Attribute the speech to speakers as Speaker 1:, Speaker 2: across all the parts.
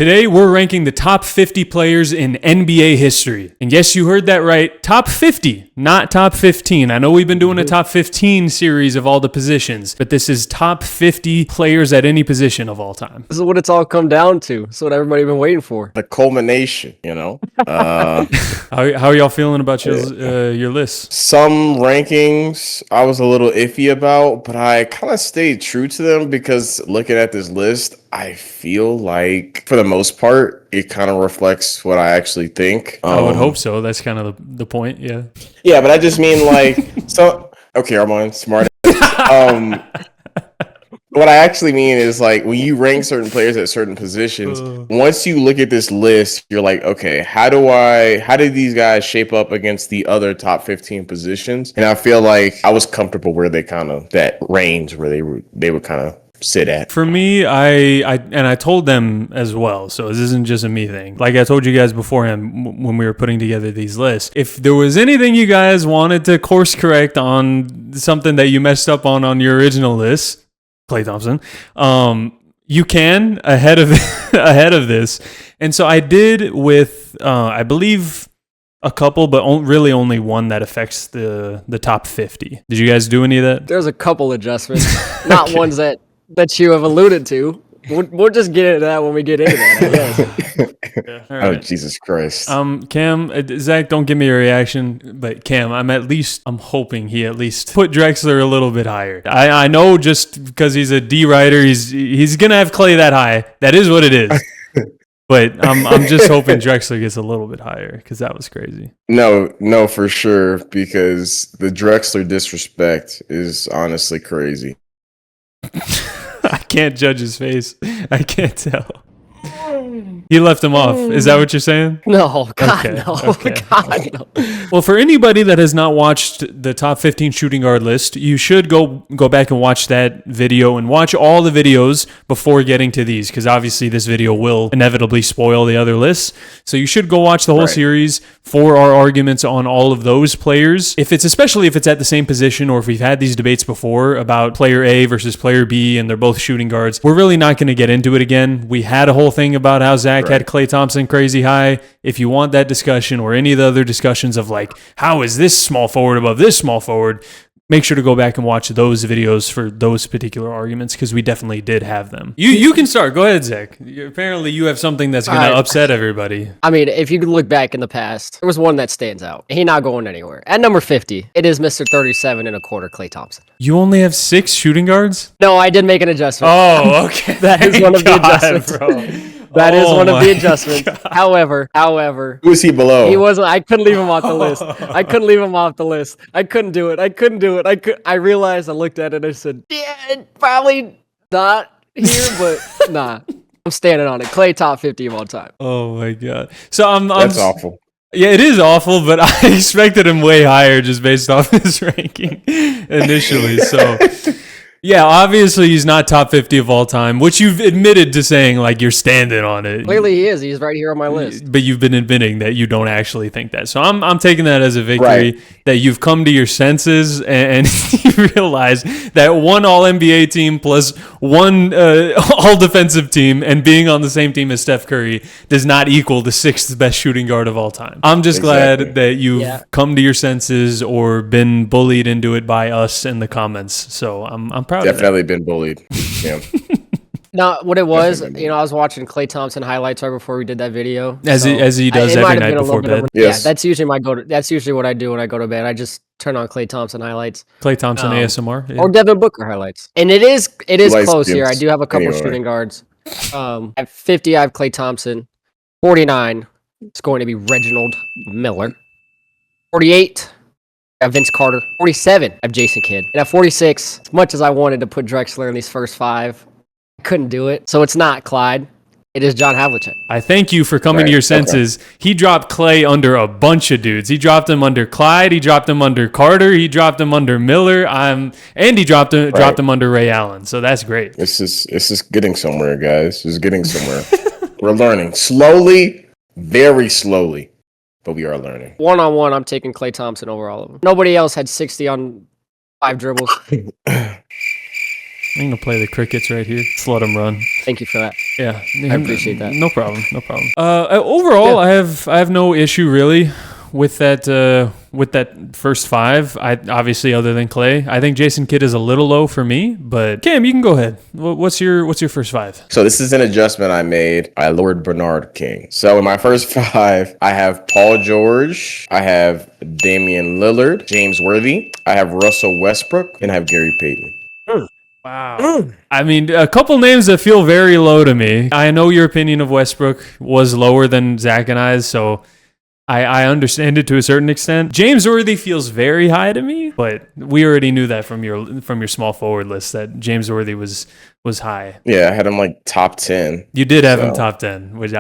Speaker 1: Today, we're ranking the top 50 players in NBA history. And yes, you heard that right. Top 50, not top 15. I know we've been doing a top 15 series of all the positions, but this is top 50 players at any position of all time.
Speaker 2: This is what it's all come down to. This is what everybody been waiting for.
Speaker 3: The culmination, you know?
Speaker 1: How are y'all feeling about your list?
Speaker 3: Some rankings I was a little iffy about, but I kind of stayed true to them because looking at this list, I feel like for the most part, it kind of reflects what I actually think.
Speaker 1: I would hope so. That's kind of the point. Yeah.
Speaker 3: Yeah, but I just mean like, okay, Arman, smart. What I actually mean is like when you rank certain players at certain positions, once you look at this list, you're like, okay, how did these guys shape up against the other top 15 positions? And I feel like I was comfortable where they kind of, that range where they would kind of sit at.
Speaker 1: For me, I told them as well, so this isn't just a me thing. Like I told you guys beforehand when we were putting together these lists, if there was anything you guys wanted to course correct on something that you messed up on your original list, Klay Thompson, you can ahead of this. And so I did with I believe a couple, but really only one that affects the top 50. Did you guys do any of that?
Speaker 2: There's a couple adjustments, not okay. Ones that you have alluded to. We'll just get into that when we get into that, I guess.
Speaker 1: Yeah.
Speaker 3: Right. Oh, Jesus Christ.
Speaker 1: Cam, Zach, don't give me a reaction, but Cam, I'm hoping he at least put Drexler a little bit higher. I know just because he's a D writer, he's going to have Klay that high. That is what it is. But I'm just hoping Drexler gets a little bit higher because that was crazy.
Speaker 3: No, for sure, because the Drexler disrespect is honestly crazy.
Speaker 1: I can't judge his face. I can't tell. He left him off. Is that what you're saying?
Speaker 2: No, God,
Speaker 1: okay.
Speaker 2: no.
Speaker 1: Okay.
Speaker 2: God, no.
Speaker 1: Well, for anybody that has not watched the top 15 shooting guard list, you should go back and watch that video and watch all the videos before getting to these, because obviously this video will inevitably spoil the other lists. So you should go watch the whole series for our arguments on all of those players. Especially if it's at the same position, or if we've had these debates before about player A versus player B and they're both shooting guards, we're really not going to get into it again. We had a whole thing about how Zach had Klay Thompson crazy high. If you want that discussion or any of the other discussions of like, how is this small forward above this small forward, make sure to go back and watch those videos for those particular arguments, because we definitely did have them. You can start. Go ahead, Zach. Apparently you have something that's going to upset everybody.
Speaker 2: I mean, if you could look back in the past, there was one that stands out. He's not going anywhere. At number 50, it is Mr. 37 and a quarter, Klay Thompson.
Speaker 1: You only have 6 shooting guards?
Speaker 2: No, I did make an adjustment.
Speaker 1: Oh, okay.
Speaker 2: That is one of the adjustments.
Speaker 1: Bro.
Speaker 2: That is one of the adjustments. God. However,
Speaker 3: who is he below?
Speaker 2: He wasn't. I couldn't leave him off the list. I couldn't leave him off the list. I couldn't do it. I realized. I looked at it and I said, "Yeah, probably not here, but nah." I'm standing on it. Klay top 50 of all time.
Speaker 1: Oh my God. So
Speaker 3: That's awful.
Speaker 1: Yeah, it is awful, but I expected him way higher just based off his ranking initially. So. Yeah, obviously he's not top 50 of all time, which you've admitted to saying like you're standing on it.
Speaker 2: Clearly he is. He's right here on my list.
Speaker 1: But you've been admitting that you don't actually think that. So I'm taking that as a victory, that you've come to your senses and you realize that one All-NBA team plus one All-Defensive team and being on the same team as Steph Curry does not equal the 6th best shooting guard of all time. I'm just glad that you've come to your senses or been bullied into it by us in the comments. So I'm proud
Speaker 3: Definitely
Speaker 1: of that.
Speaker 3: Been bullied. Yeah.
Speaker 2: No, what it was, I was watching Klay Thompson highlights right before we did that video.
Speaker 1: As he does every night before bed.
Speaker 2: Yes. Yeah, that's usually that's usually what I do when I go to bed. I just turn on Klay Thompson highlights.
Speaker 1: Klay Thompson ASMR. Yeah.
Speaker 2: Or Devin Booker highlights. And it is close here. I do have a couple shooting guards. At 50, I have Klay Thompson. 49, it's going to be Reginald Miller. 48, I have Vince Carter. 47, I have Jason Kidd. And at 46, as much as I wanted to put Drexler in these first 5, I couldn't do it. So it's not Clyde. It is John Havlicek.
Speaker 1: I thank you for coming to your senses. Okay. He dropped Klay under a bunch of dudes. He dropped him under Clyde. He dropped him under Carter. He dropped him under Miller. And he dropped him under Ray Allen. So that's great.
Speaker 3: It's just getting somewhere, guys. It's getting somewhere. We're learning slowly, very slowly. But we are learning.
Speaker 2: One-on-one, I'm taking Klay Thompson over all of them. Nobody else had 60 on 5 dribbles.
Speaker 1: I'm gonna play the crickets right here. Just let them run.
Speaker 2: Thank you for that.
Speaker 1: Yeah,
Speaker 2: I appreciate that.
Speaker 1: No problem. No problem. Overall, I have no issue really with that first five. I obviously, other than Klay, I think Jason Kidd is a little low for me. But Cam, you can go ahead. What's your first five?
Speaker 3: So this is an adjustment I made. I lowered Bernard King. So in my first five, I have Paul George, I have Damian Lillard, James Worthy, I have Russell Westbrook, and I have Gary Payton.
Speaker 1: Wow. I mean, a couple names that feel very low to me. I know your opinion of Westbrook was lower than Zach and I's, so I understand it to a certain extent. James Worthy feels very high to me, but we already knew that from your small forward list that James Worthy was high.
Speaker 3: Yeah, I had him like top 10.
Speaker 1: You did have him top 10, which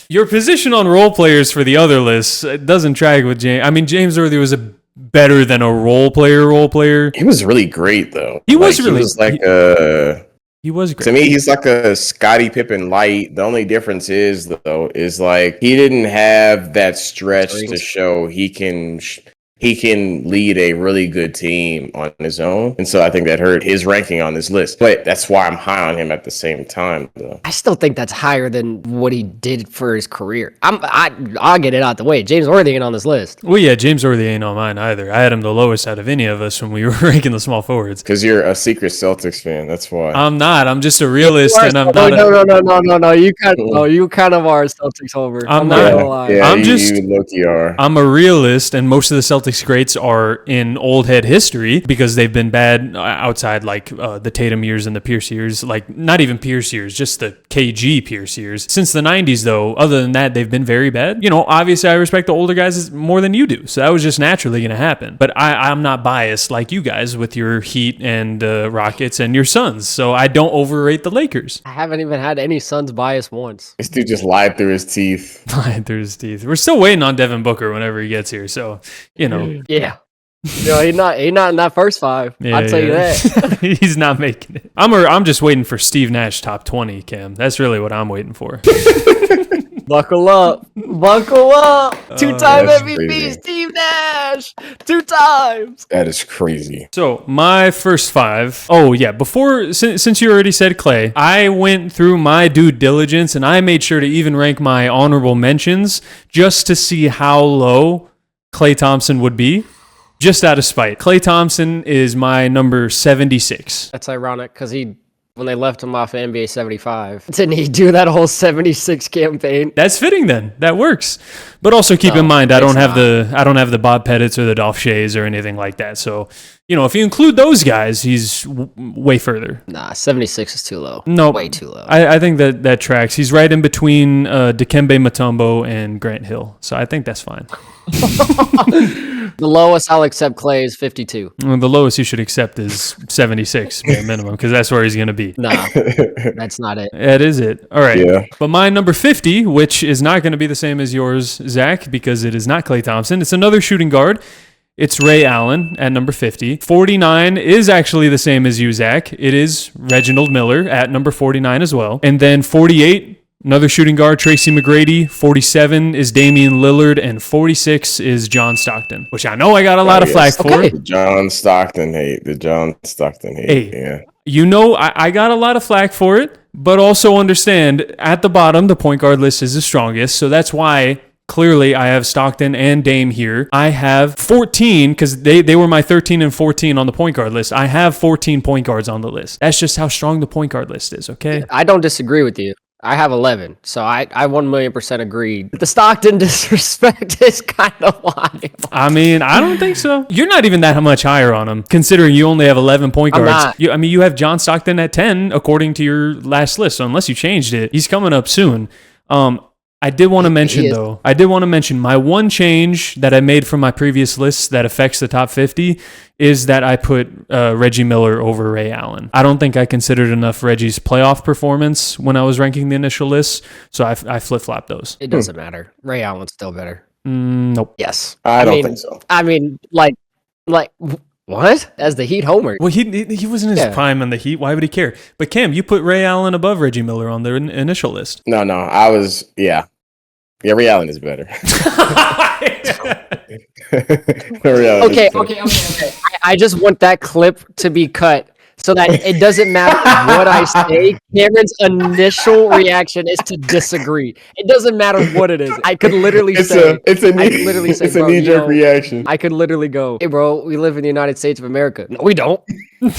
Speaker 1: your position on role players for the other lists doesn't track with James. I mean, James Worthy was better than a role player. He
Speaker 3: was really great though.
Speaker 1: He was
Speaker 3: great. To me, he's like a Scottie Pippen light. The only difference is like he didn't have that stretch to show he can lead a really good team on his own. And so I think that hurt his ranking on this list. But that's why I'm high on him at the same time, though.
Speaker 2: I still think that's higher than what he did for his career. I'll get it out the way. James Worthy ain't on this list.
Speaker 1: Well, yeah, James Worthy ain't on mine either. I had him the lowest out of any of us when we were ranking the small forwards.
Speaker 3: Because you're a secret Celtics fan. That's why.
Speaker 1: I'm not. I'm just a realist, and I'm not.
Speaker 2: No. You kind of are a Celtics homer. I'm not gonna lie.
Speaker 3: Yeah, you low-key are.
Speaker 1: I'm a realist, and most of the Celtics greats are in old head history because they've been bad outside like the Tatum years and the Pierce years, like not even Pierce years, just the KG Pierce years. Since the 90s, though, other than that, they've been very bad. You know, obviously I respect the older guys more than you do, so that was just naturally going to happen. But I'm not biased like you guys with your Heat and Rockets and your Suns, so I don't overrate the Lakers.
Speaker 2: I haven't even had any Suns bias once.
Speaker 3: This dude just lied through his teeth.
Speaker 1: We're still waiting on Devin Booker whenever he gets here, so, you know.
Speaker 2: Yeah. No, he's not in that first five. Yeah, I'll tell you that.
Speaker 1: He's not making it. I'm just waiting for Steve Nash top 20, Cam. That's really what I'm waiting for.
Speaker 2: Buckle up. Two-time MVP, crazy. Steve Nash. 2 times.
Speaker 3: That is crazy.
Speaker 1: So my first five. Oh yeah, since you already said Klay, I went through my due diligence and I made sure to even rank my honorable mentions just to see how low Klay Thompson would be. Just out of spite. Klay Thompson is my number 76.
Speaker 2: That's ironic because when they left him off of NBA 75, didn't he do that whole 76 campaign?
Speaker 1: That's fitting then. That works. But also keep in mind, I don't have the Bob Pettits or the Dolph Shays or anything like that. So, you know, if you include those guys, he's way further.
Speaker 2: Nah, 76 is too low.
Speaker 1: No,
Speaker 2: way too low.
Speaker 1: I think that tracks. He's right in between Dikembe Mutombo and Grant Hill. So I think that's fine.
Speaker 2: The lowest I'll accept Klay is 52.
Speaker 1: Well, the lowest you should accept is 76 bare minimum because that's where he's going to be.
Speaker 2: Nah, that's not it.
Speaker 1: That is it. All right.
Speaker 3: Yeah.
Speaker 1: But my number 50, which is not going to be the same as yours, Zach, because it is not Klay Thompson. It's another shooting guard. It's Ray Allen at number 50. 49 is actually the same as you, Zach. It is Reginald Miller at number 49 as well. And then 48, another shooting guard, Tracy McGrady. 47 is Damian Lillard. And 46 is John Stockton, which I know I got a lot of flack for.
Speaker 3: The John Stockton hate.
Speaker 1: Hey,
Speaker 3: yeah.
Speaker 1: You know, I got a lot of flack for it, but also understand at the bottom, the point guard list is the strongest. So that's why clearly I have Stockton and Dame here. I have 14 because they were my 13 and 14 on the point guard list. I have 14 point guards on the list. That's just how strong the point guard list is, okay?
Speaker 2: I don't disagree with you. I have 11, so I 1,000,000% agree. The Stockton disrespect is kind of wild.
Speaker 1: I mean, I don't think so. You're not even that much higher on him, considering you only have 11 point guards. You have John Stockton at 10, according to your last list, so unless you changed it, he's coming up soon. I did want to mention my one change that I made from my previous list that affects the top 50 is that I put Reggie Miller over Ray Allen. I don't think I considered enough Reggie's playoff performance when I was ranking the initial list, so I flip-flopped those.
Speaker 2: It doesn't matter. Ray Allen's still better.
Speaker 1: Nope.
Speaker 2: Yes.
Speaker 3: I don't think so.
Speaker 2: I mean, like, what? As the Heat homer.
Speaker 1: Well, he was in his prime on the Heat. Why would he care? But Cam, you put Ray Allen above Reggie Miller on the initial list.
Speaker 3: No, I was, yeah. Yeah, Ray Allen is better.
Speaker 2: Okay. I just want that clip to be cut so that it doesn't matter what I say. Cameron's initial reaction is to disagree. It doesn't matter what it is. I could literally
Speaker 3: it's a knee-jerk reaction.
Speaker 2: I could literally go, hey, bro, we live in the United States of America. No, we don't.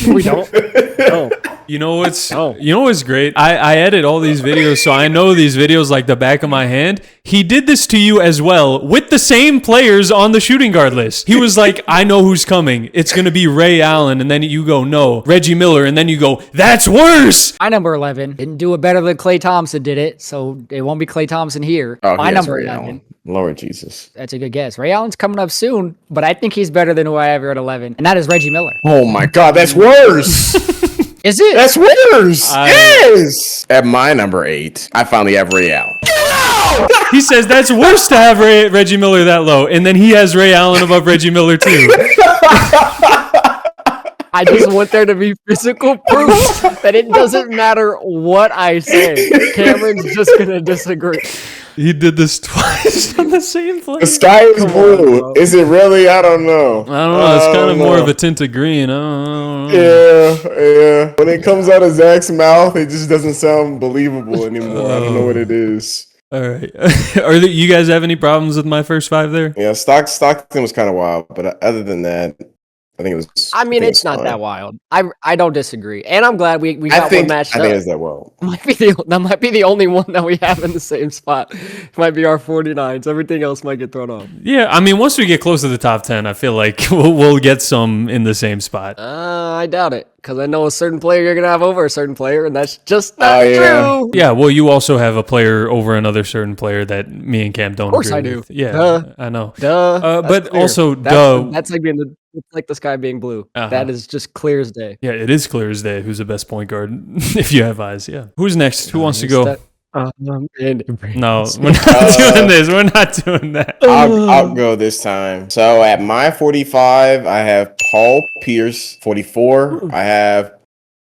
Speaker 2: We don't. No.
Speaker 1: You know what's great? I edit all these videos, so I know these videos like the back of my hand. He did this to you as well with the same players on the shooting guard list. He was like, I know who's coming. It's going to be Ray Allen. And then you go, no, Reggie Miller. And then you go, that's worse.
Speaker 4: My number 11 didn't do it better than Klay Thompson did it, so it won't be Klay Thompson here.
Speaker 3: Oh,
Speaker 4: my number
Speaker 3: Ray
Speaker 4: 11.
Speaker 3: Allen. Lord Jesus.
Speaker 4: That's a good guess. Ray Allen's coming up soon, but I think he's better than who I have here at 11, and that is Reggie Miller.
Speaker 3: Oh my God, that's worse.
Speaker 4: Is it?
Speaker 3: That's worse. Yes. At my number 8, I finally have Ray Allen.
Speaker 1: He says that's worse to have Reggie Miller that low, and then he has Ray Allen above Reggie Miller too.
Speaker 2: I just want there to be physical proof that it doesn't matter what I say. Cameron's just gonna disagree.
Speaker 1: He did this twice on the same play.
Speaker 3: The sky is blue. Is it really? I don't know.
Speaker 1: I don't know. It's kind of more of a tint of green. I don't know.
Speaker 3: Yeah. When it comes out of Zach's mouth, it just doesn't sound believable anymore. I don't know what it is.
Speaker 1: All right. You guys have any problems with my first 5 there?
Speaker 3: Yeah, Stockton was kind of wild, but other than that, I think it was.
Speaker 2: I mean, it's not that wild. I don't disagree, and I'm glad we got one matched up.
Speaker 3: I think it's that wild.
Speaker 2: That might be the only one that we have in the same spot. It might be our 49s. Everything else might get thrown off.
Speaker 1: Yeah, I mean, once we get close to the top 10, I feel like we'll get some in the same spot.
Speaker 2: I doubt it, because I know a certain player you're gonna have over a certain player, and that's just not true.
Speaker 1: Yeah, well, you also have a player over another certain player that me and Cam don't. Of
Speaker 2: course,
Speaker 1: agree
Speaker 2: I do.
Speaker 1: With. Yeah, I know.
Speaker 2: But
Speaker 1: clear. Also,
Speaker 2: that's like it's like the sky being blue. That is just clear as day.
Speaker 1: Yeah, it is clear as day. Who's the best point guard if you have eyes? Yeah. Who's next? Who wants to go? No, we're not doing this. We're not doing that.
Speaker 3: I'll go this time. So at my 45, I have Paul Pierce. 44, I have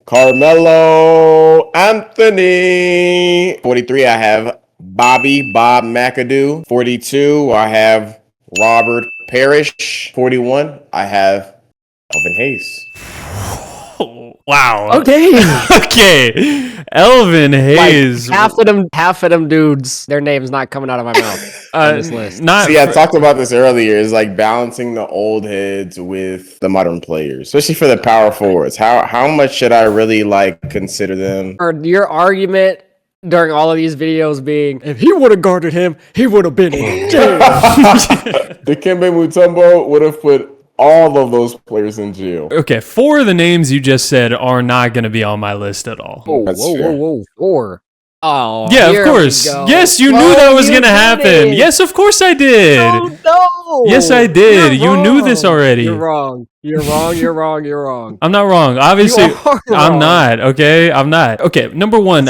Speaker 3: Carmelo Anthony. 43, I have Bob McAdoo. 42, I have Robert Parrish. 41, I have Elvin Hayes.
Speaker 1: Wow.
Speaker 2: Okay.
Speaker 1: Elvin Hayes.
Speaker 2: Like half of them dudes, their name's not coming out of my mouth on this list.
Speaker 3: I talked about this earlier. It's like balancing the old heads with the modern players, especially for the power forwards. How much should I really consider them?
Speaker 2: Or your argument during all of these videos being, if he would have guarded him, he would have been in jail.
Speaker 3: Dikembe Mutombo would have put all of those players in jail.
Speaker 1: Okay, 4 of the names you just said are not going to be on my list at all.
Speaker 2: Whoa, 4. Oh,
Speaker 1: yeah, of course. Yes, you knew that was going to happen. Yes, of course I did.
Speaker 2: No.
Speaker 1: Yes, I did. You knew this already.
Speaker 2: You're wrong. You're wrong.
Speaker 1: I'm not wrong. Obviously, I'm not. Okay, I'm not. Okay, number 1,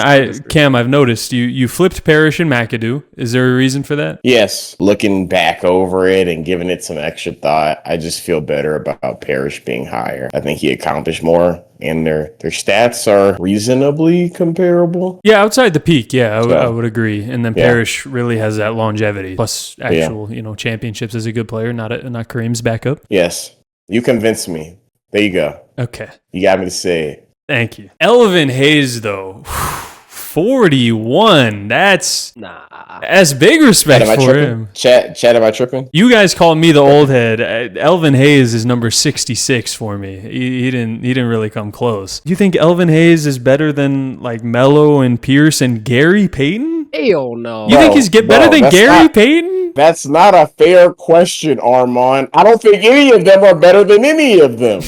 Speaker 1: Cam, I've noticed you flipped Parrish and McAdoo. Is there a reason for that?
Speaker 3: Yes, looking back over it and giving it some extra thought, I just feel better about Parrish being higher. I think he accomplished more, and their stats are reasonably comparable.
Speaker 1: Yeah, outside the peak, I would agree. And then Parrish really has that longevity, plus actual, championships as a good player, not Kareem's backup.
Speaker 3: Yes. You convinced me. There you go.
Speaker 1: Okay.
Speaker 3: You got me to say it.
Speaker 1: Thank you. Elvin Hayes, though. 41. That's big respect for him.
Speaker 3: Chat, am I tripping?
Speaker 1: You guys call me the old head. Elvin Hayes is number 66 for me. He didn't really come close. You think Elvin Hayes is better than Melo and Pierce and Gary Payton?
Speaker 2: Hell no.
Speaker 1: You think he's better than Gary Payton?
Speaker 3: That's not a fair question, Arman. I don't think any of them are better than any of them.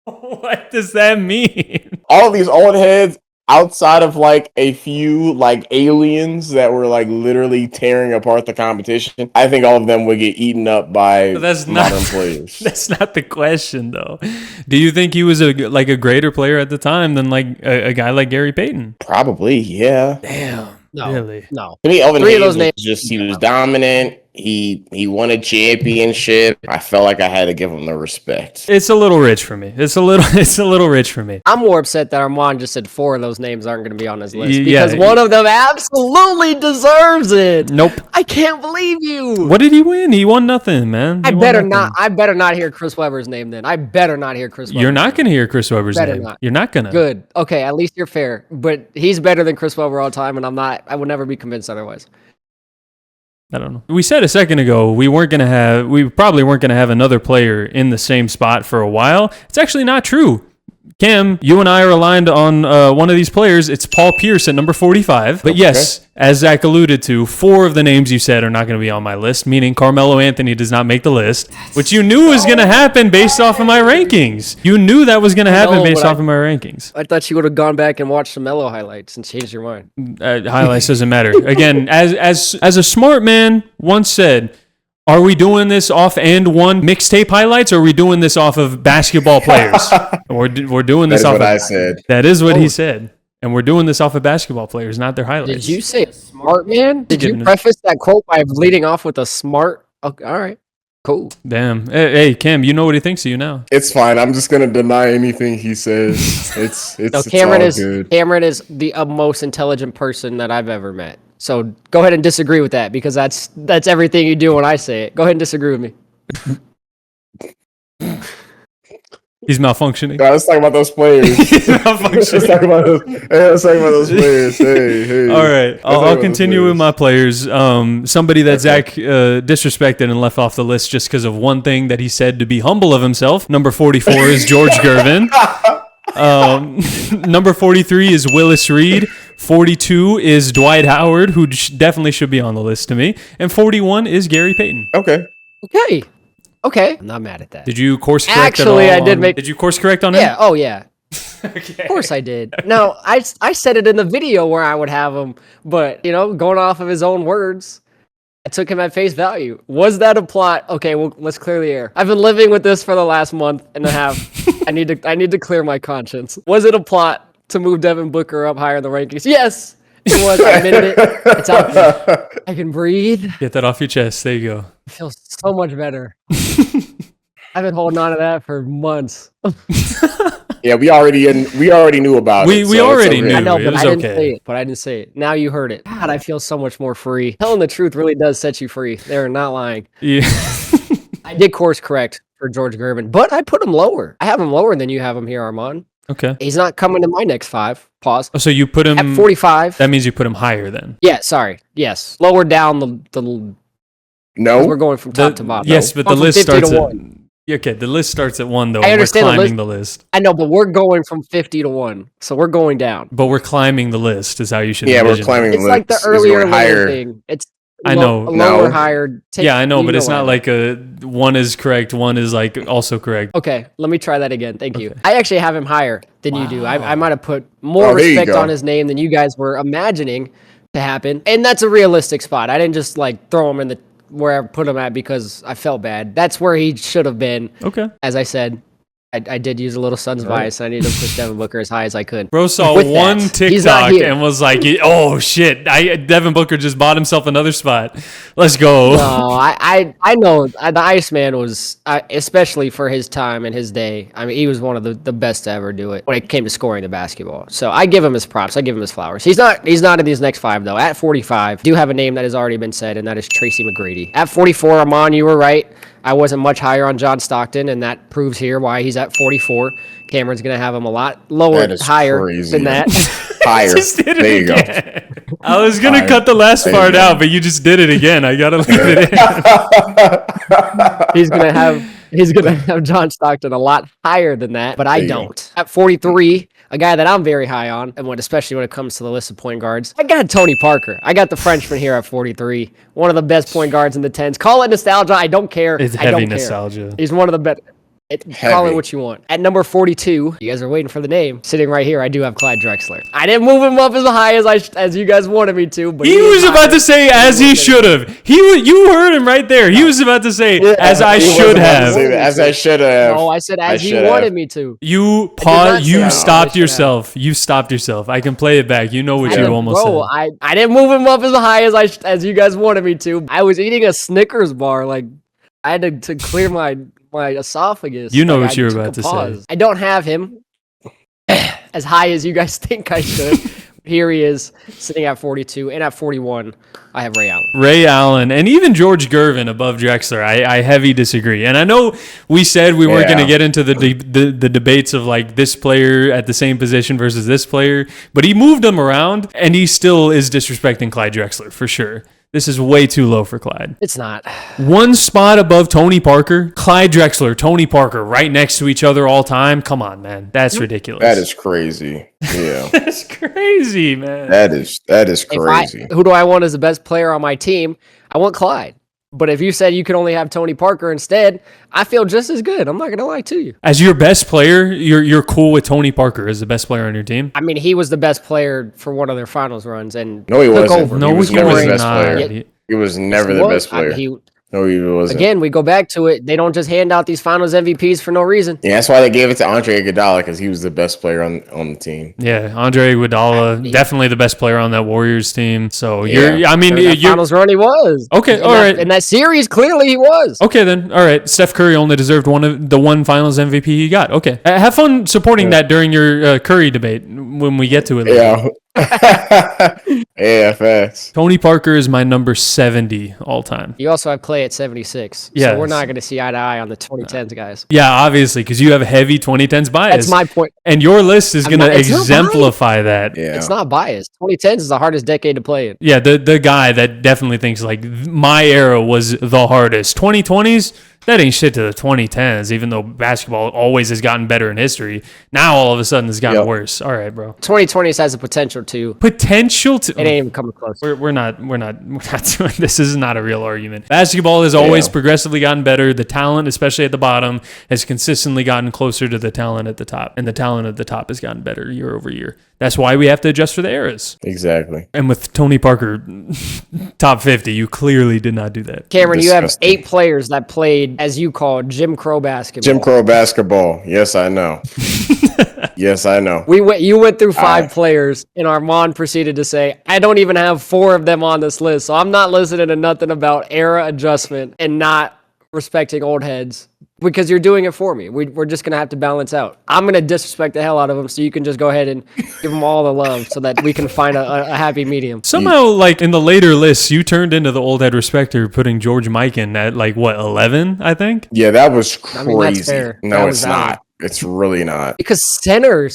Speaker 1: What does that mean?
Speaker 3: All of these old heads, outside of a few aliens that were literally tearing apart the competition, I think all of them would get eaten up by modern players.
Speaker 1: That's not the question, though. Do you think he was a greater player at the time than a guy like Gary Payton?
Speaker 3: Probably, yeah.
Speaker 1: Damn.
Speaker 2: No,
Speaker 1: really?
Speaker 2: No.
Speaker 3: To me, Elvin Hayes was he was dominant. He won a championship. I felt like I had to give him the respect.
Speaker 1: It's a little rich for me. It's a little rich for me.
Speaker 2: I'm more upset that Arman just said 4 of those names aren't going to be on his list because one of them absolutely deserves it.
Speaker 1: Nope.
Speaker 2: I can't believe you.
Speaker 1: What did he win? He won nothing, man.
Speaker 2: I better not hear Chris Webber's name then. I better not hear Chris Webber's
Speaker 1: You're not going to hear Chris Webber's name.
Speaker 2: Not.
Speaker 1: You're not going to.
Speaker 2: Good. Okay, at least you're fair. But he's better than Chris Webber all the time, and I would never be convinced otherwise.
Speaker 1: I don't know. We said a second ago we probably weren't going to have another player in the same spot for a while. It's actually not true. Cam, you and I are aligned on one of these players. It's Paul Pierce at number 45. But yes, as Zach alluded to, 4 of the names you said are not going to be on my list, meaning Carmelo Anthony does not make the list, which you knew was going to happen based off of my rankings. You knew that was going to happen based off of my rankings.
Speaker 2: I thought you would have gone back and watched some Melo highlights and changed your mind.
Speaker 1: Highlights doesn't matter. Again, as a smart man once said, are we doing this off and one mixtape highlights, or are we doing this off of basketball players? We're doing this off.
Speaker 3: That is what I said.
Speaker 1: That is what he said, and we're doing this off of basketball players, not their highlights.
Speaker 2: Did you say a smart man? Did you preface that quote by leading off with a smart? Okay, all right, cool.
Speaker 1: Damn. Hey, Cam, you know what he thinks of you now.
Speaker 3: It's fine. I'm just gonna deny anything he says. It's
Speaker 2: no,
Speaker 3: Cameron is good.
Speaker 2: Cameron is the most intelligent person that I've ever met. So go ahead and disagree with that because that's everything you do when I say it. Go ahead and disagree with me.
Speaker 1: He's malfunctioning.
Speaker 3: Let's talk about those players.
Speaker 1: He's malfunctioning.
Speaker 3: Let's talk about those players. Hey.
Speaker 1: All right. I'll continue with my players. Somebody that Zach disrespected and left off the list just because of one thing that he said to be humble of himself. Number 44 is George Gervin. Number 43 is Willis Reed. 42 is Dwight Howard, who definitely should be on the list to me. And 41 is Gary Payton.
Speaker 3: Okay.
Speaker 2: I'm not mad at that.
Speaker 1: Did you course correct
Speaker 2: Actually, I did make...
Speaker 1: Did you course correct on him?
Speaker 2: Yeah. Oh, yeah.
Speaker 1: Okay.
Speaker 2: Of course I did. No, I said it in the video where I would have him, but, going off of his own words, I took him at face value. Was that a plot? Okay, well, let's clear the air. I've been living with this for the last month and a half. I need to clear my conscience. Was it a plot to move Devin Booker up higher in the rankings? Yes, it was. I admitted it. It's out there. I can breathe.
Speaker 1: Get that off your chest. There you go.
Speaker 2: I feel so much better. I've been holding on to that for months.
Speaker 3: Yeah, we already knew about it.
Speaker 1: We already knew.
Speaker 2: I know, but
Speaker 1: I
Speaker 2: didn't say it. Now you heard it. God, I feel so much more free. Telling the truth really does set you free. They're not lying.
Speaker 1: Yeah.
Speaker 2: I did course correct for George Gervin, but I put him lower. I have him lower than you have him here, Arman.
Speaker 1: Okay.
Speaker 2: He's not coming to my next 5. Pause.
Speaker 1: Oh, so you put him
Speaker 2: at 45.
Speaker 1: That means you put him higher then.
Speaker 2: Yeah, sorry. Yes. Lower down the
Speaker 3: No.
Speaker 2: We're going from top to bottom.
Speaker 1: Yes,
Speaker 2: no.
Speaker 1: But the list starts at 1. Okay, the list starts at 1 though.
Speaker 2: I understand
Speaker 1: we're climbing the list.
Speaker 2: I know, but we're going from 50 to 1. So we're going down.
Speaker 1: But we're climbing the list is how you should
Speaker 3: we're climbing the list.
Speaker 2: It's like the earlier higher thing. It's
Speaker 1: I know.
Speaker 2: Lower, higher.
Speaker 1: I know, but it's not like one is correct, one is like also correct.
Speaker 2: Okay, let me try that again. Thank you. I actually have him higher than you do. I might have put more respect on his name than you guys were imagining to happen. And that's a realistic spot. I didn't just throw him in where I put him at because I felt bad. That's where he should have been.
Speaker 1: Okay.
Speaker 2: As I said, I did use a little Suns bias, and I needed to push Devin Booker as high as I could.
Speaker 1: Bro saw one TikTok and was like, "Oh shit! Devin Booker just bought himself another spot. Let's go."
Speaker 2: No, I know the Iceman was, especially for his time and his day. I mean, he was one of the best to ever do it when it came to scoring the basketball. So I give him his props. I give him his flowers. He's not in these next 5 though. At 45, I do have a name that has already been said, and that is Tracy McGrady. At 44, Arman, you were right. I wasn't much higher on John Stockton, and that proves here why he's at 44. Cameron's going to have him a lot higher than that.
Speaker 3: Higher. There you go.
Speaker 1: I was going to cut the last part out, but you just did it again. I got to leave it
Speaker 2: in. He's going to have John Stockton a lot higher than that, but I don't. At 43, a guy that I'm very high on, and especially when it comes to the list of point guards, I got Tony Parker. I got the Frenchman here at 43. One of the best point guards in the 10s. Call it nostalgia. I don't care.
Speaker 1: It's heavy nostalgia.
Speaker 2: He's one of the best. Call it what you want. At number 42, you guys are waiting for the name. Sitting right here, I do have Clyde Drexler. I didn't move him up as high as you guys wanted me to, but
Speaker 1: he was about to say as he should have. You heard him right there. He was about to say as I should have.
Speaker 3: As I should have.
Speaker 2: No, I said as you wanted me to.
Speaker 1: You stopped yourself. You stopped yourself. I can play it back. You know what you almost said.
Speaker 2: I didn't move him up as high as you guys wanted me to. I was eating a Snickers bar. Like I had to clear my esophagus.
Speaker 1: You know what you were about to say.
Speaker 2: I don't have him as high as you guys think I should. Here he is, sitting at 42, and at 41, I have Ray Allen.
Speaker 1: Ray Allen, and even George Gervin above Drexler. I heavy disagree. And I know we said we weren't going to get into the debates of like this player at the same position versus this player, but he moved them around, and he still is disrespecting Clyde Drexler for sure. This is way too low for Clyde.
Speaker 2: It's not.
Speaker 1: One spot above Tony Parker. Clyde Drexler, Tony Parker, right next to each other all time. Come on, man. That's ridiculous.
Speaker 3: That is crazy. Yeah.
Speaker 1: That's crazy, man.
Speaker 3: That is crazy.
Speaker 2: Who do I want as the best player on my team? I want Clyde. But if you said you could only have Tony Parker instead, I feel just as good. I'm not going to lie to you.
Speaker 1: As your best player, you're cool with Tony Parker as the best player on your team?
Speaker 2: I mean, he was the best player for one of their finals runs. And
Speaker 3: no, he wasn't.
Speaker 2: Over.
Speaker 3: No, he was never the best player. He was never the best player. No, he wasn't.
Speaker 2: Again, we go back to it. They don't just hand out these finals MVPs for no reason.
Speaker 3: Yeah, that's why they gave it to Andre Iguodala, because he was the best player on the team.
Speaker 1: Yeah, Andre Iguodala, definitely the best player on that Warriors team. So
Speaker 2: finals run he was.
Speaker 1: Okay, all right.
Speaker 2: In that series, clearly he was.
Speaker 1: Okay, then. All right. Steph Curry only deserved one finals MVP he got. Okay. Have fun supporting that during your Curry debate when we get to it later.
Speaker 3: Yeah. AFS.
Speaker 1: Tony Parker is my number 70 all time.
Speaker 2: You also have Klay at 76.
Speaker 1: Yeah.
Speaker 2: So we're not going to see eye to eye on the 2010s, guys.
Speaker 1: Yeah, obviously, because you have a heavy 2010s bias.
Speaker 2: That's my point.
Speaker 1: And your list is going to exemplify that.
Speaker 3: Yeah.
Speaker 2: It's not biased. 2010s is the hardest decade to play in.
Speaker 1: Yeah, the guy that definitely thinks like my era was the hardest. 2020s, that ain't shit to the 2010s, even though basketball always has gotten better in history. Now all of a sudden it's gotten worse. All right, bro.
Speaker 2: 2020s has the potential to.
Speaker 1: It
Speaker 2: ain't even coming close.
Speaker 1: We're not doing this. This is not a real argument. Basketball has always progressively gotten better. The talent, especially at the bottom, has consistently gotten closer to the talent at the top, and the talent at the top has gotten better year over year. That's why we have to adjust for the eras.
Speaker 3: Exactly.
Speaker 1: And with Tony Parker, top 50, you clearly did not do that.
Speaker 2: Cameron, you have 8 players that played, as you call it, Jim Crow basketball.
Speaker 3: Jim Crow basketball. Yes, I know. Yes, I know.
Speaker 2: You went through 5 players, and Arman proceeded to say, I don't even have 4 of them on this list, so I'm not listening to nothing about era adjustment and not respecting old heads. Because you're doing it for me. We're just going to have to balance out. I'm going to disrespect the hell out of them so you can just go ahead and give them all the love so that we can find a happy medium.
Speaker 1: Somehow, like in the later lists, you turned into the old head respecter, putting George Mikan at 11, I think?
Speaker 3: Yeah, that was crazy.
Speaker 2: I mean, that's fair.
Speaker 3: No, it's not. It's really not.
Speaker 2: Because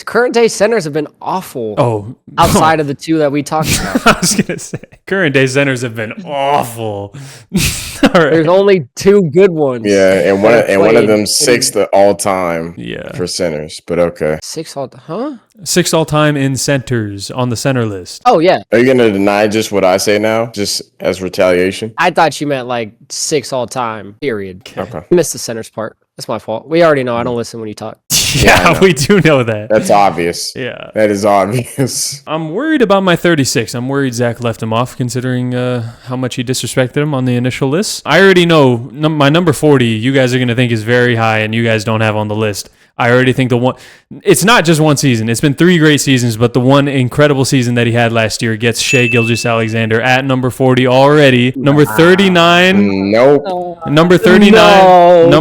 Speaker 2: current day centers have been awful.
Speaker 1: Oh.
Speaker 2: Outside of the 2 that we talked about.
Speaker 1: I was going to say, current day centers have been awful.
Speaker 2: All right. There's only 2 good ones.
Speaker 3: Yeah, and one of them 6th all time for centers, but okay.
Speaker 2: 6 all time, huh?
Speaker 1: 6th all time in centers on the center list.
Speaker 2: Oh, yeah.
Speaker 3: Are you going to deny just what I say now, just as retaliation?
Speaker 2: I thought you meant 6 all time, period.
Speaker 3: Okay.
Speaker 2: I missed the centers part. That's my fault. We already know I don't listen when you talk.
Speaker 1: Yeah, we do know that.
Speaker 3: That's obvious.
Speaker 1: Yeah.
Speaker 3: That is obvious.
Speaker 1: I'm worried about my 36. I'm worried Zach left him off considering how much he disrespected him on the initial list. I already know my number 40, you guys are going to think is very high and you guys don't have on the list. I already think it's not just one season. It's been 3 great seasons, but the one incredible season that he had last year gets Shai Gilgeous-Alexander at number 40 already. Number 39.
Speaker 3: Nope.
Speaker 1: Number 39.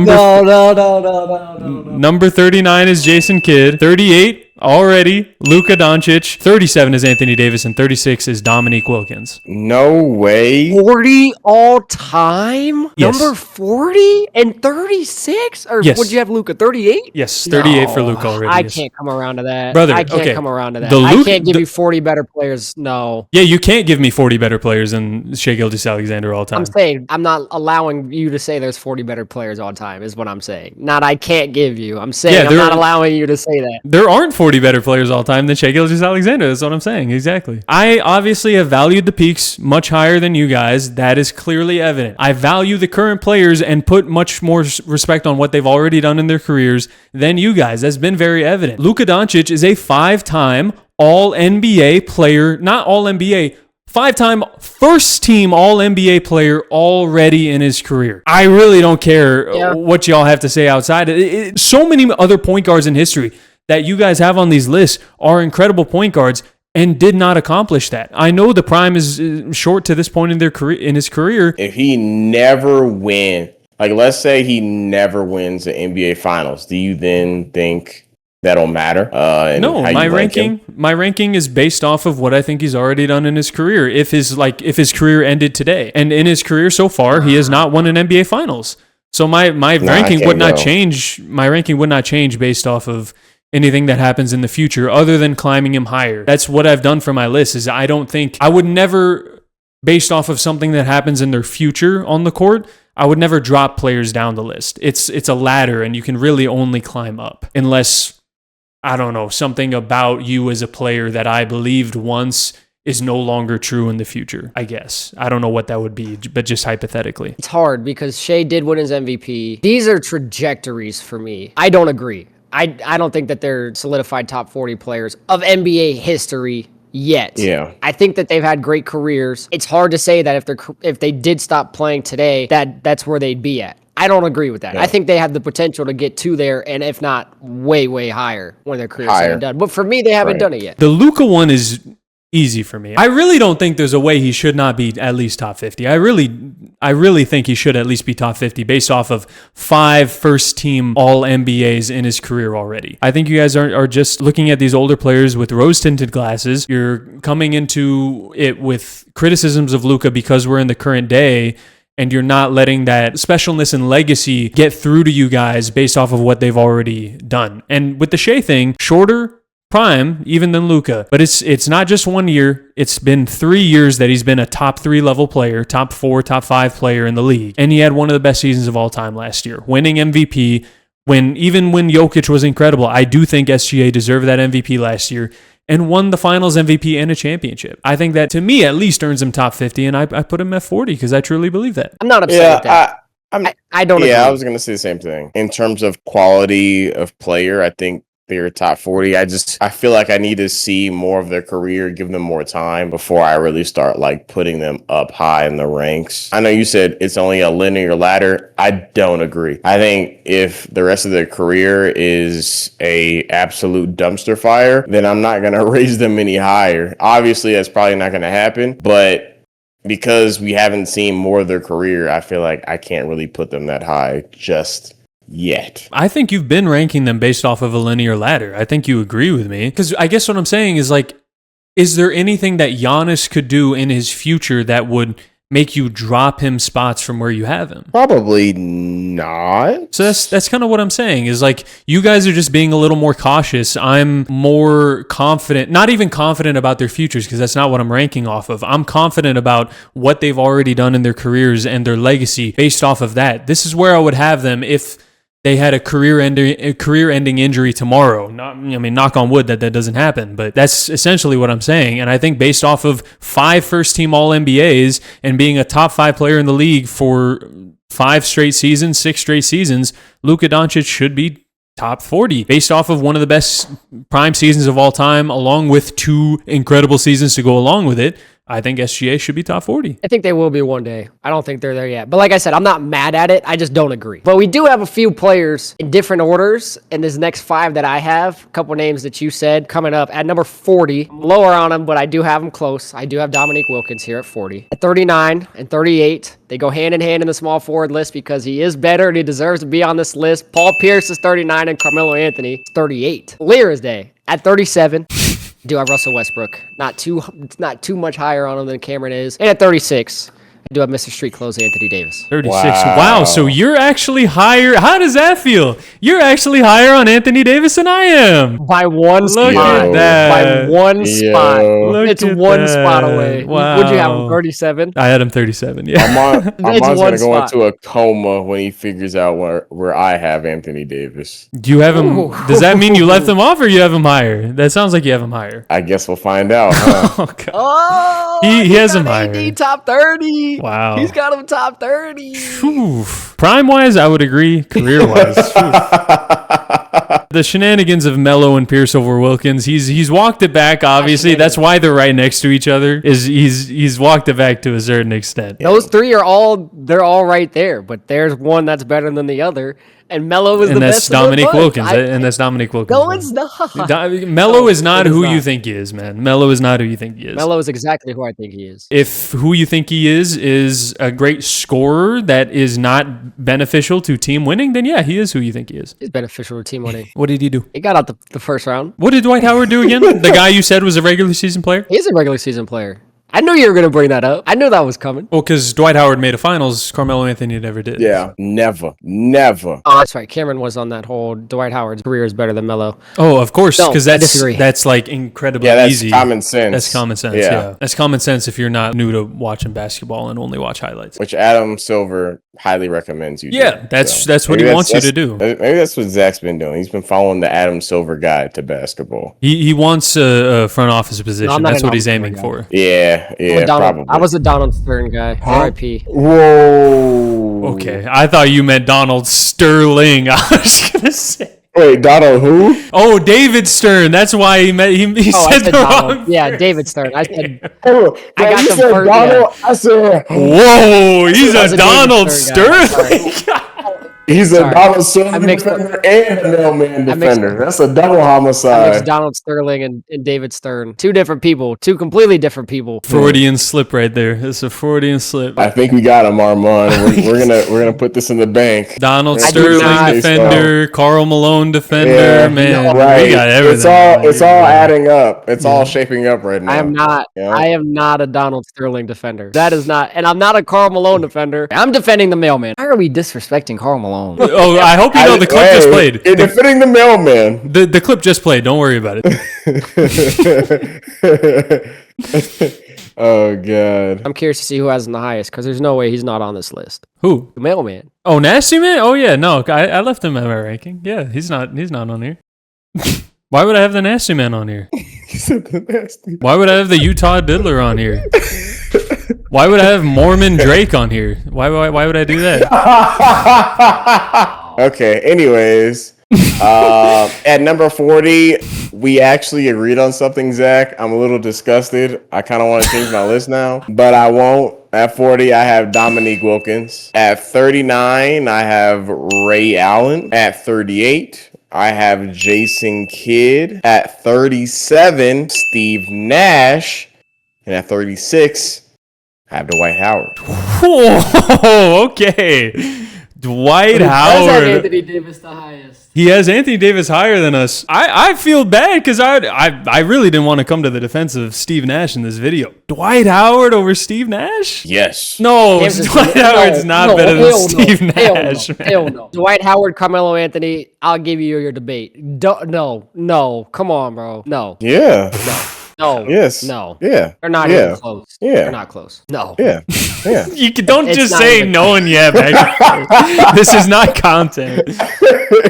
Speaker 1: Number 39 is Jason Kidd. 38 already, Luka Doncic. 37 is Anthony Davis, and 36 is Dominique Wilkins.
Speaker 3: No way.
Speaker 2: 40 all time?
Speaker 1: Yes.
Speaker 2: Number 40 and 36? Or
Speaker 1: yes.
Speaker 2: Would you have Luka 38?
Speaker 1: Yes, 38 for Luka already.
Speaker 2: I can't come around to that.
Speaker 1: Brother,
Speaker 2: I can't
Speaker 1: okay.
Speaker 2: come around to that. I can't give you 40 better players. No.
Speaker 1: Yeah, you can't give me 40 better players than Shai Gilgeous-Alexander all time.
Speaker 2: I'm saying I'm not allowing you to say there's 40 better players all time is what I'm saying. Not I can't give you. I'm saying I'm not allowing you to say that.
Speaker 1: There aren't 40 40 better players all time than Shai Gilgeous-Alexander. That's what I'm saying. Exactly. I obviously have valued the peaks much higher than you guys. That is clearly evident. I value the current players and put much more respect on what they've already done in their careers than you guys. That's been very evident. Luka Doncic is a 5-time All-NBA player, not All-NBA, 5-time first-team All-NBA player already in his career. I really don't care what y'all have to say outside. So many other point guards in history that you guys have on these lists are incredible point guards and did not accomplish that. I know the prime is short to this point in their career, in his career.
Speaker 3: If he never wins, like let's say he never wins the NBA Finals, do you then think that'll matter?
Speaker 1: No, my ranking is based off of what I think he's already done in his career. If his career ended today, and in his career so far, he has not won an NBA Finals. So my ranking would not change. My ranking would not change based off of anything that happens in the future, other than climbing him higher. That's what I've done for my list. Is I would never, based off of something that happens in their future on the court, I would never drop players down the list. It's a ladder, and you can really only climb up unless, I don't know, something about you as a player that I believed once is no longer true in the future, I guess. I don't know what that would be, but just hypothetically.
Speaker 2: It's hard because Shai did win his MVP. These are trajectories for me. I don't agree. I don't think that they're solidified top 40 players of NBA history yet.
Speaker 3: Yeah.
Speaker 2: I think that they've had great careers. It's hard to say that if they did stop playing today, that's where they'd be at. I don't agree with that. Yeah. I think they have the potential to get to there, and if not, way, way higher when their career's said and done. But for me, they haven't done it yet.
Speaker 1: The Luka one is easy for me. I really don't think there's a way he should not be at least top 50. I really think he should at least be top 50 based off of 5 first-team All-NBAs in his career already. I think you guys are just looking at these older players with rose-tinted glasses. You're coming into it with criticisms of Luka because we're in the current day, and you're not letting that specialness and legacy get through to you guys based off of what they've already done. And with the Shai thing, shorter prime even than Luka, but it's not just 1 year. It's been 3 years that he's been a top 3 level player, top 4, top 5 player in the league. And he had one of the best seasons of all time last year, winning MVP. Even when Jokic was incredible, I do think SGA deserved that MVP last year and won the finals MVP and a championship. I think that, to me, at least earns him top 50, and I put him at 40 because I truly believe that.
Speaker 2: I'm not upset with that. I don't agree.
Speaker 3: Yeah, I was going to say the same thing. In terms of quality of player, I think they're top 40. I feel like I need to see more of their career, give them more time before I really start like putting them up high in the ranks. I know you said it's only a linear ladder. I don't agree. I think if the rest of their career is a absolute dumpster fire, then I'm not going to raise them any higher. Obviously, that's probably not going to happen, but because we haven't seen more of their career, I feel like I can't really put them that high just yet.
Speaker 1: I think you've been ranking them based off of a linear ladder. I think you agree with me. Because I guess what I'm saying is, like, is there anything that Giannis could do in his future that would make you drop him spots from where you have him?
Speaker 3: Probably not.
Speaker 1: So that's kind of what I'm saying, is like, you guys are just being a little more cautious. I'm more confident, not even confident about their futures, because that's not what I'm ranking off of. I'm confident about what they've already done in their careers and their legacy based off of that. This is where I would have them if they had a career-ending injury tomorrow. Knock on wood that doesn't happen, but that's essentially what I'm saying. And I think based off of 5 first-team All-NBAs and being a top 5 player in the league for 5 straight seasons, 6 straight seasons, Luka Doncic should be top 40 based off of one of the best prime seasons of all time, along with 2 incredible seasons to go along with it. I think SGA should be top 40.
Speaker 2: I think they will be one day. I don't think they're there yet. But like I said, I'm not mad at it. I just don't agree. But we do have a few players in different orders in this next 5 that I have. A couple names that you said coming up at number 40. I'm lower on them, but I do have them close. I do have Dominique Wilkins here at 40. At 39 and 38, they go hand in hand in the small forward list because he is better and he deserves to be on this list. Paul Pierce is 39 and Carmelo Anthony is 38. Clear as day. At 37... do have Russell Westbrook. Not too much higher on him than Cameron is. And at 36, I do have Mr. Street Clothes, Anthony Davis.
Speaker 1: 36. Wow. So you're actually higher. How does that feel? You're actually higher on Anthony Davis than I am.
Speaker 2: By one
Speaker 1: Look
Speaker 2: spot.
Speaker 1: at that.
Speaker 2: By one spot.
Speaker 1: Look
Speaker 2: It's
Speaker 1: at
Speaker 2: one
Speaker 1: that.
Speaker 2: spot away.
Speaker 1: Wow.
Speaker 2: Would you have him 37?
Speaker 1: I had him 37. Yeah.
Speaker 3: Arman's
Speaker 2: one
Speaker 3: going to go
Speaker 2: spot.
Speaker 3: into a coma when he figures out where I have Anthony Davis.
Speaker 1: Do you have him? Does that mean you left him off or you have him higher? That sounds like you have him higher.
Speaker 3: I guess we'll find out. Huh?
Speaker 1: Oh, God.
Speaker 2: Oh,
Speaker 1: He has him
Speaker 2: got AD
Speaker 1: higher.
Speaker 2: top 30.
Speaker 1: Wow.
Speaker 2: He's got him top 30.
Speaker 1: Prime wise, I would agree. Career wise, the shenanigans of Melo and Pierce over Wilkins. He's walked it back. Obviously, that's why they're right next to each other. He's walked it back to a certain extent.
Speaker 2: Those three are all right there, but there's one that's better than the other. And Melo is the
Speaker 1: And that's
Speaker 2: best. of the
Speaker 1: Dominique
Speaker 2: bunch.
Speaker 1: Wilkins. And that's Dominique Wilkins.
Speaker 2: No, it's not.
Speaker 1: Melo is not
Speaker 2: it is
Speaker 1: who
Speaker 2: not.
Speaker 1: you think he is, man. Melo is not who you think he is.
Speaker 2: Melo is exactly who I think he is.
Speaker 1: If who you think he is a great scorer that is not beneficial to team winning, then yeah, he is who you think he is.
Speaker 2: He's beneficial to team winning.
Speaker 1: What did he do?
Speaker 2: He got out the first round.
Speaker 1: What did Dwight Howard do again? The guy you said was a regular season player?
Speaker 2: He's a regular season player. I knew you were going to bring that up. I knew that was coming.
Speaker 1: Well, because Dwight Howard made a finals, Carmelo Anthony never did.
Speaker 3: Yeah, never.
Speaker 2: Oh, that's right. Cameron was on that whole Dwight Howard's career is better than Melo.
Speaker 1: Oh, of course,
Speaker 2: No,
Speaker 1: because
Speaker 2: I disagree.
Speaker 1: that's like incredibly
Speaker 3: Yeah, that's
Speaker 1: easy.
Speaker 3: common sense.
Speaker 1: That's common sense. Yeah. That's common sense if you're not new to watching basketball and only watch highlights.
Speaker 3: Which Adam Silver highly recommends you do.
Speaker 1: Yeah, that's what
Speaker 3: Maybe
Speaker 1: he wants you to do.
Speaker 3: Maybe that's what Zach's been doing. He's been following the Adam Silver guide to basketball.
Speaker 1: He wants a front office position.
Speaker 2: I'm not
Speaker 1: That's
Speaker 2: an
Speaker 1: what he's
Speaker 2: office
Speaker 1: aiming
Speaker 2: guy.
Speaker 1: for.
Speaker 3: Yeah, probably.
Speaker 2: I was a Donald Stern guy. R.I.P.
Speaker 3: Whoa.
Speaker 1: Okay, I thought you meant Donald Sterling. I was gonna say.
Speaker 3: Wait, Donald who?
Speaker 1: Oh, David Stern. That's why he
Speaker 2: Oh, I
Speaker 1: said
Speaker 2: said
Speaker 1: the
Speaker 2: Donald.
Speaker 1: wrong.
Speaker 2: Yeah, David Stern. I said
Speaker 3: Oh,
Speaker 2: I got
Speaker 3: you
Speaker 2: the
Speaker 3: said
Speaker 2: first-
Speaker 3: Donald. I said
Speaker 1: Whoa, he's
Speaker 2: I was
Speaker 1: a
Speaker 2: a David
Speaker 1: Donald
Speaker 2: Stern
Speaker 1: Sterling.
Speaker 3: he's a
Speaker 2: Sorry.
Speaker 3: Donald Silver
Speaker 2: I mixed up-
Speaker 3: defender and a mailman
Speaker 2: I mixed-
Speaker 3: defender. That's a double
Speaker 2: I
Speaker 3: homicide.
Speaker 2: mixed Donald Sterling and David Stern. Two different people. Two completely different people.
Speaker 1: Freudian slip right there. It's a Freudian slip.
Speaker 3: I think we got him, Arman. We're gonna put this in the bank.
Speaker 1: Donald
Speaker 3: I do
Speaker 1: Sterling
Speaker 2: not-
Speaker 1: defender, Karl Malone defender,
Speaker 3: Yeah,
Speaker 1: man.
Speaker 3: right.
Speaker 1: We got everything.
Speaker 3: It's all adding up. It's all shaping up right now.
Speaker 2: I am not.
Speaker 3: Yeah.
Speaker 2: I am not a Donald Sterling defender. That is not, and I'm not a Karl Malone defender. I'm defending the mailman. Why are we disrespecting Karl Malone?
Speaker 1: Oh, I hope you know the clip just played.
Speaker 3: You're defending the mailman.
Speaker 1: The clip just played. Don't worry about it.
Speaker 3: Oh god.
Speaker 2: I'm curious to see who has him the highest because there's no way he's not on this list.
Speaker 1: Who?
Speaker 2: The mailman.
Speaker 1: Oh, Nasty Man? Oh yeah, no, I left him at my ranking. Yeah, he's not on here. Why would I have the Nasty Man on here?
Speaker 3: He said the nasty.
Speaker 1: Why would I have the Utah Diddler on here? Why would I have Mormon Drake on here? Why would I do that?
Speaker 3: Okay, anyways. At number 40, we actually agreed on something, Zach. I'm a little disgusted. I kind of want to change my list now, but I won't. At 40, I have Dominique Wilkins. At 39, I have Ray Allen. At 38, I have Jason Kidd. At 37, Steve Nash. And at 36, I have Dwight Howard.
Speaker 1: Whoa, okay. Dwight Howard.
Speaker 2: Anthony Davis the highest.
Speaker 1: He has Anthony Davis higher than us. I feel bad because I really didn't want to come to the defense of Steve Nash in this video. Dwight Howard over Steve Nash?
Speaker 3: Yes.
Speaker 1: No, Dwight Howard's not better than Steve
Speaker 2: Hell
Speaker 1: Nash.
Speaker 2: no. Hell no. Dwight Howard, Carmelo Anthony. I'll give you your debate. No. Come on, bro. No.
Speaker 3: Yeah.
Speaker 2: No.
Speaker 3: Yes.
Speaker 2: No.
Speaker 3: Yeah.
Speaker 2: They're not
Speaker 3: Yeah.
Speaker 2: even close.
Speaker 3: Yeah.
Speaker 2: They're not close. No.
Speaker 3: Yeah. Yeah.
Speaker 1: Don't
Speaker 2: It's
Speaker 1: just
Speaker 2: not
Speaker 1: say
Speaker 2: even-
Speaker 1: no and yeah back and forth. This is not content.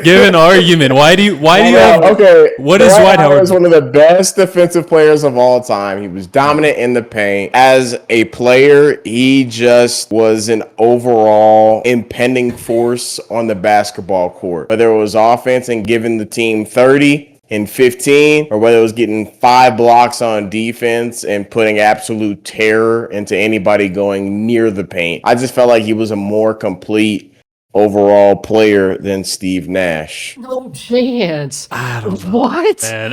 Speaker 1: Give an argument. Why do you have
Speaker 3: Okay.
Speaker 1: What is Dwight Howard?
Speaker 3: is one of the best defensive players of all time. He was dominant in the paint. As a player, he just was an overall impending force on the basketball court. Whether it was offense and giving the team 30 and 15, or whether it was getting 5 blocks on defense and putting absolute terror into anybody going near the paint. I just felt like he was a more complete overall player than Steve Nash.
Speaker 2: No chance.
Speaker 1: I don't know.
Speaker 2: What?
Speaker 1: Man,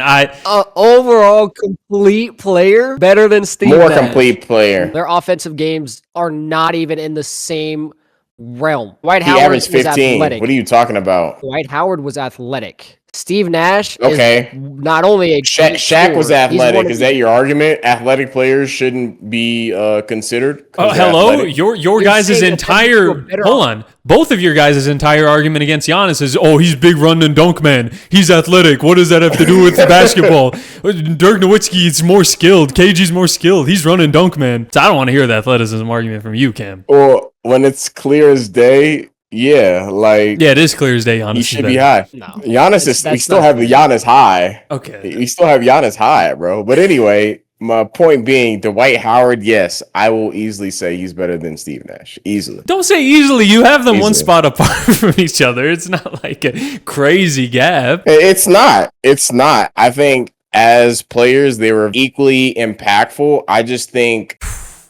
Speaker 2: Overall complete player better than Steve
Speaker 3: More
Speaker 2: Nash.
Speaker 3: complete player.
Speaker 2: Their offensive games are not even in the same realm. Dwight
Speaker 3: He
Speaker 2: Howard
Speaker 3: averaged
Speaker 2: was
Speaker 3: 15.
Speaker 2: athletic.
Speaker 3: What are you talking about?
Speaker 2: Dwight Howard was athletic. Steve Nash
Speaker 3: Okay.
Speaker 2: is not only a
Speaker 3: Shaq was
Speaker 2: scorer,
Speaker 3: athletic. Is that your argument? Athletic players shouldn't be considered?
Speaker 1: Oh, hello.
Speaker 3: Athletic?
Speaker 1: Your guys' entire hold on. Both of your guys' entire argument against Giannis is, oh, he's big run and dunk man. He's athletic. What does that have to do with basketball? Dirk Nowitzki is more skilled. KG's more skilled. He's run and dunk man. So I don't want to hear the athleticism argument from you, Cam.
Speaker 3: Or when it's clear as day, yeah, like
Speaker 1: yeah, it is clear as day. Giannis
Speaker 3: he should be high.
Speaker 2: No,
Speaker 3: Giannis is. We still have the Giannis high.
Speaker 1: Okay,
Speaker 3: we still have Giannis high, bro. But anyway, my point being, Dwight Howard. Yes, I will easily say he's better than Steve Nash. Easily.
Speaker 1: Don't say easily. You have them one spot apart from each other. It's not like a crazy gap.
Speaker 3: It's not. It's not. I think as players, they were equally impactful. I just think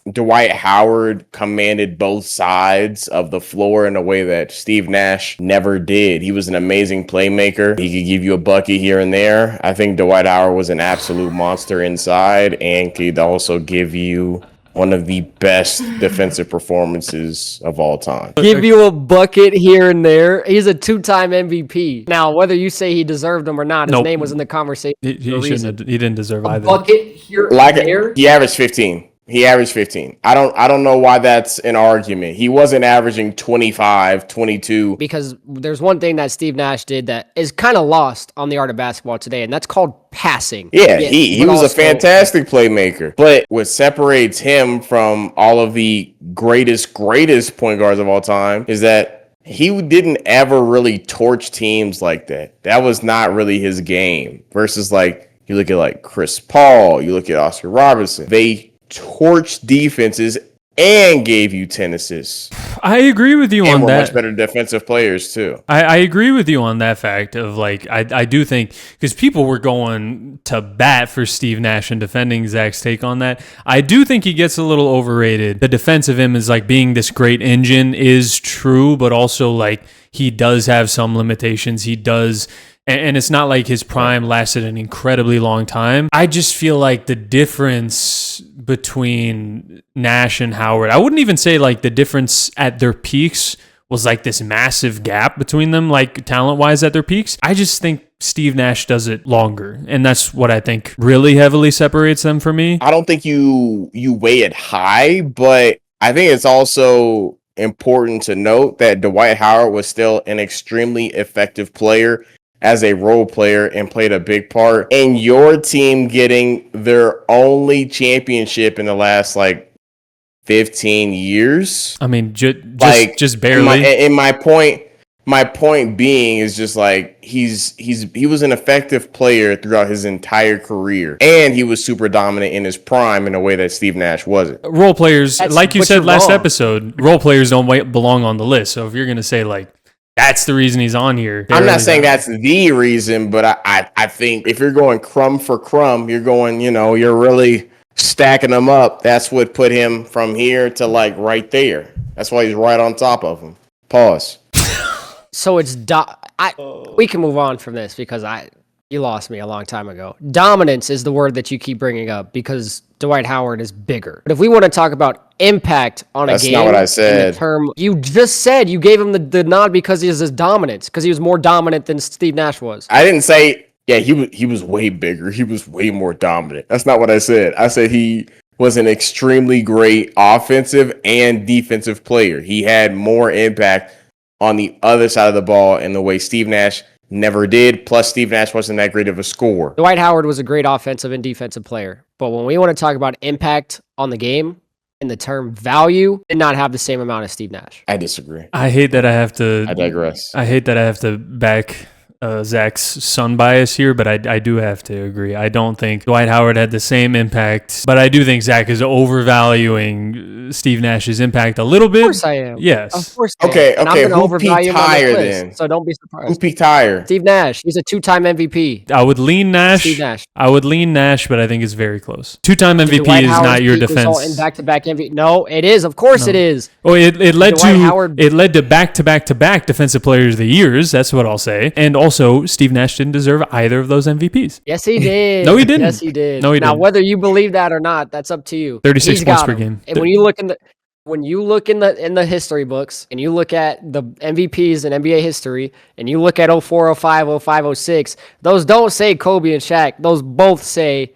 Speaker 3: Dwight Howard commanded both sides of the floor in a way that Steve Nash never did. He was an amazing playmaker. He could give you a bucket here and there. I think Dwight Howard was an absolute monster inside and could also give you one of the best defensive performances of all time.
Speaker 2: Give you a bucket here and there. He's a 2-time MVP. Now, whether you say he deserved them or not, his name was in the conversation.
Speaker 1: He didn't deserve either.
Speaker 2: Bucket here and there.
Speaker 3: He averaged 15. He averaged 15. I don't know why that's an argument. He wasn't averaging 25, 22.
Speaker 2: Because there's one thing that Steve Nash did that is kind of lost on the art of basketball today, and that's called passing.
Speaker 3: Yeah, he was a fantastic playmaker. But what separates him from all of the greatest point guards of all time is that he didn't ever really torch teams like that. That was not really his game. Versus like, you look at like Chris Paul, you look at Oscar Robertson. They torched defenses and gave you 10 assists.
Speaker 1: I agree with you on that.
Speaker 3: Much better defensive players too.
Speaker 1: I agree with you on that fact of like, I do think, because people were going to bat for Steve Nash and defending Zach's take on that. I do think he gets a little overrated. The defense of him is like being this great engine is true, but also like he does have some limitations. He does. And it's not like his prime lasted an incredibly long time. I just feel like the difference between Nash and Howard, I wouldn't even say like the difference at their peaks was like this massive gap between them, like talent-wise at their peaks. I just think Steve Nash does it longer. And that's what I think really heavily separates them from me.
Speaker 3: I don't think you weigh it high, but I think it's also important to note that Dwight Howard was still an extremely effective player as a role player and played a big part in your team getting their only championship in the last like 15 years.
Speaker 1: I mean, just barely.
Speaker 3: And my point being is just like he was an effective player throughout his entire career, and he was super dominant in his prime in a way that Steve Nash wasn't.
Speaker 1: Role players, like you said last episode, role players don't belong on the list. So if you're gonna say like, that's the reason he's on here.
Speaker 3: I'm not saying that's the reason, but I think if you're going crumb for crumb, you're going, you're really stacking them up. That's what put him from here to like right there. That's why he's right on top of him. Pause.
Speaker 2: So it's we can move on from this because you lost me a long time ago. Dominance is the word that you keep bringing up because Dwight Howard is bigger. But if we want to talk about impact on a game,
Speaker 3: that's not what I said.
Speaker 2: You just said you gave him the nod because he has his dominance, because he was more dominant than Steve Nash was.
Speaker 3: I didn't say, yeah, he was way bigger. He was way more dominant. That's not what I said. I said he was an extremely great offensive and defensive player. He had more impact on the other side of the ball in the way Steve Nash never did. Plus, Steve Nash wasn't that great of a scorer.
Speaker 2: Dwight Howard was a great offensive and defensive player. But when we want to talk about impact on the game, in the term value, did not have the same amount as Steve Nash.
Speaker 3: I disagree.
Speaker 1: I hate that I have to...
Speaker 3: I digress.
Speaker 1: I hate that I have to back Zach's son bias here, but I do have to agree. I don't think Dwight Howard had the same impact, but I do think Zach is overvaluing Steve Nash's impact a little bit.
Speaker 2: Of course I am.
Speaker 1: Yes.
Speaker 2: Of course I am.
Speaker 3: Okay.
Speaker 2: Who
Speaker 3: peaked higher then?
Speaker 2: So don't be surprised.
Speaker 3: Who peaked higher?
Speaker 2: Steve Nash. He's a 2-time MVP.
Speaker 1: I would lean Nash.
Speaker 2: Steve Nash.
Speaker 1: I would lean Nash, but I think it's very close. 2-time MVP is not your defense.
Speaker 2: In back-to-back MVP. No, it is. Of course it is.
Speaker 1: Oh, it led to back-to-back defensive players of the years. That's what I'll say. And also, Steve Nash didn't deserve either of those MVPs.
Speaker 2: Yes, he did.
Speaker 1: No, he didn't.
Speaker 2: Yes, he did.
Speaker 1: No, he
Speaker 2: now,
Speaker 1: didn't.
Speaker 2: whether you believe that or not, that's up to you.
Speaker 1: 36 points per game.
Speaker 2: And When you look in the history books and you look at the MVPs in NBA history and you look at 04, 05, 05, 06, those don't say Kobe and Shaq. Those both say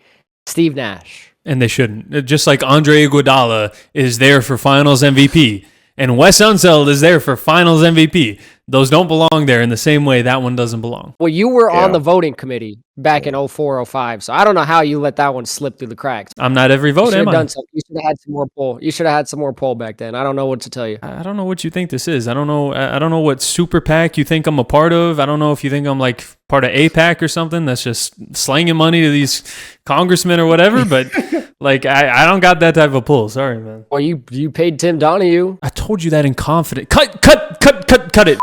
Speaker 2: Steve Nash.
Speaker 1: And they shouldn't. Just like Andre Iguodala is there for Finals MVP, and Wes Unseld is there for Finals MVP. Those don't belong there in the same way that one doesn't belong.
Speaker 2: Well, you were on the voting committee back in 04, 05, so I don't know how you let that one slip through the cracks.
Speaker 1: I'm not every vote, am I?
Speaker 2: You should have had some more poll. You should have had some more poll back then. I don't know what to tell you.
Speaker 1: I don't know what you think this is. I don't know what super PAC you think I'm a part of. I don't know if you think I'm like part of APAC or something that's just slanging money to these congressmen or whatever, but like I don't got that type of pull. Sorry, man.
Speaker 2: Well, you paid Tim Donahue.
Speaker 1: I told you that in confidence. Cut it.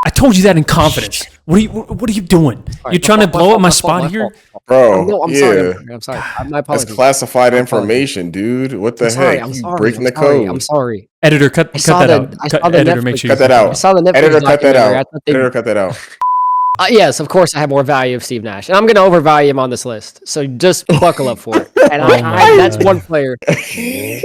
Speaker 1: I told you that in confidence. What are you doing? You're trying to blow up my spot here?
Speaker 3: Bro,
Speaker 2: no, I'm sorry. I'm sorry. My apologies.
Speaker 3: That's classified information, dude. What the heck?
Speaker 2: I'm sorry.
Speaker 3: Breaking the code.
Speaker 2: I'm sorry.
Speaker 1: Editor, cut that out. Editor, make sure
Speaker 3: cut that out.
Speaker 2: I saw the Netflix
Speaker 3: Editor, cut that
Speaker 2: documentary.
Speaker 3: out. Editor, cut that out.
Speaker 2: Yes, of course I have more value of Steve Nash. And I'm going to overvalue him on this list. So just buckle up for it. And that's one player.
Speaker 3: He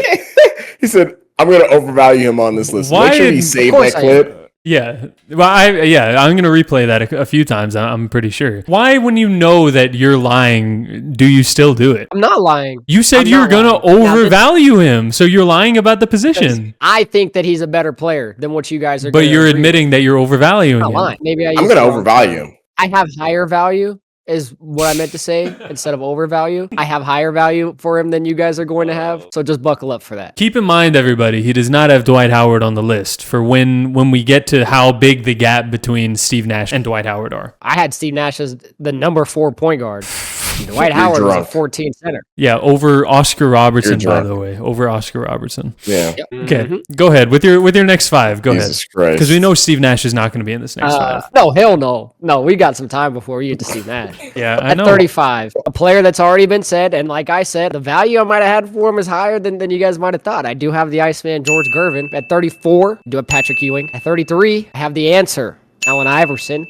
Speaker 3: said, I'm going to overvalue him on this list.
Speaker 1: Why
Speaker 3: Make sure you save that clip.
Speaker 1: Yeah. Well, I'm going to replay that a few times, I'm pretty sure. Why, when you know that you're lying, do you still do it?
Speaker 2: I'm not lying.
Speaker 1: You said you were going to overvalue him, so you're lying about the position.
Speaker 2: I think that he's a better player than what you guys are.
Speaker 1: But you're admitting that you're overvaluing him.
Speaker 2: Lying. Maybe I'm
Speaker 3: going to overvalue him.
Speaker 2: I have higher value is what I meant to say instead of overvalue. I have higher value for him than you guys are going to have. So just buckle up for that.
Speaker 1: Keep in mind, everybody, he does not have Dwight Howard on the list for when we get to how big the gap between Steve Nash and Dwight Howard are.
Speaker 2: I had Steve Nash as the number 4 point guard. Dwight Howard was a 14 center.
Speaker 1: Yeah, over Oscar Robertson, by the way. Over Oscar Robertson.
Speaker 3: Yeah.
Speaker 2: Yep.
Speaker 1: Okay, Go ahead with your next 5. Go
Speaker 3: Jesus
Speaker 1: ahead. Because we know Steve Nash is not going to be in this next 5.
Speaker 2: No, hell no. No, we got some time before we get to Steve Nash.
Speaker 1: Yeah, I know.
Speaker 2: At 35, a player that's already been said, and like I said, the value I might have had for him is higher than you guys might have thought. I do have the Iceman George Gervin. At 34, I do have Patrick Ewing. At 33, I have the answer, Allen Iverson.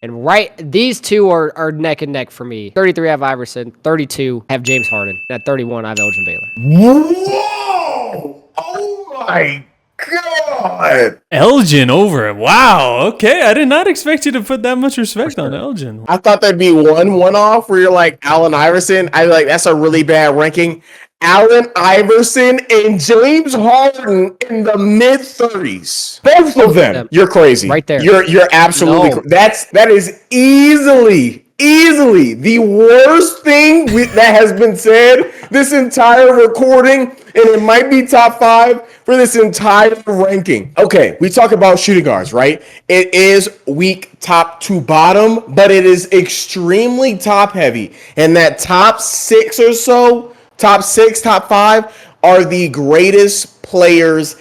Speaker 2: And these two are neck and neck for me. 33, I have Iverson. 32, I have James Harden. And at 31, I have Elgin Baylor.
Speaker 3: Whoa! Oh my God!
Speaker 1: Elgin over it. Wow. Okay, I did not expect you to put that much respect on Elgin.
Speaker 3: I thought that'd be one off where you're like Allen Iverson. I like that's a really bad ranking. Allen Iverson and James Harden in the mid-30s. Both of them. You're crazy.
Speaker 2: Right there.
Speaker 3: You're absolutely that is easily the worst thing that has been said this entire recording, and it might be top 5 for this entire ranking. Okay, we talk about shooting guards, right? It is weak top to bottom, but it is extremely top heavy. And that top 6 or so, top 6, top 5 are the greatest players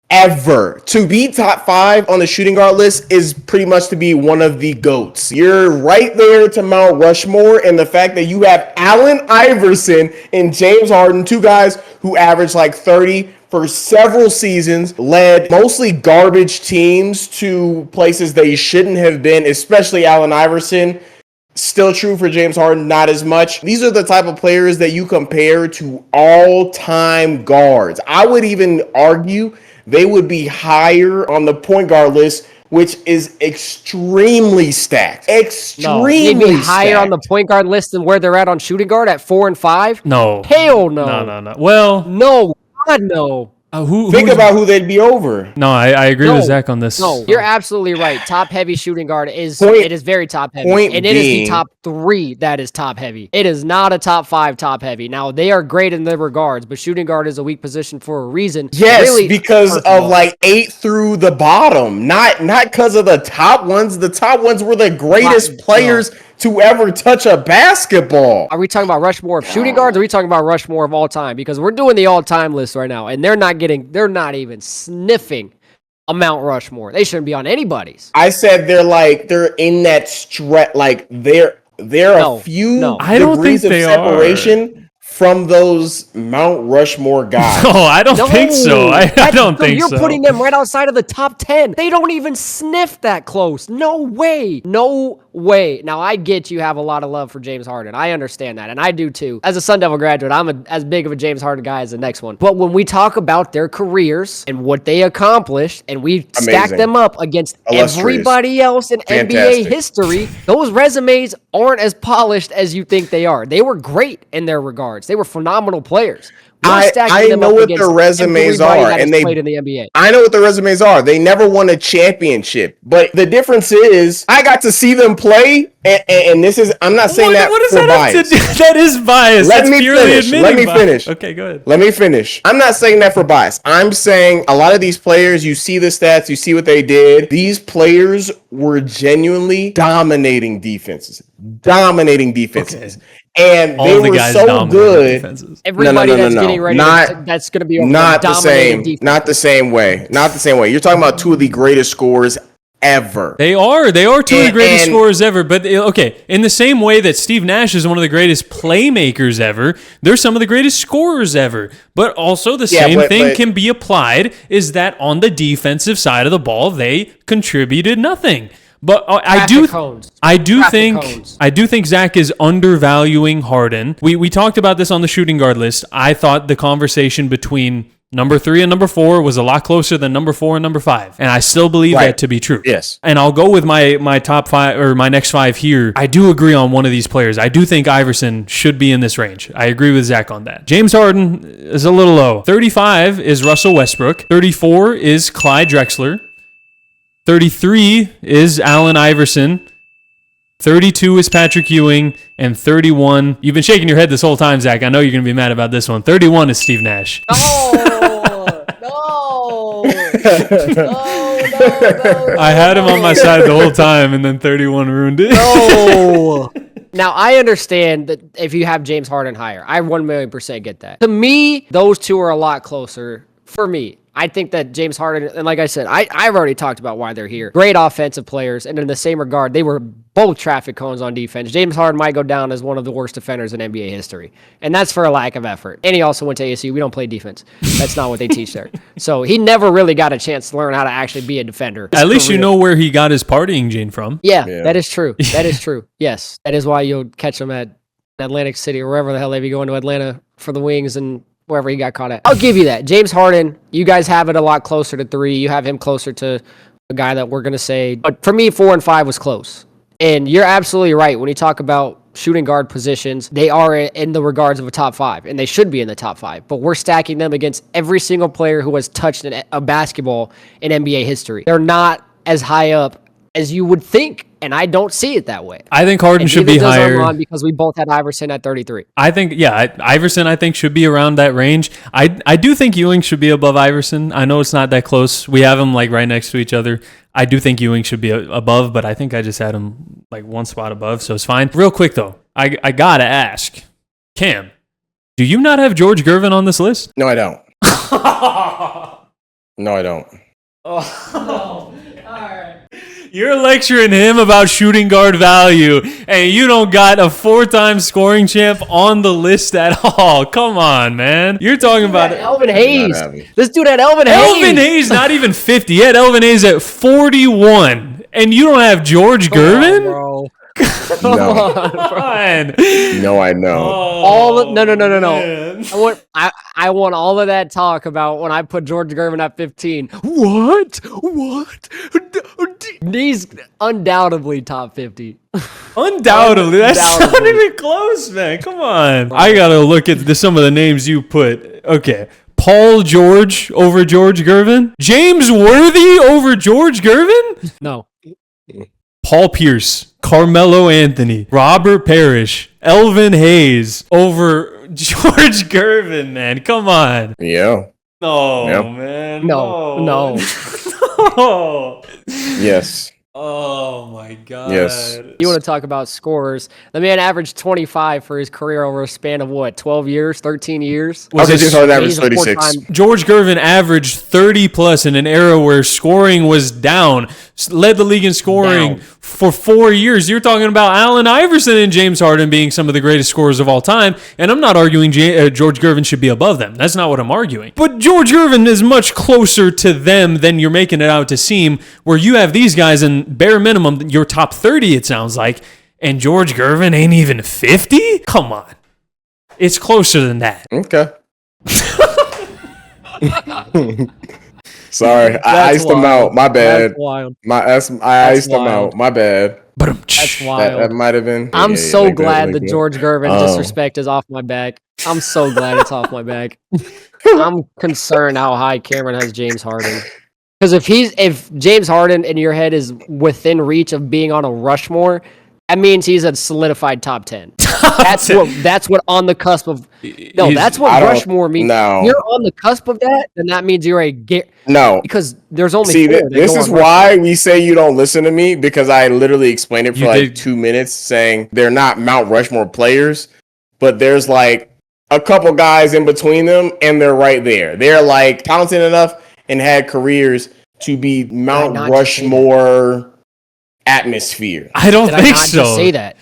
Speaker 3: ever. To be top 5 on the shooting guard list is pretty much to be one of the GOATs. You're right there to Mount Rushmore, and the fact that you have Allen Iverson and James Harden, 2 guys who averaged like 30 for several seasons, led mostly garbage teams to places they shouldn't have been, especially Allen Iverson. Still true for James Harden, not as much. These are the type of players that you compare to all-time guards. I would even argue they would be higher on the point guard list, which is extremely stacked. Extremely
Speaker 2: they'd be higher on the point guard list than where they're at on shooting guard at 4 and 5?
Speaker 1: No.
Speaker 2: Hell no.
Speaker 1: No. Well,
Speaker 2: no. God, no.
Speaker 3: Think about who they'd be over.
Speaker 1: No, I agree with Zach on this.
Speaker 2: No, you're absolutely right. Top heavy shooting guard is very top heavy. And it is the top 3 that is top heavy. It is not a top 5 top heavy. Now they are great in their regards, but shooting guard is a weak position for a reason.
Speaker 3: Yes, really, because of like 8 through the bottom. Not because of the top ones. The top ones were the greatest players to ever touch a basketball.
Speaker 2: Are we talking about Rushmore of shooting guards, or are we talking about Rushmore of all time? Because we're doing the all-time list right now, and they're not even sniffing a Mount Rushmore. They shouldn't be on anybody's.
Speaker 3: I said they're in that stretch, like they're a few degrees of separation from those Mount Rushmore guys.
Speaker 1: No, I don't think so. I don't think so.
Speaker 2: You're putting them right outside of the top 10. They don't even sniff that close. No way. No way. Now, I get you have a lot of love for James Harden. I understand that, and I do too. As a Sun Devil graduate, I'm as big of a James Harden guy as the next one. But when we talk about their careers and what they accomplished, and we stack them up against everybody else in NBA history, those resumes aren't as polished as you think they are. They were great in their regards. They were phenomenal players.
Speaker 3: I know what their resumes are, and they
Speaker 2: played in the NBA.
Speaker 3: I know what their resumes are. They never won a championship, but the difference is I got to see them play, and this is I'm not saying that for bias.
Speaker 1: That is bias.
Speaker 3: Let me finish.
Speaker 1: Okay, go ahead.
Speaker 3: Let me finish. I'm not saying that for bias. I'm saying a lot of these players, you see the stats, you see what they did. These players were genuinely dominating defenses. Okay. And they were so good.
Speaker 2: Everybody that's getting ready, that's going to be
Speaker 3: not the same. Not the same way. You're talking about two of the greatest scorers ever.
Speaker 1: They are two of the greatest scorers ever. But okay, in the same way that Steve Nash is one of the greatest playmakers ever, they're some of the greatest scorers ever. But also the same thing can be applied is that on the defensive side of the ball, they contributed nothing. But I do think Zach is undervaluing Harden. We talked about this on the shooting guard list. I thought the conversation between number 3 and number 4 was a lot closer than number 4 and number 5. And I still believe that to be true.
Speaker 3: Yes.
Speaker 1: And I'll go with my top 5 or my next 5 here. I do agree on one of these players. I do think Iverson should be in this range. I agree with Zach on that. James Harden is a little low. 35 is Russell Westbrook. 34 is Clyde Drexler. 33 is Allen Iverson. 32 is Patrick Ewing. And 31, you've been shaking your head this whole time, Zach. I know you're going to be mad about this one. 31 is Steve Nash.
Speaker 2: No.
Speaker 1: I had him on my side the whole time, and then 31 ruined it.
Speaker 2: No. Now, I understand that if you have James Harden higher, I 1,000,000% get that. To me, those two are a lot closer for me. I think that James Harden, and like I said, I've already talked about why they're here. Great offensive players, and in the same regard, they were both traffic cones on defense. James Harden might go down as one of the worst defenders in NBA history, and that's for a lack of effort. And he also went to ASU. We don't play defense. That's not what they teach there. So he never really got a chance to learn how to actually be a defender.
Speaker 1: At least you know where he got his partying gene from.
Speaker 2: Yeah, that is true. That is true. Yes, that is why you'll catch him at Atlantic City or wherever the hell they be going to Atlanta for the wings and wherever he got caught at. I'll give you that. James Harden, you guys have it a lot closer to 3. You have him closer to a guy that we're going to say. But for me, 4 and 5 was close. And you're absolutely right. When you talk about shooting guard positions, they are in the regards of a top 5. And they should be in the top 5. But we're stacking them against every single player who has touched a basketball in NBA history. They're not as high up as you would think. And I don't see it that way.
Speaker 1: I think Harden should be higher.
Speaker 2: Arman because we both had Iverson at 33.
Speaker 1: I think, Iverson I think should be around that range. I do think Ewing should be above Iverson. I know it's not that close. We have them like right next to each other. I do think Ewing should be above, but I think I just had him like one spot above, so it's fine. Real quick though, I gotta ask, Cam, do you not have George Gervin on this list?
Speaker 3: No, I don't. No, I don't.
Speaker 1: Oh, all right. You're lecturing him about shooting guard value, and you don't got a 4-time scoring champ on the list at all. Come on, man. You're talking about
Speaker 2: Elvin Hayes. This dude had Elvin Hayes.
Speaker 1: Elvin Hayes, not even 50. He had Elvin Hayes at 41, and you don't have George Gervin?
Speaker 2: Bro.
Speaker 3: No. No, I know.
Speaker 2: No. I want all of that talk about when I put George Gervin at 15. What? He's undoubtedly top 50.
Speaker 1: Undoubtedly. That's not even close, man. Come on. I gotta look at some of the names you put. Okay. Paul George over George Gervin? James Worthy over George Gervin?
Speaker 2: No.
Speaker 1: Paul Pierce, Carmelo Anthony, Robert Parrish, Elvin Hayes over George Gervin, man. Come on.
Speaker 3: Yeah.
Speaker 1: No, man.
Speaker 2: No.
Speaker 1: No.
Speaker 3: Yes.
Speaker 1: Oh my God.
Speaker 3: Yes.
Speaker 2: You want to talk about scorers? The man averaged 25 for his career over a span of what, 12 years, 13 years?
Speaker 3: James Harden averaged 36.
Speaker 1: George Gervin averaged 30 plus in an era where scoring was down, led the league in scoring for 4 years. You're talking about Allen Iverson and James Harden being some of the greatest scorers of all time, and I'm not arguing George Gervin should be above them. That's not what I'm arguing. But George Gervin is much closer to them than you're making it out to seem, where you have these guys in bare minimum minimum, you're top 30, it sounds like, and George Gervin ain't even 50? Come on. It's closer than that.
Speaker 3: Okay. Sorry, I iced them out. My bad.
Speaker 2: That's wild.
Speaker 3: I iced them out. My bad.
Speaker 2: That's wild.
Speaker 3: That might have been.
Speaker 2: I'm so glad the George Gervin disrespect is off my back. I'm so glad it's off my back. I'm concerned how high Cameron has James Harden. Because if James Harden in your head is within reach of being on a Rushmore, that means he's a solidified top 10. That's what on the cusp of. No, that's what Rushmore means.
Speaker 3: No.
Speaker 2: You're on the cusp of that, then that means you're
Speaker 3: no.
Speaker 2: Because there's only.
Speaker 3: See, this is why we say you don't listen to me, because I literally explained it for like 2 minutes, saying they're not Mount Rushmore players, but there's like a couple guys in between them, and they're right there. They're like talented enough and had careers to be Mount Rushmore atmosphere.
Speaker 1: I don't think so.
Speaker 2: Just say that.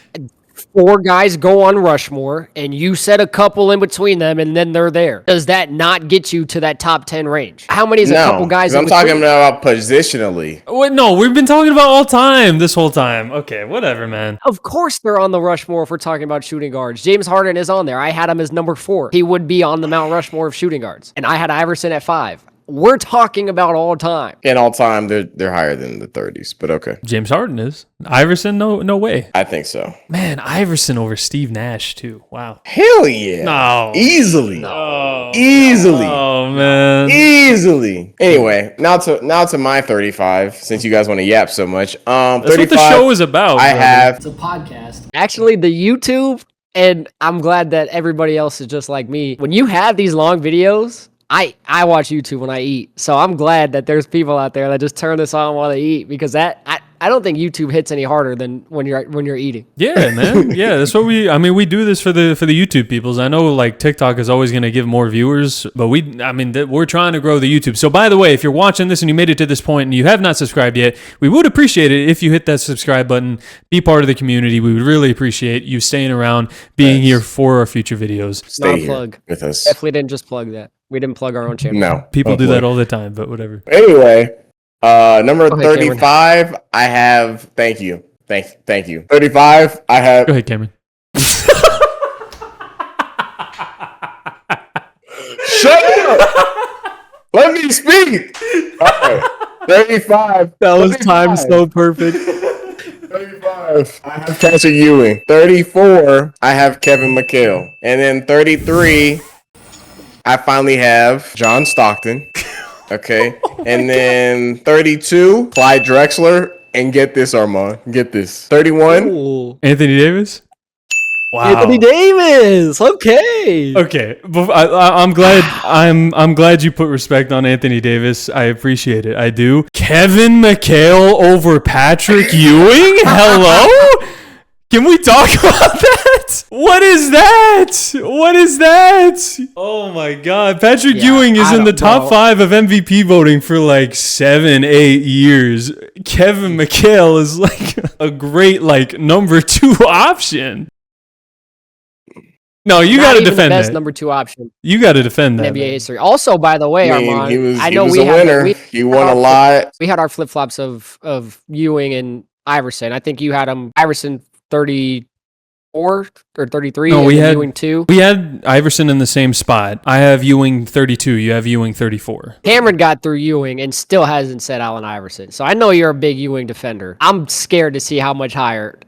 Speaker 2: 4 guys go on Rushmore, and you set a couple in between them, and then they're there. Does that not get you to that top 10 range? How many is a couple guys in between?
Speaker 3: I'm talking about positionally.
Speaker 1: Wait, no, we've been talking about all time this whole time. Okay, whatever, man.
Speaker 2: Of course they're on the Rushmore if we're talking about shooting guards. James Harden is on there. I had him as number 4. He would be on the Mount Rushmore of shooting guards. And I had Iverson at 5. We're talking about all time.
Speaker 3: In all time, they're higher than the 30s, but okay.
Speaker 1: James Harden is. Iverson, no way.
Speaker 3: I think so.
Speaker 1: Man, Iverson over Steve Nash, too. Wow.
Speaker 3: Hell yeah.
Speaker 1: No.
Speaker 3: Easily.
Speaker 1: No.
Speaker 3: Easily.
Speaker 1: Oh, man.
Speaker 3: Easily. Anyway, now to my 35, since you guys want to yap so much.
Speaker 1: That's
Speaker 3: 35,
Speaker 1: what the show is about.
Speaker 4: It's a podcast.
Speaker 2: Actually, the YouTube, and I'm glad that everybody else is just like me. When you have these long videos, I watch YouTube when I eat, so I'm glad that there's people out there that just turn this on while they eat, because I don't think YouTube hits any harder than when you're eating.
Speaker 1: Yeah, man. Yeah, that's what we do this for the YouTube peoples. I know like TikTok is always going to give more viewers, but we're trying to grow the YouTube. So by the way, if you're watching this and you made it to this point and you have not subscribed yet, we would appreciate it if you hit that subscribe button, be part of the community. We would really appreciate you staying around, being here for our future videos.
Speaker 3: Stay
Speaker 2: here
Speaker 3: plug with us.
Speaker 2: Definitely didn't just plug that. We didn't plug our own channel.
Speaker 3: No.
Speaker 1: People do that all the time, but whatever.
Speaker 3: Anyway, number
Speaker 2: Go ahead,
Speaker 3: 35, Cameron. I have. Thank you. 35, I have.
Speaker 1: Go ahead, Cameron.
Speaker 3: Shut up! Let me speak. All right. 35.
Speaker 2: That was timed so perfect.
Speaker 3: 35. I have Patrick Ewing. 34. I have Kevin McHale. And then 33. I finally have John Stockton. Okay. And then 32, Clyde Drexler. And get this, Arman. Get this. 31.
Speaker 2: Ooh.
Speaker 1: Anthony Davis? Wow.
Speaker 2: Anthony Davis. Okay.
Speaker 1: Okay. I'm glad I'm glad you put respect on Anthony Davis. I appreciate it. I do. Kevin McHale over Patrick Ewing? Hello? Can we talk about that? What is that? What is that? Oh my God. Patrick Ewing is in the top 5 of MVP voting for like 7-8 years. Kevin McHale is like a great like number 2 option. No, you got to defend
Speaker 2: the best
Speaker 1: that.
Speaker 2: number 2 option.
Speaker 1: You got to defend that.
Speaker 2: NBA history. Also, by the way, Arman,
Speaker 3: he was a winner. He won a lot.
Speaker 2: We had our flip flops of Ewing and Iverson. I think you had Iverson 34 or 33.
Speaker 1: No, we had
Speaker 2: Ewing 2.
Speaker 1: We had Iverson in the same spot. I have Ewing 32. You have Ewing 34.
Speaker 2: Cameron got through Ewing and still hasn't said Allen Iverson. So I know you're a big Ewing defender. I'm scared to see how much higher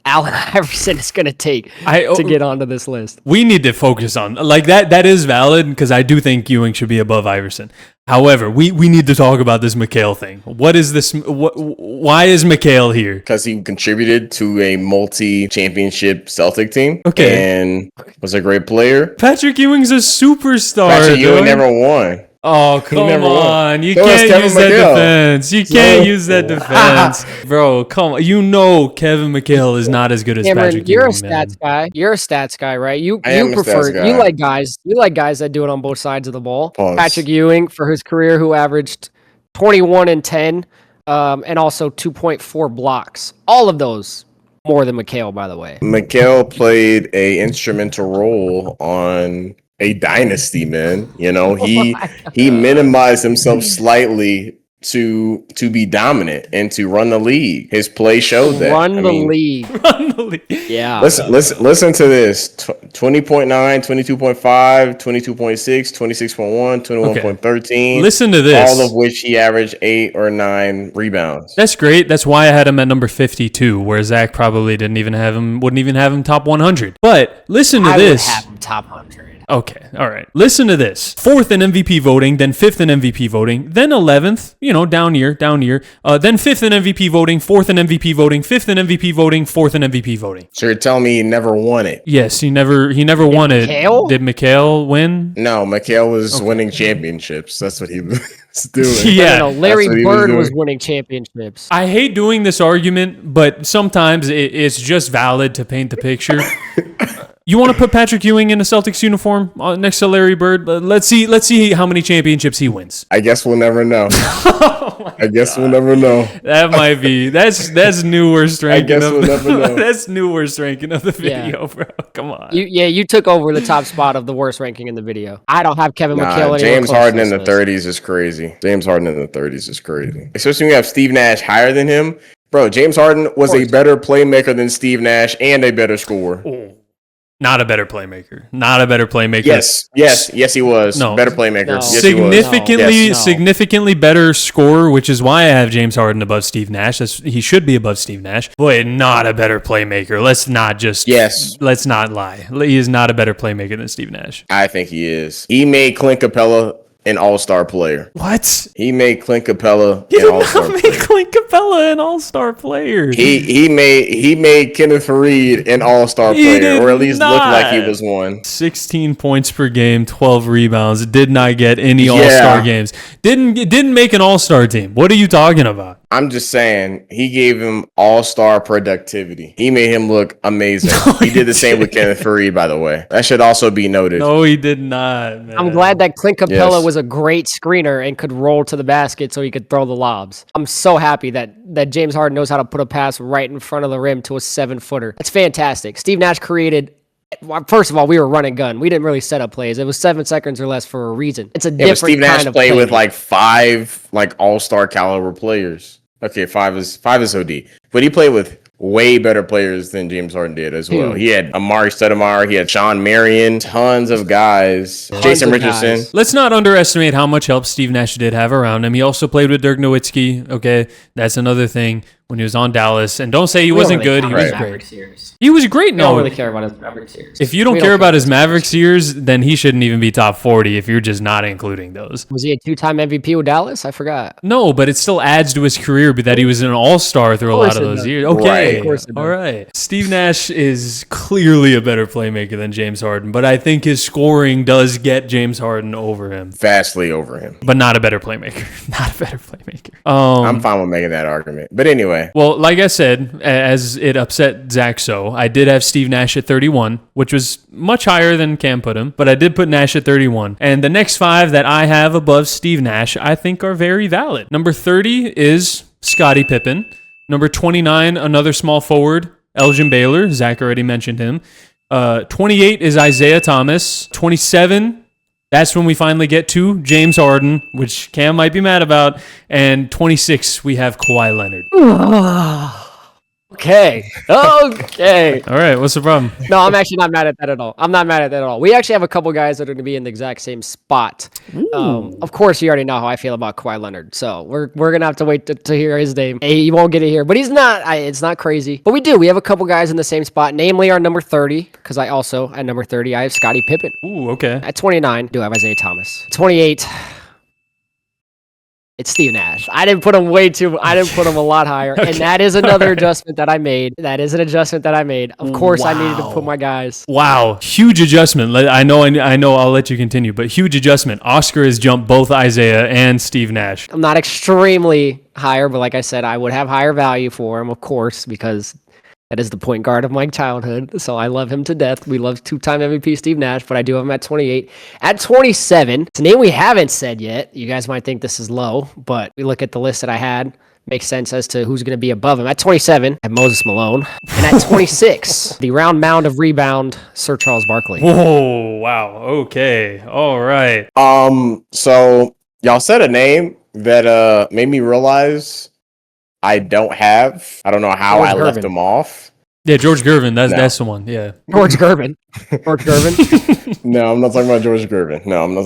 Speaker 2: Allen Iverson is going to take to get onto this list.
Speaker 1: We need to focus on like that. That is valid because I do think Ewing should be above Iverson. However, we need to talk about this McHale thing. What is this? Why is McHale here?
Speaker 3: Because he contributed to a multi-championship Celtic team.
Speaker 1: Okay.
Speaker 3: And was a great player.
Speaker 1: Patrick Ewing's a superstar.
Speaker 3: Patrick Ewing never won.
Speaker 1: Oh, come on. You can't use that defense. You can't use that defense. Bro, come on. You know Kevin McHale is not as good as
Speaker 2: Cameron,
Speaker 1: Patrick
Speaker 2: you're
Speaker 1: Ewing.
Speaker 2: You're a stats guy. You're a stats guy, right? You
Speaker 3: prefer
Speaker 2: you like guys that do it on both sides of the ball.
Speaker 3: Pause.
Speaker 2: Patrick Ewing for his career who averaged 21 and 10 and also 2.4 blocks. All of those more than McHale, by the way.
Speaker 3: McHale played a instrumental role on a dynasty, man. You know, he minimized himself slightly to be dominant and to run the league. His play showed that.
Speaker 2: Run the league. Yeah.
Speaker 3: Listen to this. 20.9, 22.5, 22.6, 26.1, 21.13.
Speaker 1: Listen to this.
Speaker 3: All of which he averaged 8 or 9 rebounds.
Speaker 1: That's great. That's why I had him at number 52, where Zach probably wouldn't even have him top 100. But listen to this.
Speaker 2: I would have him top 100.
Speaker 1: Okay, all right. Listen to this. 4th in MVP voting, then 5th in MVP voting, then 11th, down year. Then 5th in MVP voting, 4th in MVP voting, 5th in MVP voting, 4th in MVP voting.
Speaker 3: So you're telling me he never won it?
Speaker 1: Yes, he never won it. Did Mikhail win?
Speaker 3: No, Mikhail was winning championships. That's what he was doing.
Speaker 1: Yeah.
Speaker 2: No, Larry Bird was winning championships.
Speaker 1: I hate doing this argument, but sometimes it's just valid to paint the picture. You want to put Patrick Ewing in a Celtics uniform next to Larry Bird? Let's see how many championships he wins.
Speaker 3: I guess we'll never know. We'll never know.
Speaker 1: That might be that's new worst ranking.
Speaker 3: We'll never know.
Speaker 1: That's new worst ranking of the video, bro. Come on.
Speaker 2: You took over the top spot of the worst ranking in the video. I don't have Kevin McHale.
Speaker 3: James Harden in the 30s is crazy. Especially when you have Steve Nash higher than him. Bro, James Harden was a better playmaker than Steve Nash and a better scorer.
Speaker 1: Oh. Not a better playmaker.
Speaker 3: Yes, he was.
Speaker 1: No.
Speaker 3: Better playmaker.
Speaker 1: No.
Speaker 3: Yes,
Speaker 1: significantly better scorer, which is why I have James Harden above Steve Nash. He should be above Steve Nash, but not a better playmaker. Let's not lie. He is not a better playmaker than Steve Nash.
Speaker 3: I think he is. He made Clint Capella an all-star player.
Speaker 1: What?
Speaker 3: He made Clint Capella
Speaker 1: an all-star player. He did not make Clint Capella an all-star player.
Speaker 3: He made Kenneth Faried an all-star player, or at least looked like he was one.
Speaker 1: 16 points per game, 12 rebounds. Did not get any all-star games. Didn't make an all-star team. What are you talking about?
Speaker 3: I'm just saying, he gave him all-star productivity. He made him look amazing. He did the same with Kenneth Faried, by the way. That should also be noted.
Speaker 1: No, he did not, man.
Speaker 2: I'm glad that Clint Capella was a great screener and could roll to the basket so he could throw the lobs. I'm so happy that James Harden knows how to put a pass right in front of the rim to a 7-footer. That's fantastic. Steve Nash created... First of all, we were running gun. We didn't really set up plays. It was 7 seconds or less for a reason. It's a different
Speaker 3: Steve Nash
Speaker 2: kind of
Speaker 3: played
Speaker 2: play.
Speaker 3: With like 5 all-star caliber players. Okay, 5 is OD. But he played with way better players than James Harden did as well. He had Amari Stoudemire, he had Sean Marion, tons of guys. Jason Richardson.
Speaker 1: Let's not underestimate how much help Steve Nash did have around him. He also played with Dirk Nowitzki. Okay, that's another thing. When he was on Dallas, and don't say he wasn't good. He was great. He was great. No,
Speaker 4: I don't really care about his Mavericks years.
Speaker 1: If you don't care about his Mavericks years, then he shouldn't even be top 40 if you're just not including those.
Speaker 2: Was he a 2-time MVP with Dallas? I forgot.
Speaker 1: No, but it still adds to his career that he was an all-star through a lot of those years. Okay, all right. Steve Nash is clearly a better playmaker than James Harden, but I think his scoring does get James Harden over him.
Speaker 3: Vastly over him.
Speaker 1: But not a better playmaker. Not a better playmaker.
Speaker 3: I'm fine with making that argument. But anyway.
Speaker 1: Well, like I said, as it upset Zach I did have Steve Nash at 31, which was much higher than Cam put him, but I did put Nash at 31. And the next 5 that I have above Steve Nash, I think are very valid. Number 30 is Scottie Pippen. Number 29, another small forward, Elgin Baylor. Zach already mentioned him. 28 is Isaiah Thomas. 27, that's when we finally get to James Harden, which Cam might be mad about. And 26, we have Kawhi Leonard.
Speaker 2: Okay.
Speaker 1: All right, what's the problem?
Speaker 2: No, I'm actually not mad at that at all. We actually have a couple guys that are going to be in the exact same spot. Of course, you already know how I feel about Kawhi Leonard, so we're going to have to wait to hear his name. He won't get it here, but he's not. It's not crazy. But we have a couple guys in the same spot, namely our number 30, because I also, at number 30, I have Scottie Pippen.
Speaker 1: Ooh, okay.
Speaker 2: At 29, I do have Isaiah Thomas. 28... It's Steve Nash. I didn't put him a lot higher. Okay. And that is another adjustment that I made. Of course, I needed to put my guys.
Speaker 1: Wow. Huge adjustment. I know I'll let you continue, but huge adjustment. Oscar has jumped both Isaiah and Steve Nash.
Speaker 2: I'm not extremely higher, but like I said, I would have higher value for him, of course, because that is the point guard of my childhood, so I love him to death. We love 2-time MVP Steve Nash, but I do have him at 28. At 27, it's a name we haven't said yet. You guys might think this is low, but we look at the list that I had. Makes sense as to who's going to be above him. At 27, I have Moses Malone. And at 26, the round mound of rebound, Sir Charles Barkley.
Speaker 1: Whoa, wow. Okay. All right.
Speaker 3: So y'all said a name, that made me realize I don't know how
Speaker 2: George
Speaker 3: I left
Speaker 2: Gervin.
Speaker 3: him off.
Speaker 1: Yeah, George Gervin. That's the one. Yeah.
Speaker 2: George Gervin. George Gervin.
Speaker 3: No, I'm not talking about George Gervin. I'm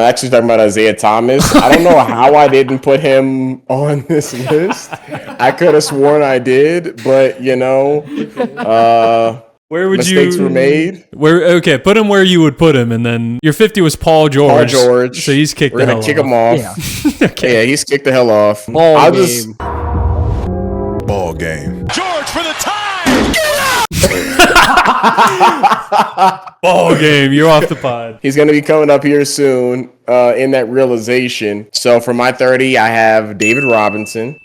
Speaker 3: actually talking about Isaiah Thomas. I don't know how I didn't put him on this list. I could have sworn I did, but
Speaker 1: Where would
Speaker 3: mistakes were made.
Speaker 1: Okay, put him where you would put him, and then your 50 was Paul George.
Speaker 3: Paul George.
Speaker 1: So he's kicked
Speaker 3: We're
Speaker 1: the
Speaker 3: gonna
Speaker 1: hell
Speaker 3: kick
Speaker 1: off.
Speaker 3: him off.
Speaker 2: Yeah.
Speaker 1: Okay.
Speaker 3: Yeah, he's kicked the hell off.
Speaker 2: Ball game.
Speaker 5: Ball game.
Speaker 6: George for the tie!
Speaker 1: Ball game. You're off the pod.
Speaker 3: He's going to be coming up here soon in that realization. So for my 30, I have David Robinson.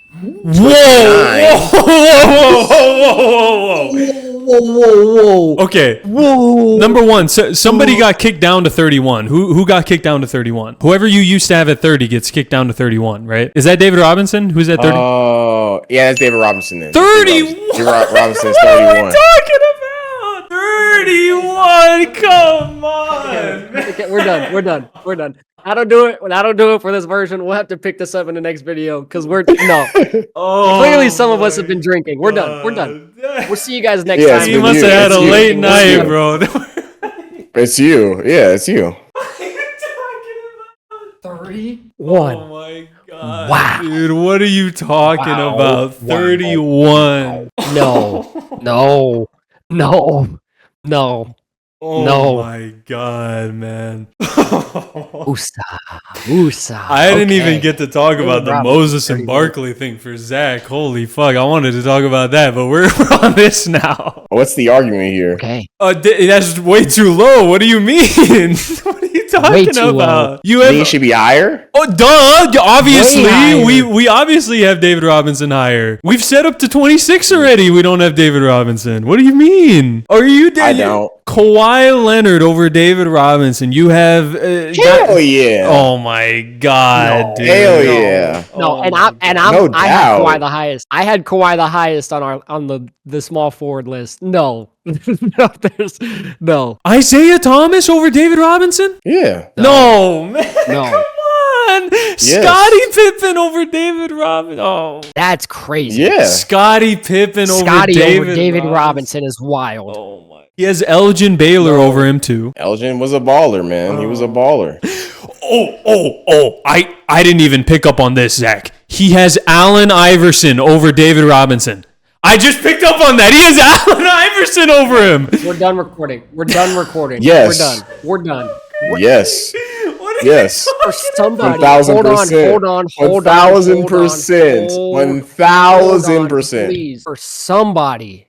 Speaker 1: Whoa. Okay. Number one, so somebody got kicked down to 31. Who got kicked down to 31? Whoever you used to have at 30 gets kicked down to 31, right? Is that David Robinson? Who's at 30?
Speaker 3: Oh, yeah, that's David Robinson then.
Speaker 1: 31.
Speaker 3: David Robinson's
Speaker 1: What are
Speaker 3: 31.
Speaker 1: we talking about? 31. Come on.
Speaker 2: Okay, we're done. I don't do it for this version. We'll have to pick this up in the next video because clearly some of us have been drinking. We're done. We'll see you guys next
Speaker 3: Yeah,
Speaker 2: time.
Speaker 1: You must have had a late night, bro.
Speaker 3: It's you. Yeah, it's you.
Speaker 2: 31.
Speaker 1: Oh my god.
Speaker 2: Wow.
Speaker 1: Dude, what are you talking about? 31.
Speaker 2: No.
Speaker 1: Oh
Speaker 2: No.
Speaker 1: my god, man.
Speaker 2: Usa.
Speaker 1: I didn't
Speaker 2: Okay.
Speaker 1: even get to talk about the
Speaker 2: Robinson,
Speaker 1: Moses and
Speaker 2: 31.
Speaker 1: Barkley thing for Zach. Holy fuck. I wanted to talk about that, but we're on this now.
Speaker 3: What's the argument here?
Speaker 2: Okay.
Speaker 1: That's way too low. What do you mean? What are you talking
Speaker 2: too low.
Speaker 1: about? You
Speaker 3: He
Speaker 1: have
Speaker 3: should be higher?
Speaker 1: Oh, duh! Obviously,
Speaker 2: Way higher.
Speaker 1: we obviously have David Robinson higher. We've set up to 26 already. We don't have David Robinson. What do you mean? Are you?
Speaker 3: I don't.
Speaker 1: Kawhi Leonard over David Robinson. You have.
Speaker 3: Hell yeah.
Speaker 1: Oh my god, dude.
Speaker 3: Hell yeah.
Speaker 2: No,
Speaker 1: Oh
Speaker 2: and
Speaker 1: my
Speaker 3: No
Speaker 2: I had
Speaker 3: doubt.
Speaker 2: Kawhi the highest. I had Kawhi the highest on the small forward list. No. No.
Speaker 1: Isaiah Thomas over David Robinson?
Speaker 3: Yeah.
Speaker 1: No, man.
Speaker 2: No.
Speaker 1: Come on. Scottie Pippen over David Robinson. Oh.
Speaker 2: That's crazy.
Speaker 3: Yeah.
Speaker 1: Scottie Pippen over
Speaker 2: Scotty
Speaker 1: David
Speaker 2: over David Robinson is wild.
Speaker 1: Oh my. He has Elgin Baylor over him too.
Speaker 3: Elgin was a baller, man. He was a baller.
Speaker 1: I didn't even pick up on this, Zach. He has Allen Iverson over David Robinson. I just picked up on that. He has Allen Iverson over him.
Speaker 2: We're done recording.
Speaker 3: Yes.
Speaker 2: We're done.
Speaker 3: Yes.
Speaker 1: What
Speaker 3: Yes.
Speaker 2: For somebody,
Speaker 3: 1,000%.
Speaker 2: hold on.
Speaker 3: 1,000%. 1,000%.
Speaker 2: Please, for somebody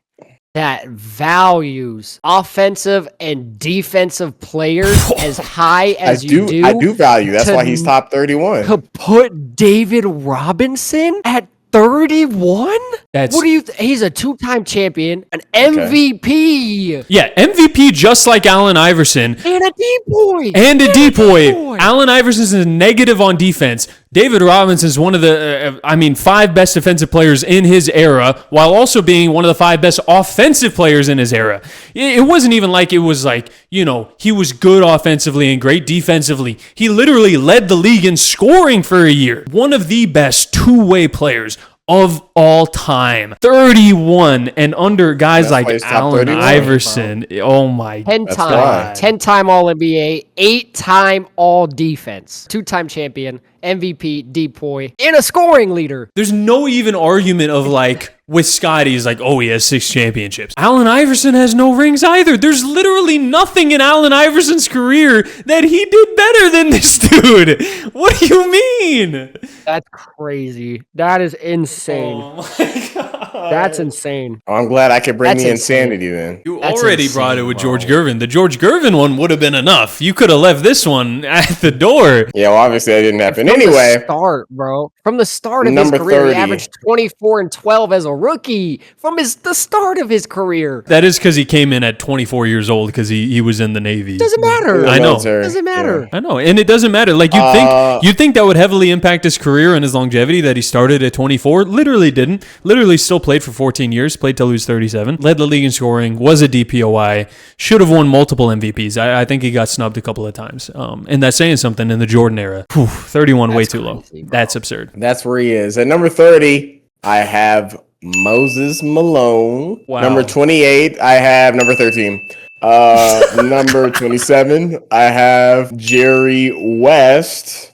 Speaker 2: that values offensive and defensive players as high as you do,
Speaker 3: I do value. That's
Speaker 2: to-
Speaker 3: why he's top 31.
Speaker 2: to put David Robinson at 31?
Speaker 1: That's-
Speaker 2: What do you? He's a two-time champion, an MVP,
Speaker 1: Yeah, MVP just like Allen Iverson.
Speaker 2: and a D-boy.
Speaker 1: And a depoy.
Speaker 2: D-boy.
Speaker 1: Allen Iverson's a negative on defense. David Robinson's one of the, 5 best defensive players in his era, while also being one of the 5 best offensive players in his era. It wasn't even like it was like, he was good offensively and great defensively. He literally led the league in scoring for a year. One of the best two-way players of all time. 31 and under guys
Speaker 3: That's why
Speaker 1: like
Speaker 3: he's top
Speaker 1: Allen
Speaker 3: 31,
Speaker 1: Iverson. Oh my
Speaker 2: 10-time All-NBA, 8-time All-Defense, 2-time champion, MVP, depoy, and a scoring leader.
Speaker 1: There's no even argument of like with Scotty is like, oh, he has 6 championships. Allen Iverson has no rings either. There's literally nothing in Allen Iverson's career that he did better than this dude. What do you mean?
Speaker 2: That's crazy. That is insane.
Speaker 1: Oh my god.
Speaker 2: That's insane.
Speaker 3: I'm glad I could bring
Speaker 2: That's
Speaker 3: the
Speaker 2: insane.
Speaker 3: insanity then.
Speaker 1: You
Speaker 2: That's
Speaker 1: already
Speaker 2: insane,
Speaker 1: brought it with
Speaker 2: bro.
Speaker 1: George Gervin. The George Gervin one would have been enough. You could have left this one at the door.
Speaker 3: Yeah, well, obviously that didn't happen.
Speaker 2: From
Speaker 3: Anyway,
Speaker 2: the start, bro. From the start of
Speaker 3: Number
Speaker 2: his career,
Speaker 3: 30.
Speaker 2: he averaged 24 and 12 as a rookie. From the start of his career.
Speaker 1: That is because he came in at 24 years old because he was in the Navy.
Speaker 2: Doesn't matter.
Speaker 1: I know.
Speaker 3: military.
Speaker 2: Doesn't matter.
Speaker 1: I know, and it doesn't matter. Like you'd think that would heavily impact his career and his longevity that he started at 24. Literally didn't. Literally still still played for 14 years, played till he was 37, led the league in scoring, was a DPOI, should have won multiple MVPs. I think he got snubbed a couple of times. And that's saying something in the Jordan era. 31, way too low. That's absurd.
Speaker 3: That's where he is. At number 30, I have Moses Malone.
Speaker 1: Wow.
Speaker 3: Number 28, I have number 13. Number 27, I have Jerry West.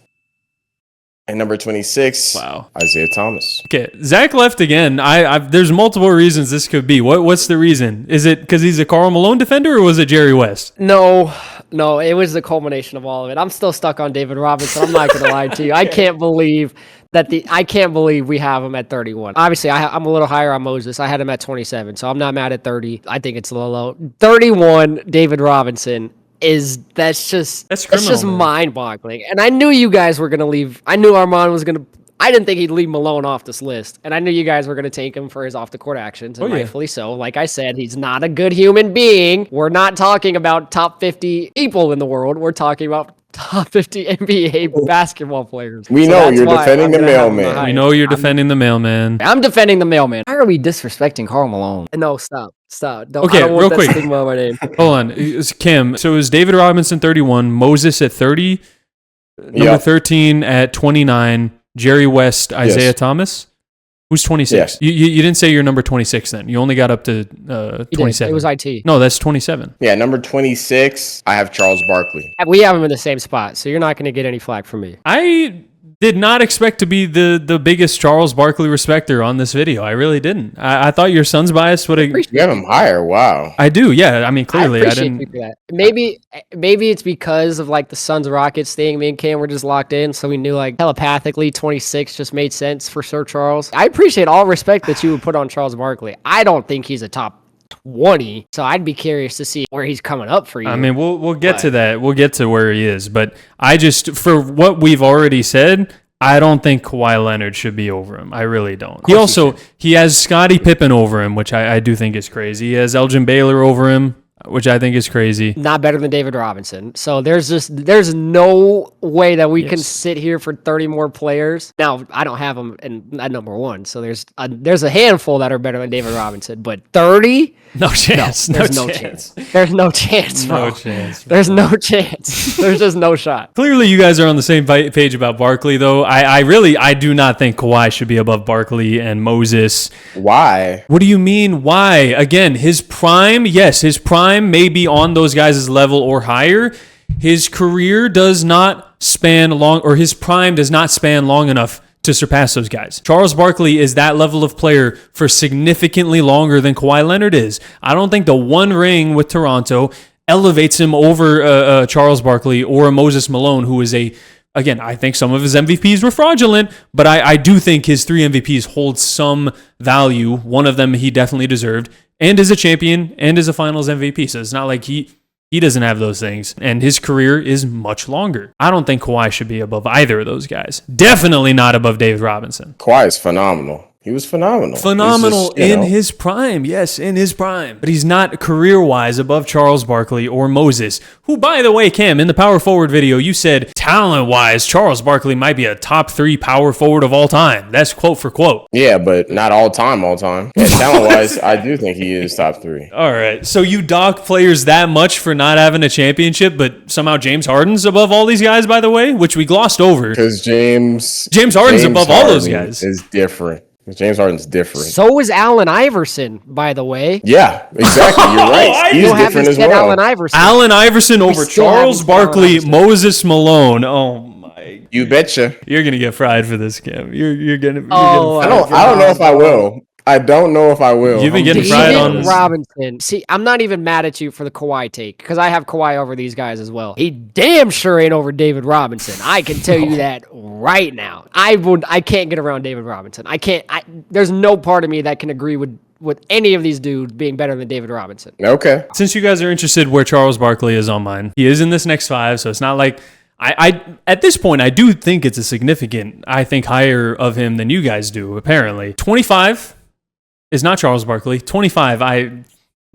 Speaker 3: And number 26,
Speaker 1: wow,
Speaker 3: Isaiah Thomas.
Speaker 1: Okay, Zach left again. There's multiple reasons this could be. What's the reason? Is it because he's a Karl Malone defender, or was it Jerry West?
Speaker 2: No, it was the culmination of all of it. I'm still stuck on David Robinson. I'm not going to lie to you. I can't believe we have him at 31. Obviously, I'm a little higher on Moses. I had him at 27, so I'm not mad at 30. I think it's a little low. 31, David Robinson. That's just mind-boggling. And I knew you guys were gonna leave. I knew Arman was gonna. I didn't think he'd leave Malone off this list, and I knew you guys were gonna take him for his off-the-court actions, and rightfully so. Like I said, he's not a good human being. We're not talking about top 50 people in the world. We're talking about top 50 NBA basketball players.
Speaker 3: We know you're defending the mailman.
Speaker 1: We know you're defending the mailman.
Speaker 2: I'm defending the mailman. Why are we disrespecting Karl Malone? No, stop. Don't,
Speaker 1: okay,
Speaker 2: I don't want
Speaker 1: real
Speaker 2: that
Speaker 1: quick.
Speaker 2: stigma on my name.
Speaker 1: Hold on. It's Kim. So is David Robinson 31, Moses at 30, number 13 at 29, Jerry West, Isaiah Thomas? Who's 26?
Speaker 3: Yeah.
Speaker 1: You didn't say you're number 26 then. You only got up to 27.
Speaker 2: It was IT.
Speaker 1: No, that's 27.
Speaker 3: Yeah, number 26, I have Charles Barkley.
Speaker 2: We have him in the same spot, so you're not going to get any flack from me.
Speaker 1: I did not expect to be the biggest Charles Barkley respecter on this video. I really didn't. I thought your son's bias would have...
Speaker 3: You have him higher. Wow.
Speaker 1: I do, yeah. I mean, clearly I
Speaker 2: appreciate you for that. Maybe it's because of like the Suns Rockets thing. Me and Cam were just locked in, so we knew like telepathically 26 just made sense for Sir Charles. I appreciate all respect that you would put on Charles Barkley. I don't think he's a top 20, so I'd be curious to see where he's coming up for you.
Speaker 1: I mean, we'll get to that. We'll get to where he is, but I just, for what we've already said, I don't think Kawhi Leonard should be over him. I really don't. He has Scottie Pippen over him, which I do think is crazy. He has Elgin Baylor over him, which I think is crazy.
Speaker 2: Not better than David Robinson. So there's no way that we can sit here for 30 more players. Now, I don't have them at number one, so there's a handful that are better than David Robinson, but 30?
Speaker 1: No chance.
Speaker 2: There's no chance. There's no chance, bro.
Speaker 1: No chance.
Speaker 2: There's no chance. There's just no shot.
Speaker 1: Clearly, you guys are on the same page about Barkley, though. I do not think Kawhi should be above Barkley and Moses.
Speaker 3: Why?
Speaker 1: What do you mean, why? Again, his prime, yes, his prime may be on those guys' level or higher. His career does not span long, or his prime does not span long enough to surpass those guys. Charles Barkley is that level of player for significantly longer than Kawhi Leonard is. I don't think the one ring with Toronto elevates him over Charles Barkley or a Moses Malone, who is again, I think some of his MVPs were fraudulent, but I do think his 3 MVPs hold some value. One of them he definitely deserved, and is a champion, and is a finals MVP. So it's not like he doesn't have those things, and his career is much longer. I don't think Kawhi should be above either of those guys. Definitely not above David Robinson.
Speaker 3: Kawhi is phenomenal. He was phenomenal.
Speaker 1: Phenomenal in his prime. Yes, in his prime. But he's not career-wise above Charles Barkley or Moses, who, by the way, Cam, in the power forward video, you said talent-wise, Charles Barkley might be a top 3 power forward of all time. That's quote for quote.
Speaker 3: Yeah, but not all time. Yeah, talent-wise, I do think he is top 3.
Speaker 1: All right. So you dock players that much for not having a championship, but somehow James Harden's above all these guys, by the way, which we glossed over.
Speaker 3: Because James
Speaker 1: Harden's above all those guys.
Speaker 3: Is different. James Harden's different.
Speaker 2: So is Allen Iverson, by the way.
Speaker 3: Yeah, exactly. You're right. He's different as well.
Speaker 2: Allen
Speaker 1: Iverson over Charles Barkley, Moses Malone. Oh my!
Speaker 3: You betcha.
Speaker 1: You're gonna get fried for this, Cam. You're gonna.
Speaker 3: I don't know if I will. I don't know if I will.
Speaker 1: You've been getting fried on this.
Speaker 2: Robinson. See, I'm not even mad at you for the Kawhi take, because I have Kawhi over these guys as well. He damn sure ain't over David Robinson. I can tell you that right now. I can't get around David Robinson. There's no part of me that can agree with any of these dudes being better than David Robinson.
Speaker 3: Okay.
Speaker 1: Since you guys are interested where Charles Barkley is on mine, he is in this next 5, so it's not like I at this point I do think it's a significant, I think higher of him than you guys do, apparently. 25 is not Charles Barkley. 25, I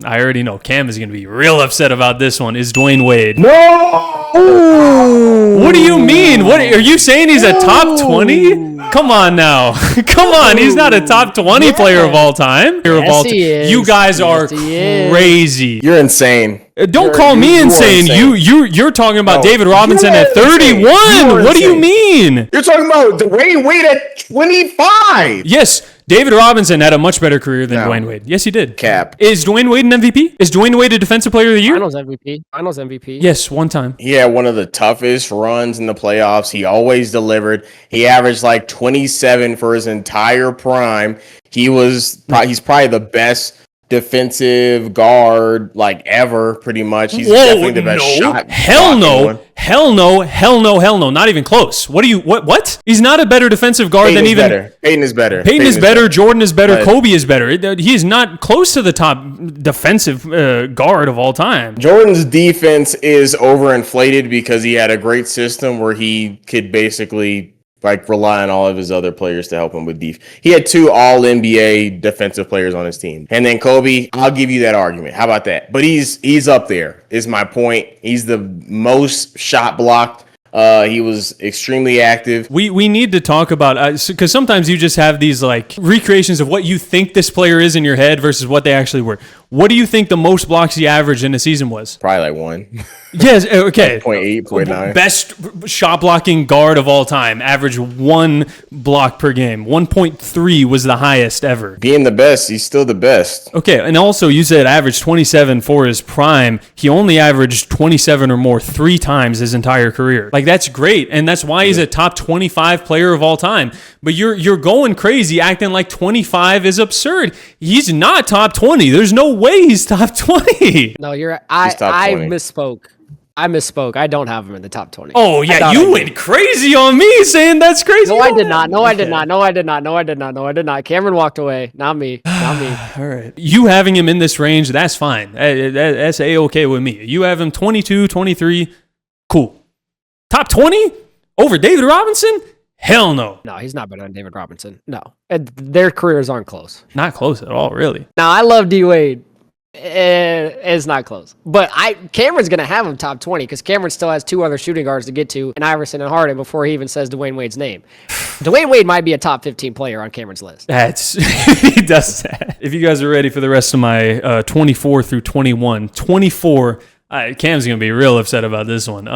Speaker 1: already know Cam is going to be real upset about this one, is Dwayne Wade.
Speaker 3: No!
Speaker 2: Ooh.
Speaker 1: What do you mean? What are you saying? He's a top 20? Come on now. Come on. He's not a top 20 player of all time.
Speaker 2: Yes, he is.
Speaker 1: You guys are
Speaker 2: Yes, he is.
Speaker 1: crazy.
Speaker 3: You're insane.
Speaker 1: Don't call me insane. You're talking about
Speaker 3: No,
Speaker 1: David Robinson
Speaker 3: you're
Speaker 1: at 31. What do you
Speaker 3: insane.
Speaker 1: mean?
Speaker 3: You're talking about Dwayne Wade at 25.
Speaker 1: Yes, David Robinson had a much better career than
Speaker 3: No.
Speaker 1: Dwayne Wade. Yes, he did.
Speaker 3: Cap.
Speaker 1: Is Dwayne Wade an MVP? Is Dwayne Wade a Defensive Player of the Year?
Speaker 2: Finals MVP. Finals MVP.
Speaker 1: Yes, one time.
Speaker 3: He had one of the toughest runs in the playoffs. He always delivered. He averaged like 27 for his entire prime. He's probably the best defensive guard like ever, pretty much. He's definitely the best shot.
Speaker 1: Hell no.
Speaker 3: one.
Speaker 1: Hell no. Hell no. Hell no. Not even close. What? He's not a better defensive guard than even
Speaker 3: Peyton is better.
Speaker 1: Peyton is better. Jordan is better.
Speaker 3: But
Speaker 1: Kobe is better. He is not close to the top defensive guard of all time.
Speaker 3: Jordan's defense is overinflated because he had a great system where he could basically like rely on all of his other players to help him with defense. He had 2 all-NBA defensive players on his team. And then Kobe, I'll give you that argument. How about that? But he's up there, is my point. He's the most shot blocked. He was extremely active.
Speaker 1: We need to talk about, because sometimes you just have these like recreations of what you think this player is in your head versus what they actually were. What do you think the most blocks he averaged in a season was?
Speaker 3: Probably like 1.
Speaker 1: Yes, okay.
Speaker 3: 0.8, 0.9.
Speaker 1: Best shot blocking guard of all time. Averaged 1 block per game. 1.3 was the highest ever.
Speaker 3: Being the best, he's still the best.
Speaker 1: Okay, and also you said averaged 27 for his prime. He only averaged 27 or more 3 times his entire career. Like, that's great, and that's why he's a top 25 player of all time. But you're going crazy acting like 25 is absurd. He's not top 20. There's no way he's top 20.
Speaker 2: No, you're.
Speaker 3: He's top
Speaker 2: I
Speaker 3: 20.
Speaker 2: misspoke. I misspoke. I don't have him in the top 20.
Speaker 1: Oh, yeah, you went crazy on me saying that's crazy.
Speaker 2: No, I did not. No, I did not. No, I did not. No, I did not. No, I did not. Cameron walked away. Not me. Not me.
Speaker 1: All right. You having him in this range, that's fine. That's A-okay with me. You have him 22, 23, cool. Top 20 over David Robinson? Hell no.
Speaker 2: No, he's not better than David Robinson. No. Their careers aren't close.
Speaker 1: Not close at all, really.
Speaker 2: Now, I love D-Wade. It's not close. But Cameron's going to have him top 20 because Cameron still has 2 other shooting guards to get to, and Iverson and Harden, before he even says Dwayne Wade's name. Dwayne Wade might be a top 15 player on Cameron's list.
Speaker 1: He does that. If you guys are ready for the rest of my 24 through 21, 24, Cam's going to be real upset about this one.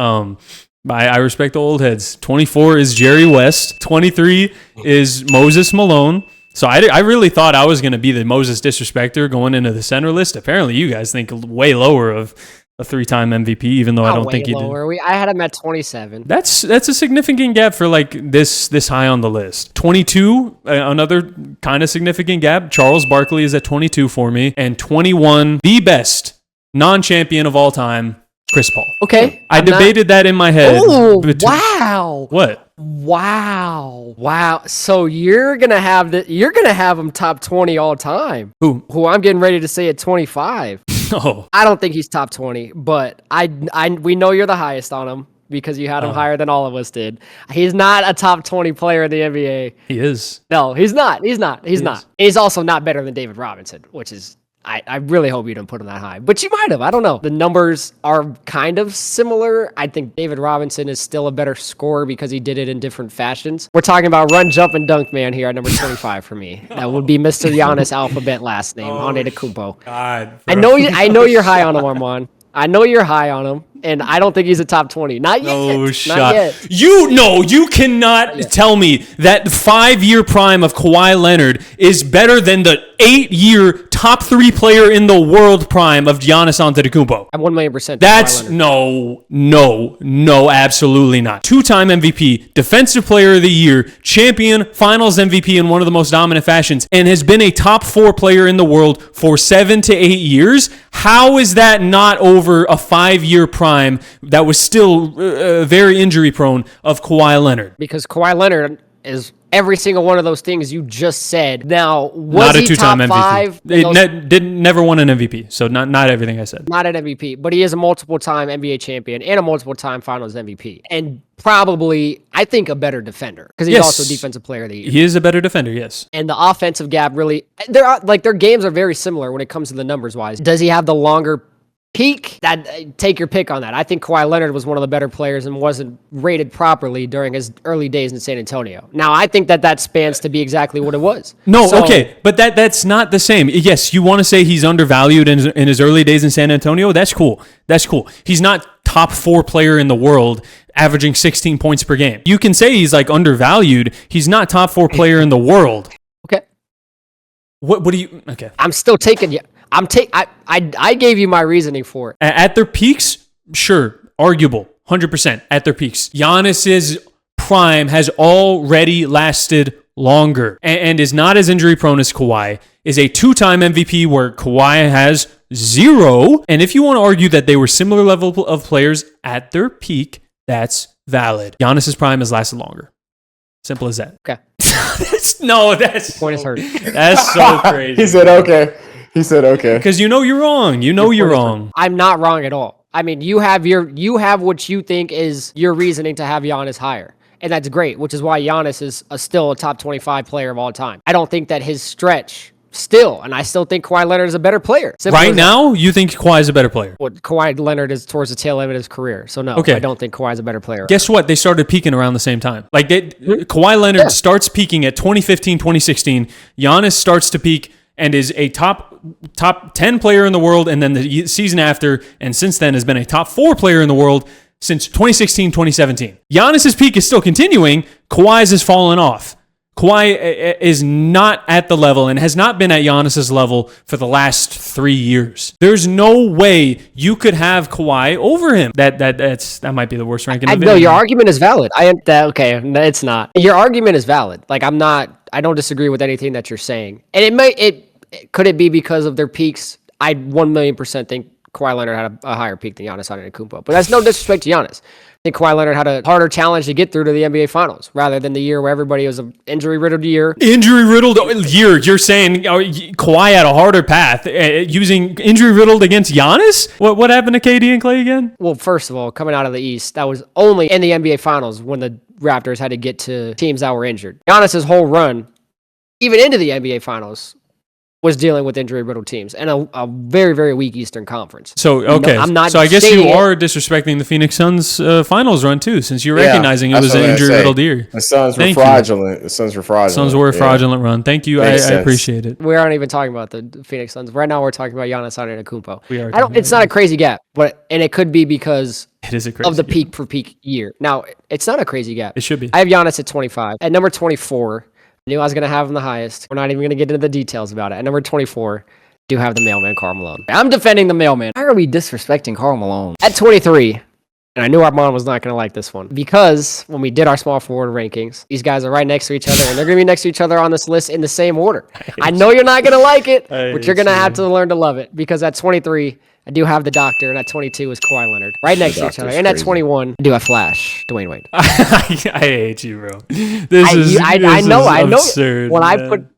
Speaker 1: I respect the old heads. 24 is Jerry West. 23 is Moses Malone. So I really thought I was going to be the Moses disrespecter going into the center list. Apparently, you guys think way lower of a 3-time MVP, even though I don't think you did.
Speaker 2: I had him at 27.
Speaker 1: That's a significant gap for like this high on the list. 22, another kind of significant gap. Charles Barkley is at 22 for me, and 21, the best non-champion of all time, Chris Paul.
Speaker 2: Okay.
Speaker 1: I debated that in my head.
Speaker 2: Oh, wow.
Speaker 1: What?
Speaker 2: Wow. So you're gonna have him top 20 all time.
Speaker 1: Who
Speaker 2: I'm getting ready to say at 25.
Speaker 1: Oh.
Speaker 2: I don't think he's top 20, but we know you're the highest on him because you had him higher than all of us did. He's not a top 20 player in the NBA.
Speaker 1: He is.
Speaker 2: No, he's not. He's not. And he's also not better than David Robinson, which is I really hope you didn't put him that high, but you might have. I don't know. The numbers are kind of similar. I think David Robinson is still a better scorer because he did it in different fashions. We're talking about run, jump, and dunk man here at number 25 for me. That would be Mr. Giannis alphabet last name, Antetokounmpo.
Speaker 1: God,
Speaker 2: I know you're high on him, Arman. I know you're high on him, and I don't think he's a top 20. Not yet.
Speaker 1: No shot.
Speaker 2: Not yet.
Speaker 1: You cannot tell me that the 5-year prime of Kawhi Leonard is better than the 8-year top 3 player in the world prime of Giannis Antetokounmpo.
Speaker 2: I'm 1,000,000%.
Speaker 1: That's no, absolutely not. 2-time MVP, defensive player of the year, champion, finals MVP in one of the most dominant fashions, and has been a top 4 player in the world for 7 to 8 years. How is that not over a 5-year prime that was still very injury prone of Kawhi Leonard?
Speaker 2: Because Kawhi Leonard is every single one of those things you just said. Now, was
Speaker 1: not a
Speaker 2: he
Speaker 1: 2-time
Speaker 2: top
Speaker 1: MVP.
Speaker 2: 5?
Speaker 1: Never won an MVP, so not everything I said.
Speaker 2: Not an MVP, but he is a multiple-time NBA champion and a multiple-time Finals MVP, and probably, I think, a better defender because he's also Defensive Player of the Year.
Speaker 1: He is a better defender, yes.
Speaker 2: And the offensive gap really, their games are very similar when it comes to the numbers wise. Does he have the longer peak, take your pick on that. I think Kawhi Leonard was one of the better players and wasn't rated properly during his early days in San Antonio. Now, I think that spans to be exactly what it was.
Speaker 1: No, okay, but that's not the same. Yes, you want to say he's undervalued in his early days in San Antonio? That's cool. He's not top 4 player in the world, averaging 16 points per game. You can say he's like undervalued. He's not top 4 player in the world.
Speaker 2: Okay.
Speaker 1: What do you? Okay.
Speaker 2: I'm still taking you. I gave you my reasoning for it.
Speaker 1: At their peaks, sure, arguable, 100% at their peaks. Giannis's prime has already lasted longer and is not as injury prone as Kawhi. Is a 2-time MVP where Kawhi has 0. And if you want to argue that they were similar level of players at their peak, that's valid. Giannis's prime has lasted longer. Simple as that.
Speaker 2: Okay.
Speaker 1: That's
Speaker 2: point is hurt.
Speaker 1: That's so crazy.
Speaker 3: He said okay.
Speaker 1: Because you're wrong. You're wrong.
Speaker 2: I'm not wrong at all. I mean, you have what you think is your reasoning to have Giannis higher. And that's great, which is why Giannis is still a top 25 player of all time. I don't think that his stretch and I still think Kawhi Leonard is a better player.
Speaker 1: Right now, you think Kawhi is a better player?
Speaker 2: Well, Kawhi Leonard is towards the tail end of his career. So no, I don't think Kawhi is a better player.
Speaker 1: Guess what? They started peaking around the same time. Like Kawhi Leonard starts peaking at 2015, 2016. Giannis starts to peak and is a top 10 player in the world, and then the season after, and since then has been a top 4 player in the world since 2016, 2017. Giannis's peak is still continuing. Kawhi's has fallen off. Kawhi is not at the level and has not been at Giannis's level for the last 3 years. There's no way you could have Kawhi over him. That might be the worst ranking.
Speaker 2: No, your argument is valid. Okay, it's not. Your argument is valid. Like I don't disagree with anything that you're saying. And could it be because of their peaks? I 1,000,000% think Kawhi Leonard had a higher peak than Giannis Antetokounmpo. But that's no disrespect to Giannis. I think Kawhi Leonard had a harder challenge to get through to the NBA Finals rather than the year where everybody was an injury-riddled year.
Speaker 1: Injury-riddled year? You're saying Kawhi had a harder path using injury-riddled against Giannis? What happened to KD and Klay again?
Speaker 2: Well, first of all, coming out of the East, that was only in the NBA Finals when the Raptors had to get to teams that were injured. Giannis's whole run, even into the NBA Finals, was dealing with injury-riddled teams and a very, very weak Eastern Conference.
Speaker 1: So, okay.
Speaker 2: I'm not
Speaker 1: so I guess you are disrespecting the Phoenix Suns finals run, too, since you're recognizing it was an injury-riddled year.
Speaker 3: The Suns were fraudulent. The Suns were
Speaker 1: a fraudulent run. Thank you. I appreciate it.
Speaker 2: We aren't even talking about the Phoenix Suns. Right now, we're talking about Giannis Antetokounmpo.
Speaker 1: It's
Speaker 2: not a crazy gap, and it could be because
Speaker 1: it is a crazy
Speaker 2: of the
Speaker 1: gap.
Speaker 2: peak for peak year. Now, it's not a crazy gap.
Speaker 1: It should be.
Speaker 2: I have Giannis at 25. At number 24, I knew I was going to have him the highest. We're not even going to get into the details about it. At number 24, I do have the mailman, Karl Malone. I'm defending the mailman. Why are we disrespecting Karl Malone? At 23, and I knew Arman was not going to like this one, because when we did our small forward rankings, these guys are right next to each other, and they're going to be next to each other on this list in the same order. I know you're not going to like it, but you're going to have to learn to love it, because at 23, I do have the Doctor, and at 22 is Kawhi Leonard. Right next to each other. And at 21, I do have Flash, Dwayne Wade.
Speaker 1: I hate you, bro. I know. Absurd,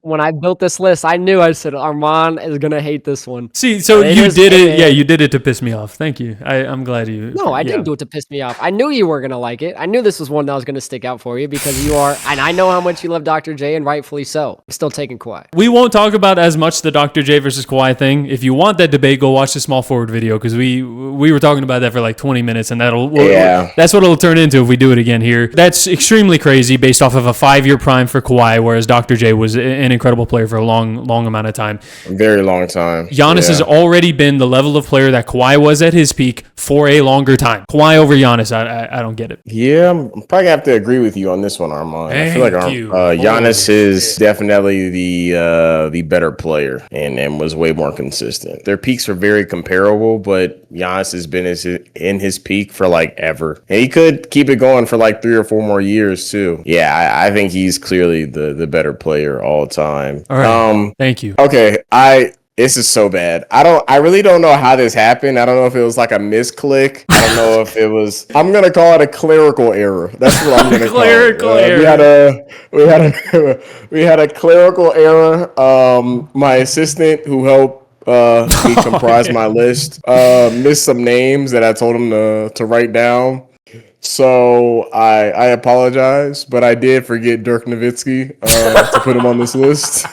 Speaker 2: when I built this list, I knew I said Arman is gonna hate this one.
Speaker 1: See, so you did it. Yeah, you did it to piss me off. Thank you. I'm glad you.
Speaker 2: No, I didn't do it to piss me off. I knew you were gonna like it. I knew this was one that was gonna stick out for you because you are, and I know how much you love Dr. J, and rightfully so. I'm still taking Kawhi.
Speaker 1: We won't talk about as much the Dr. J versus Kawhi thing. If you want that debate, go watch the small forward video because we were talking about that for like 20 minutes, and that's what it'll turn into if we do it again here. That's extremely crazy based off of a 5-year prime for Kawhi, whereas Dr. J was an incredible player for a long amount of time.
Speaker 3: A very long time.
Speaker 1: Giannis has already been the level of player that Kawhi was at his peak for a longer time. Kawhi over Giannis, I don't get it.
Speaker 3: Yeah, I'm probably gonna have to agree with you on this one, Arman. I feel like Giannis is definitely the better player and was way more consistent. Their peaks are very comparable, but Giannis has been in his peak for like ever. And he could keep it going for like 3 or 4 more years too. Yeah, I think he's clearly the better player all time.
Speaker 1: All right. Thank you.
Speaker 3: Okay, this is so bad. I really don't know how this happened. I don't know if it was like a misclick. I don't know if it was. I'm gonna call it a clerical error. That's what I'm gonna call it.
Speaker 1: Error.
Speaker 3: We had a clerical error. My assistant who helped me comprise my list missed some names that I told him to write down. So I apologize, but I did forget Dirk Nowitzki to put him on this list.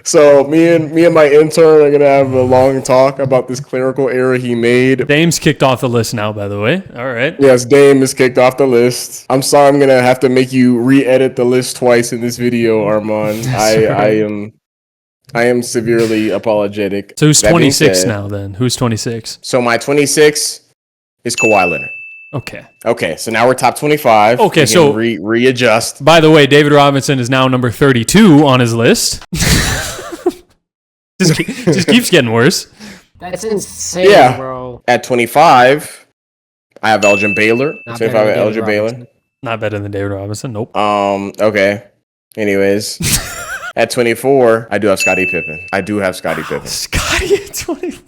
Speaker 3: So me and my intern are gonna have a long talk about this clerical error he made.
Speaker 1: Dame's kicked off the list now, by the way. All right.
Speaker 3: Yes, Dame is kicked off the list. I'm sorry, I'm gonna have to make you re-edit the list twice in this video, Arman. I am severely apologetic.
Speaker 1: So who's
Speaker 3: That being
Speaker 1: 26
Speaker 3: said,
Speaker 1: now then? Who's 26?
Speaker 3: So my 26 is Kawhi Leonard.
Speaker 1: Okay.
Speaker 3: Okay, so now we're top 25.
Speaker 1: Okay,
Speaker 3: We can
Speaker 1: so-
Speaker 3: readjust.
Speaker 1: By the way, David Robinson is now number 32 on his list. just keeps getting worse.
Speaker 2: That's insane,
Speaker 3: Yeah.
Speaker 2: bro.
Speaker 3: At 25, I have Elgin Baylor.
Speaker 2: Not
Speaker 3: 25,
Speaker 2: better than
Speaker 3: Elgin
Speaker 2: David
Speaker 3: Baylor.
Speaker 2: Robinson.
Speaker 1: Not better than David Robinson. Nope.
Speaker 3: Okay. Anyways, at 24, I do have Scottie Pippen.
Speaker 1: Scotty at 24.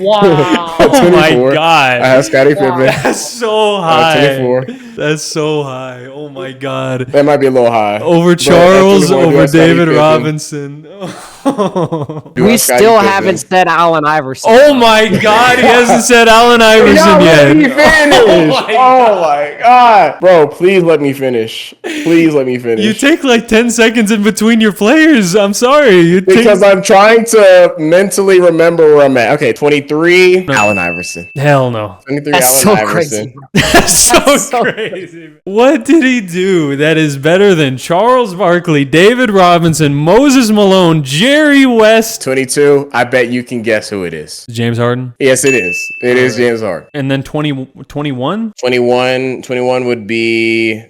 Speaker 2: Wow.
Speaker 3: At
Speaker 1: Oh my
Speaker 3: 24,
Speaker 1: God.
Speaker 3: I have Scottie
Speaker 2: Wow.
Speaker 3: Pippen.
Speaker 1: That's so high.
Speaker 3: 24.
Speaker 1: That's so high. Oh my God.
Speaker 3: That might be a little high.
Speaker 1: Over
Speaker 3: But at
Speaker 1: Charles,
Speaker 3: 24, I do
Speaker 1: over
Speaker 3: have Scottie
Speaker 1: David
Speaker 3: Pippen.
Speaker 1: Robinson.
Speaker 3: Do
Speaker 2: We
Speaker 3: have Scottie
Speaker 2: still
Speaker 3: Pippen.
Speaker 2: haven't said Allen Iverson.
Speaker 1: Oh my God, he hasn't said Allen Iverson
Speaker 3: Let me
Speaker 1: yet.
Speaker 3: finish.
Speaker 1: Oh my
Speaker 3: Oh my God. Bro, please let me finish. Please let me finish.
Speaker 1: You take like 10 seconds in between your players. I'm sorry. You take...
Speaker 3: Because I'm trying to mentally remember where I'm at. Okay, 23, Allen Iverson.
Speaker 1: Hell no.
Speaker 3: 23,
Speaker 2: That's
Speaker 3: Allen
Speaker 2: so
Speaker 3: Iverson.
Speaker 2: crazy. Bro.
Speaker 1: That's so
Speaker 2: so
Speaker 1: crazy. What did he do that is better than Charles Barkley, David Robinson, Moses Malone, Jerry West,
Speaker 3: 22, I bet you can guess who it is.
Speaker 1: James Harden?
Speaker 3: Yes, it is. It is James Harden.
Speaker 1: And then 21?
Speaker 3: 21 would be...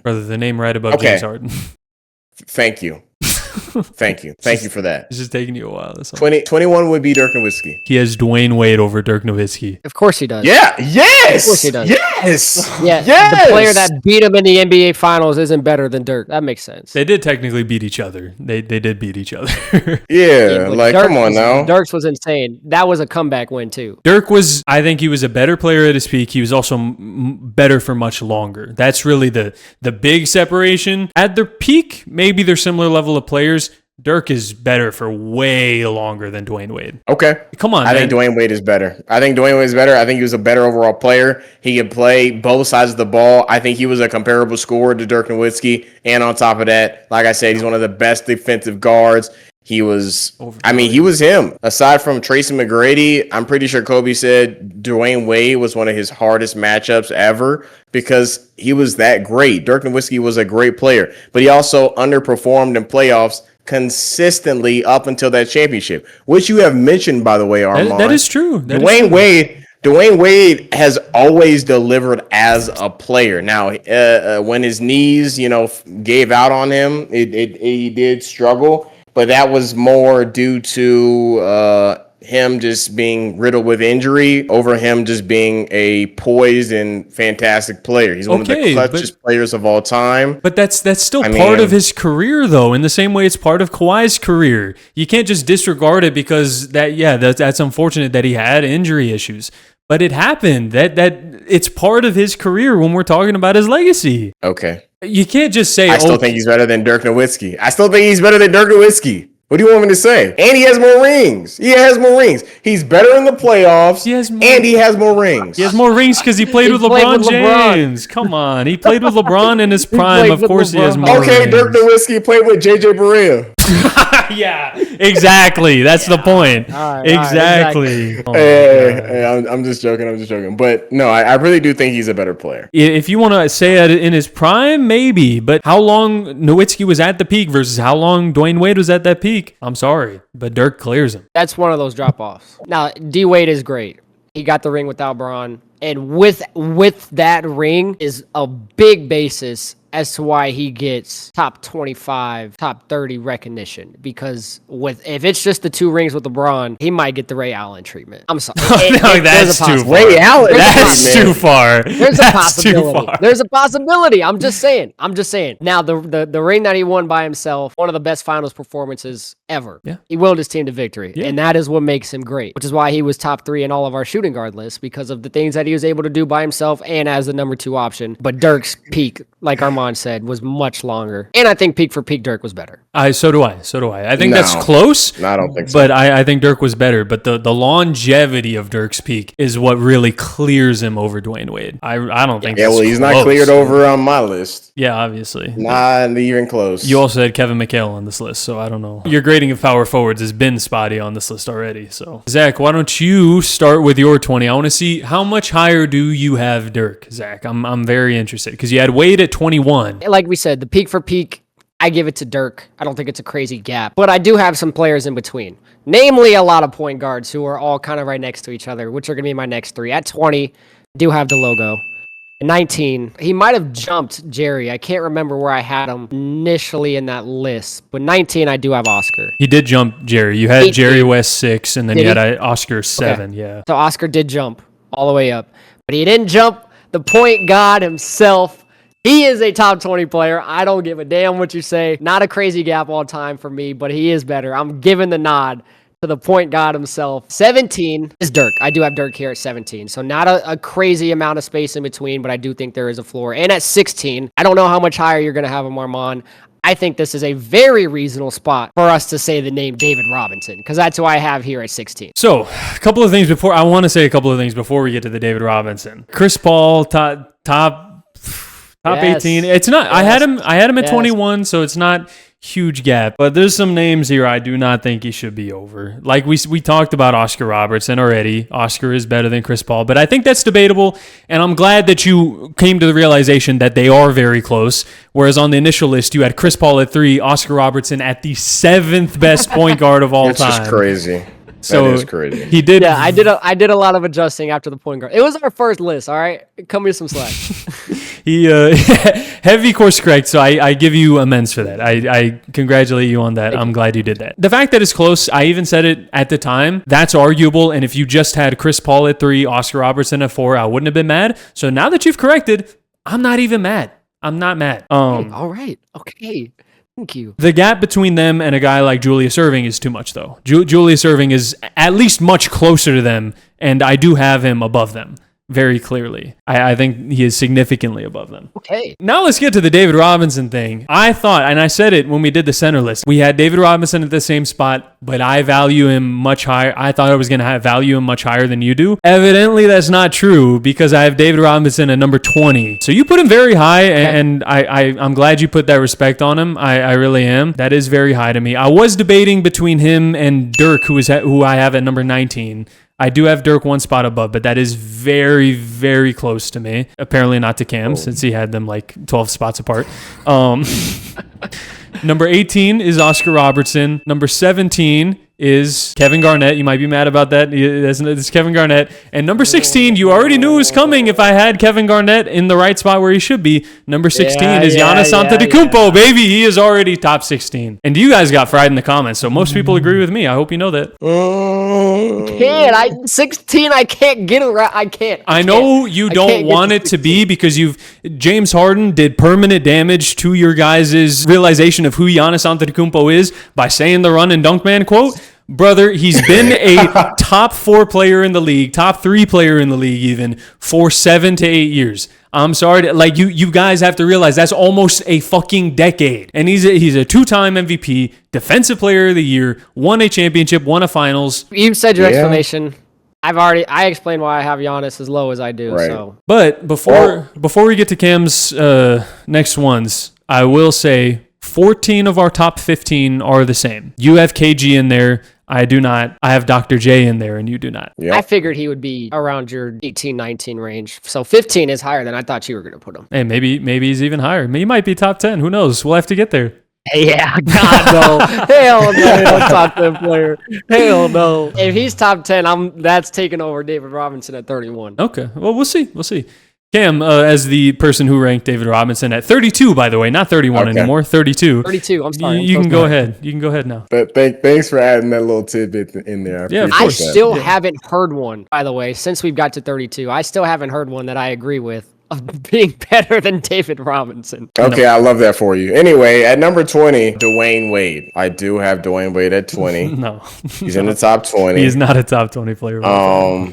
Speaker 1: Brother, the name right above
Speaker 3: Okay.
Speaker 1: James Harden.
Speaker 3: Thank you. Thank you for that.
Speaker 1: It's just taking you a while. That's all.
Speaker 3: 21 would be Dirk Nowitzki.
Speaker 1: He has Dwayne Wade over Dirk Nowitzki.
Speaker 2: Of course he does.
Speaker 3: Yeah, yes!
Speaker 2: Of course he does.
Speaker 3: Yes!
Speaker 2: Yeah,
Speaker 3: Yes!
Speaker 2: the player that beat him in the NBA Finals isn't better than Dirk. That makes sense.
Speaker 1: They did technically beat each other. They did beat each other.
Speaker 3: Yeah,
Speaker 2: but
Speaker 3: like,
Speaker 2: Dirk
Speaker 3: come on
Speaker 2: was-
Speaker 3: now.
Speaker 2: Dirk's was insane. That was a comeback win too.
Speaker 1: Dirk was, I think he was a better player at his peak. He was also better for much longer. That's really the big separation. At their peak, maybe they're similar level of players. Dirk is better for way longer than Dwayne Wade.
Speaker 3: Okay.
Speaker 1: Come on,
Speaker 3: I
Speaker 1: man.
Speaker 3: think Dwayne Wade is better. I think he was a better overall player. He could play both sides of the ball. I think he was a comparable scorer to Dirk Nowitzki. And on top of that, like I said, he's one of the best defensive guards. He was him. Aside from Tracy McGrady, I'm pretty sure Kobe said Dwayne Wade was one of his hardest matchups ever because he was that great. Dirk Nowitzki was a great player, but he also underperformed in playoffs consistently up until that championship, which you have mentioned, by the way, Arman.
Speaker 1: That is true.
Speaker 3: Dwayne Wade has always delivered as a player. Now, when his knees, gave out on him, he did struggle, but that was more due to him just being riddled with injury over him just being a poised and fantastic player. He's one of the clutchest players of all time.
Speaker 1: But that's still part of his career, though, in the same way it's part of Kawhi's career. You can't just disregard it because that's unfortunate that he had injury issues. But it happened. That it's part of his career when we're talking about his legacy.
Speaker 3: Okay.
Speaker 1: You can't just say,
Speaker 3: I still think he's better than Dirk Nowitzki. What do you want me to say? And he has more rings. He's better in the playoffs. He has more rings.
Speaker 1: He has more rings because he played with LeBron James. Come on. He played with LeBron in his prime. Of course he has more rings.
Speaker 3: Okay, Dirk Nowitzki played with JJ Barea.
Speaker 1: Yeah, exactly. That's the point. Exactly. Oh
Speaker 3: Hey, I'm just joking. But no, I really do think he's a better player.
Speaker 1: If you want to say it in his prime, maybe. But how long Nowitzki was at the peak versus how long Dwayne Wade was at that peak, I'm sorry, but Dirk clears him.
Speaker 2: That's one of those drop-offs. Now, D Wade is great. He got the ring without Braun. And with that ring is a big basis as to why he gets top 25, top 30 recognition. Because if it's just the 2 rings with LeBron, he might get the Ray Allen treatment. I'm sorry.
Speaker 1: That's too far.
Speaker 3: Ray Allen.
Speaker 1: That's too far.
Speaker 2: There's a possibility. There's a possibility. I'm just saying. Now, the ring that he won by himself, one of the best finals performances ever.
Speaker 1: Yeah.
Speaker 2: He willed his team to victory.
Speaker 1: Yeah.
Speaker 2: And that is what makes him great, which is why he was top 3 in all of our shooting guard lists because of the things that he was able to do by himself and as the number 2 option. But Dirk's peak, like Armand Arman said, was much longer. And I think peak for peak Dirk was better.
Speaker 1: So do I. I think that's close.
Speaker 3: No, I don't think so.
Speaker 1: But I think Dirk was better. But the longevity of Dirk's peak is what really clears him over Dwayne Wade. I don't think.
Speaker 3: Yeah, well, he's not cleared over on my list.
Speaker 1: Yeah, obviously.
Speaker 3: Not even close.
Speaker 1: You also had Kevin McHale on this list, so I don't know. Your grading of power forwards has been spotty on this list already. So Zach, why don't you start with your 20? I want to see how much higher do you have Dirk, Zach? I'm very interested because you had Wade at 21.
Speaker 2: Like we said, the peak for peak, I give it to Dirk. I don't think it's a crazy gap, but I do have some players in between, namely a lot of point guards who are all kind of right next to each other, which are going to be my next three. At 20, do have the logo. At 19, he might have jumped Jerry. I can't remember where I had him initially in that list, but 19, I do have Oscar.
Speaker 1: He did jump Jerry. You had
Speaker 2: 18.
Speaker 1: Jerry West 6, and then
Speaker 2: Did
Speaker 1: you
Speaker 2: he?
Speaker 1: had Oscar 7.
Speaker 2: Okay.
Speaker 1: Yeah.
Speaker 2: So Oscar did jump all the way up, but he didn't jump the point god himself. He is a top 20 player. I don't give a damn what you say. Not a crazy gap all time for me, but he is better. I'm giving the nod to the point god himself. 17 is Dirk. I do have Dirk here at 17. So not a crazy amount of space in between, but I do think there is a floor. And at 16, I don't know how much higher you're going to have him, Arman. I think this is a very reasonable spot for us to say the name David Robinson, because that's who I have here at 16.
Speaker 1: So, a couple of things before we get to the David Robinson. Chris Paul, top
Speaker 2: Yes.
Speaker 1: 18. It's not.
Speaker 2: Yes.
Speaker 1: I had him at
Speaker 2: Yes.
Speaker 1: 21, so it's not huge gap. But there's some names here I do not think he should be over. Like we talked about Oscar Robertson already. Oscar is better than Chris Paul, but I think that's debatable. And I'm glad that you came to the realization that they are very close. Whereas on the initial list, you had Chris Paul at 3, Oscar Robertson at the 7th best point guard of all
Speaker 3: That's
Speaker 1: time.
Speaker 3: just crazy.
Speaker 1: So
Speaker 3: that is crazy.
Speaker 1: He did.
Speaker 2: Yeah, I did a lot of adjusting after the point guard. It was our first list, all right? Cut me some slack.
Speaker 1: He heavy course correct, so I give you amends for that. I congratulate you on that. I'm glad you did that. The fact that it's close, I even said it at the time, that's arguable. And if you just had Chris Paul at 3, Oscar Robertson at 4, I wouldn't have been mad. So now that you've corrected, I'm not even mad. I'm not mad.
Speaker 2: All right. Okay. Thank you.
Speaker 1: The gap between them and a guy like Julius Erving is too much, though. Julius Erving is at least much closer to them, and I do have him above them. Very clearly. I think he is significantly above them.
Speaker 2: Okay.
Speaker 1: Now let's get to the David Robinson thing. I thought, and I said it when we did the center list, we had David Robinson at the same spot, but I value him much higher. I thought I was going to value him much higher than you do. Evidently, that's not true because I have David Robinson at number 20. So you put him very high, and I'm glad you put that respect on him. I really am. That is very high to me. I was debating between him and Dirk, who I have at number 19. I do have Dirk one spot above, but that is very, very close to me. Apparently not to Cam, since he had them like 12 spots apart. Number 18 is Oscar Robertson. Number 17 is Kevin Garnett. You might be mad about that. It's Kevin Garnett. And number 16, you already knew was coming if I had Kevin Garnett in the right spot where he should be. Number 16 is Giannis Antetokounmpo, baby. He is already top 16. And you guys got fried in the comments, so most people agree with me. I hope you know that.
Speaker 2: Can't. 16, I can't get it right. I can't.
Speaker 1: I know you don't want it to be because James Harden did permanent damage to your guys' realization of who Giannis Antetokounmpo is by saying the run and dunk man quote. Brother, he's been a top 4 player in the league, top 3 player in the league even, for 7 to 8 years. I'm sorry, you guys have to realize that's almost a fucking decade. And he's a 2-time MVP, defensive player of the year, won a championship, won a finals.
Speaker 2: You said your explanation. I explained why I have Giannis as low as I do.
Speaker 3: Right.
Speaker 2: So,
Speaker 1: but before we get to Cam's next ones, I will say 14 of our top 15 are the same. You have KG in there. I do not. I have Dr. J in there, and you do not.
Speaker 3: Yep.
Speaker 2: I figured he would be around your 18, 19 range. So 15 is higher than I thought you were going to put him.
Speaker 1: Hey, maybe he's even higher. He might be top 10. Who knows? We'll have to get there.
Speaker 2: Yeah, God no. Hell no, top 10 player. Hell no. If he's top 10, that's taking over David Robinson at 31.
Speaker 1: Okay. Well, we'll see. Cam, as the person who ranked David Robinson at 32, by the way, not 31 anymore, 32.
Speaker 2: 32, I'm sorry.
Speaker 1: You can go ahead. You can go ahead now.
Speaker 3: But thanks for adding that little tidbit in there.
Speaker 2: I still haven't heard one, by the way, since we've got to 32. I still haven't heard one that I agree with of being better than David Robinson.
Speaker 3: Okay, I love that for you. Anyway, at number 20, Dwayne Wade. I do have Dwayne Wade at 20.
Speaker 1: No.
Speaker 3: He's in the top 20.
Speaker 1: He's not a top 20 player.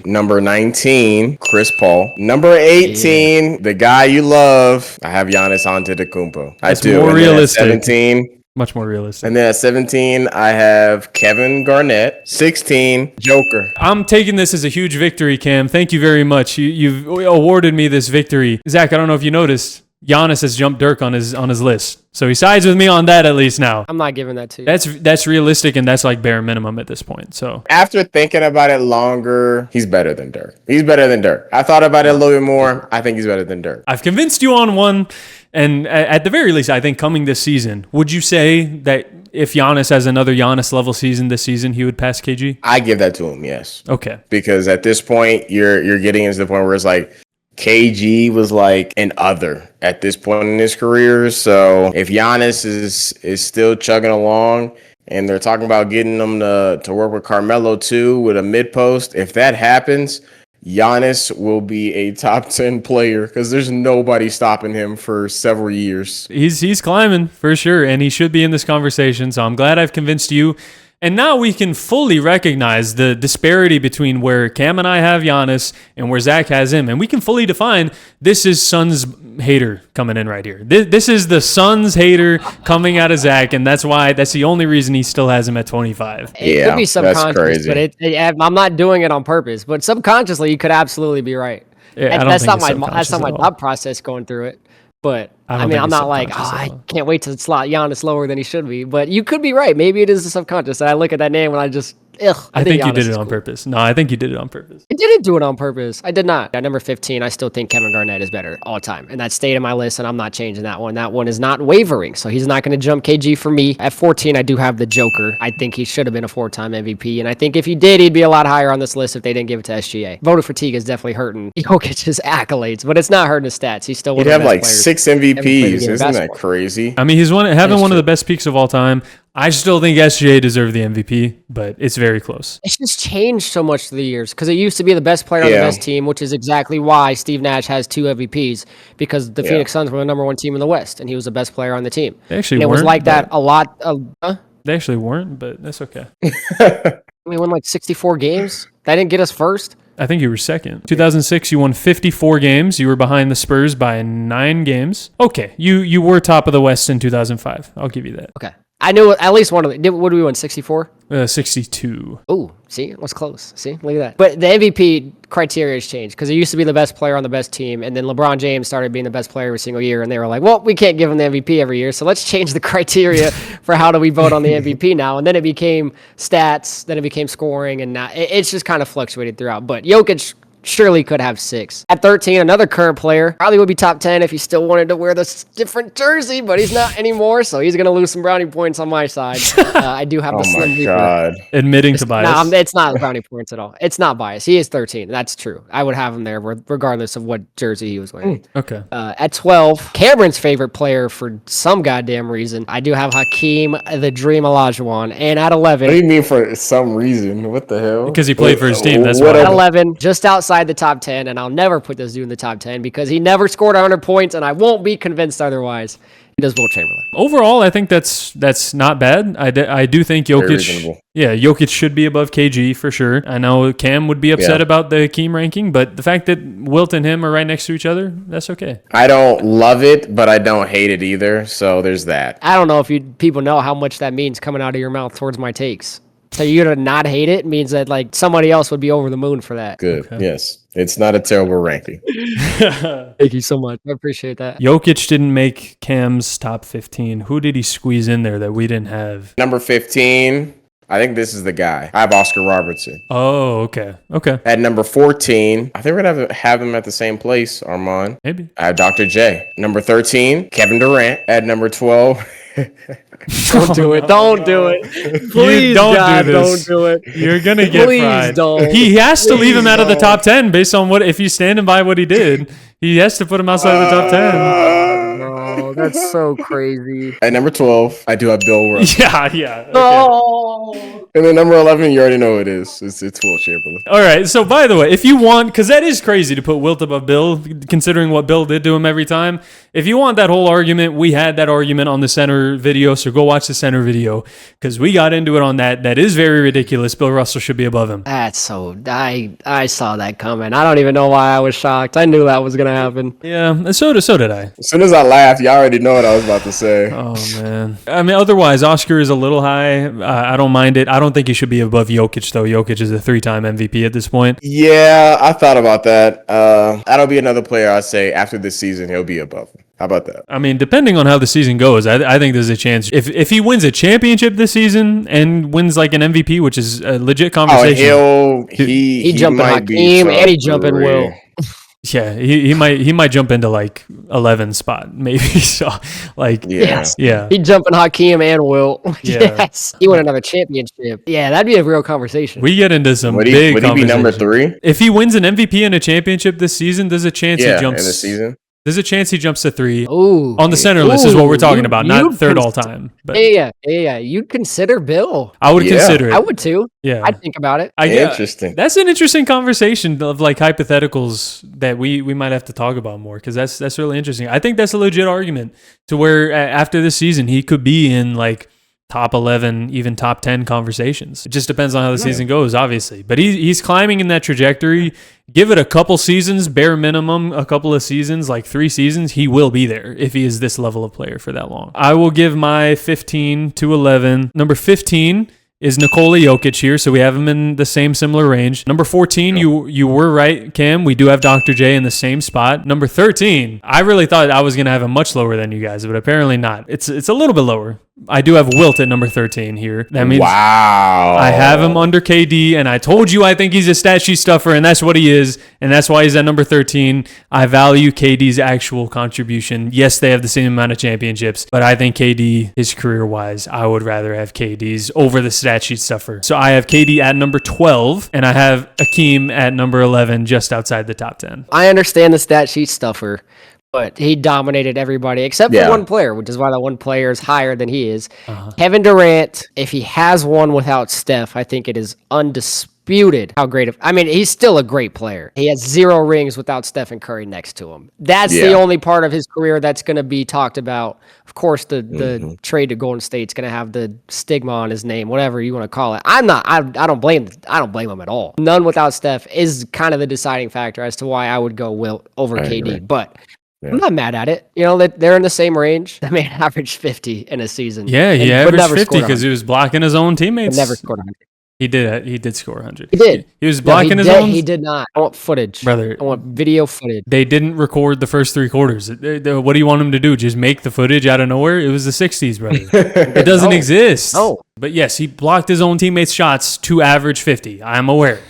Speaker 3: Number 19, Chris Paul. Number 18, the guy you love. I have Giannis Antetokounmpo.
Speaker 1: That's
Speaker 3: I do.
Speaker 1: more realistic.
Speaker 3: 17.
Speaker 1: Much more realistic.
Speaker 3: And then at 17, I have Kevin Garnett. 16, Joker.
Speaker 1: I'm taking this as a huge victory, Cam. Thank you very much. You've awarded me this victory. Zach, I don't know if you noticed, Giannis has jumped Dirk on his list. So he sides with me on that at least now.
Speaker 2: I'm not giving that to you.
Speaker 1: That's realistic, and that's like bare minimum at this point. So
Speaker 3: after thinking about it longer, he's better than Dirk. He's better than Dirk. I thought about it a little bit more. I think he's better than Dirk.
Speaker 1: I've convinced you on one, and at the very least, I think coming this season, would you say that if Giannis has another Giannis level season this season, he would pass KG?
Speaker 3: I give that to him, yes.
Speaker 1: Okay.
Speaker 3: Because at this point, you're getting into the point where it's like, KG was like an other at this point in his career. So if Giannis is still chugging along and they're talking about getting him to work with Carmelo too with a mid post, if that happens, Giannis will be a top 10 player because there's nobody stopping him for several years.
Speaker 1: He's climbing for sure, and he should be in this conversation. So I'm glad I've convinced you. And now we can fully recognize the disparity between where Cam and I have Giannis and where Zach has him. And we can fully define this is Suns hater coming in right here. This is the Suns hater coming out of Zach, and that's the only reason he still has him at 25.
Speaker 2: It could be subconscious, but I'm not doing it on purpose. But subconsciously, you could absolutely be right.
Speaker 1: Yeah,
Speaker 2: that's not my thought process going through it. But I mean, I'm not like, I can't wait to slot Giannis lower than he should be. But you could be right. Maybe it is the subconscious. And I look at that name and I just,
Speaker 1: I think you did it on purpose. No, I think you did it on purpose.
Speaker 2: I didn't do it on purpose. I did not. At number 15, I still think Kevin Garnett is better all time. And that stayed in my list, and I'm not changing that one. That one is not wavering. So he's not going to jump KG for me. At 14, I do have the Joker. I think he should have been a 4-time MVP. And I think if he did, he'd be a lot higher on this list if they didn't give it to SGA. Voter fatigue is definitely hurting Jokic's accolades, but it's not hurting his stats. He's still one of the best players.
Speaker 3: He'd have like 6 MVPs. Isn't that crazy?
Speaker 1: I mean, he's having one of the best peaks of all time. I still think SGA deserved the MVP, but it's very close.
Speaker 2: It's just changed so much through the years because it used to be the best player on the best team, which is exactly why Steve Nash has 2 MVPs because the Phoenix Suns were the number 1 team in the West, and he was the best player on the team.
Speaker 1: They actually
Speaker 2: weren't. It was like that a lot.
Speaker 1: They actually weren't, but that's okay.
Speaker 2: We won like 64 games. That didn't get us first.
Speaker 1: I think you were second. 2006, you won 54 games. You were behind the Spurs by 9 games. Okay, you were top of the West in 2005. I'll give you that.
Speaker 2: Okay. I knew at least one of them. What did we win, 64?
Speaker 1: 62.
Speaker 2: Oh, see? It was close. See? Look at that. But the MVP criteria has changed because it used to be the best player on the best team, and then LeBron James started being the best player every single year, and they were like, well, we can't give him the MVP every year, so let's change the criteria for how do we vote on the MVP now. And then it became stats, then it became scoring, and now it's just kind of fluctuated throughout. But Jokic surely could have 6. At 13, another current player. Probably would be top 10 if he still wanted to wear this different jersey, but he's not anymore, so he's going to lose some brownie points on my side. I do have the Slim Reaper.
Speaker 3: God.
Speaker 1: Admitting to bias.
Speaker 2: No, it's not brownie points at all. It's not bias. He is 13. That's true. I would have him there regardless of what jersey he was wearing.
Speaker 1: Okay.
Speaker 2: At 12, Cameron's favorite player for some goddamn reason, I do have Hakeem the Dream Olajuwon. And at 11...
Speaker 3: What do you mean for some reason? What the hell?
Speaker 1: Because he played for his team. That's why.
Speaker 2: At 11, just outside the top 10, and I'll never put this dude in the top 10 because he never scored 100 points, and I won't be convinced otherwise. He does Will Chamberlain.
Speaker 1: Overall, I think that's not bad. I do think Jokic. Yeah, Jokic should be above KG for sure. I know Cam would be upset about the Hakeem ranking, but the fact that Wilt and him are right next to each other, that's okay.
Speaker 3: I don't love it, but I don't hate it either. So there's that.
Speaker 2: I don't know if people know how much that means coming out of your mouth towards my takes. So you to not hate it means that like somebody else would be over the moon for that.
Speaker 3: Good. Okay. Yes. It's not a terrible ranking.
Speaker 2: Thank you so much. I appreciate that.
Speaker 1: Jokic didn't make Cam's top 15. Who did he squeeze in there that we didn't have?
Speaker 3: Number 15. I think this is the guy. I have Oscar Robertson.
Speaker 1: Oh, okay. Okay.
Speaker 3: At number 14, I think we're going to have him at the same place, Arman.
Speaker 1: Maybe.
Speaker 3: I have Dr. J. Number 13, Kevin Durant. At number 12...
Speaker 2: Don't do it. Don't do it. Please, God, don't do it.
Speaker 1: You're going to get fried.
Speaker 2: Don't.
Speaker 1: He has to leave him out of the top 10 based on if he's standing by what he did. He has to put him outside of the top 10.
Speaker 2: Oh, that's so crazy.
Speaker 3: At number 12, I do have Bill Russell.
Speaker 1: Yeah. Okay.
Speaker 2: Oh.
Speaker 3: And then number 11, you already know who it is. It's Wilt Chamberlain.
Speaker 1: All right. So, by the way, if you want, because that is crazy to put Wilt above Bill, considering what Bill did to him every time. If you want that whole argument, we had that argument on the center video. So go watch the center video because we got into it on that. That is very ridiculous. Bill Russell should be above him.
Speaker 2: That's so. I saw that coming. I don't even know why I was shocked. I knew that was gonna happen.
Speaker 1: Yeah. So did I.
Speaker 3: As soon as I laughed, you already know what I was about to say.
Speaker 1: Oh, man. I mean, otherwise, Oscar is a little high. I don't mind it. I don't think he should be above Jokic, though. Jokic is a 3-time MVP at this point.
Speaker 3: Yeah, I thought about that. That'll be another player I'd say after this season, he'll be above him. How about that?
Speaker 1: I mean, depending on how the season goes, I think there's a chance. If he wins a championship this season and wins like an MVP, which is a legit conversation.
Speaker 3: He
Speaker 2: jumping Hakeem and he jumping Will.
Speaker 1: Yeah, he might jump into like 11 spot maybe. So like
Speaker 3: yes.
Speaker 1: Yeah.
Speaker 2: He'd jump in Hakeem and Will.
Speaker 1: Yeah.
Speaker 2: Yes. He won another championship. Yeah, that'd be a real conversation.
Speaker 1: We get into some
Speaker 3: Would
Speaker 1: big
Speaker 3: he be number 3?
Speaker 1: If he wins an MVP and a championship this season, there's a chance he jumps
Speaker 3: in the season.
Speaker 1: There's a chance he jumps to 3.
Speaker 2: Ooh.
Speaker 1: On the center list is what we're talking about, not third all time. But
Speaker 2: Yeah. You'd consider Bill.
Speaker 1: I would consider it.
Speaker 2: I would too.
Speaker 1: Yeah.
Speaker 2: I'd think about it.
Speaker 3: Interesting.
Speaker 1: That's an interesting conversation of like hypotheticals that we might have to talk about more because that's really interesting. I think that's a legit argument to where after this season he could be in like top 11, even top 10 conversations. It just depends on how the season goes, obviously. But he's climbing in that trajectory. Give it a couple seasons, bare minimum, a couple of seasons, like 3 seasons, he will be there if he is this level of player for that long. I will give my 15 to 11. Number 15 is Nikola Jokic here, so we have him in the same similar range. Number 14, you were right, Cam. We do have Dr. J in the same spot. Number 13, I really thought I was going to have him much lower than you guys, but apparently not. It's a little bit lower. I do have Wilt at number 13 here. That means I have him under KD, and I told you I think he's a stat sheet stuffer, and that's what he is, and that's why he's at number 13. I value KD's actual contribution. Yes, they have the same amount of championships, but I think KD, his career-wise, I would rather have KD's over the stat sheet stuffer. So I have KD at number 12, and I have Akeem at number 11, just outside the top 10.
Speaker 2: I understand the stat sheet stuffer, but he dominated everybody except for one player, which is why that one player is higher than he is. Kevin Durant, if he has one without Steph, I think it is undisputed how great I mean, he's still a great player. He has 0 rings without Steph and Curry next to him. That's the only part of his career that's going to be talked about. Of course, the trade to Golden State's going to have the stigma on his name, whatever you want to call it. I don't blame him at all. None without Steph is kind of the deciding factor as to why I would go Wilt over KD, but I'm not mad at it. You know, they're in the same range. That man averaged 50 in a season.
Speaker 1: Yeah, he averaged 50 because he was blocking his own teammates.
Speaker 2: But never scored 100.
Speaker 1: He did score 100.
Speaker 2: He did.
Speaker 1: He was blocking his own.
Speaker 2: He did not. I want footage.
Speaker 1: Brother.
Speaker 2: I want video footage.
Speaker 1: They didn't record the first 3 quarters. What do you want him to do? Just make the footage out of nowhere? It was the 60s, brother. It doesn't exist.
Speaker 2: No.
Speaker 1: But yes, he blocked his own teammates' shots to average 50. I'm aware.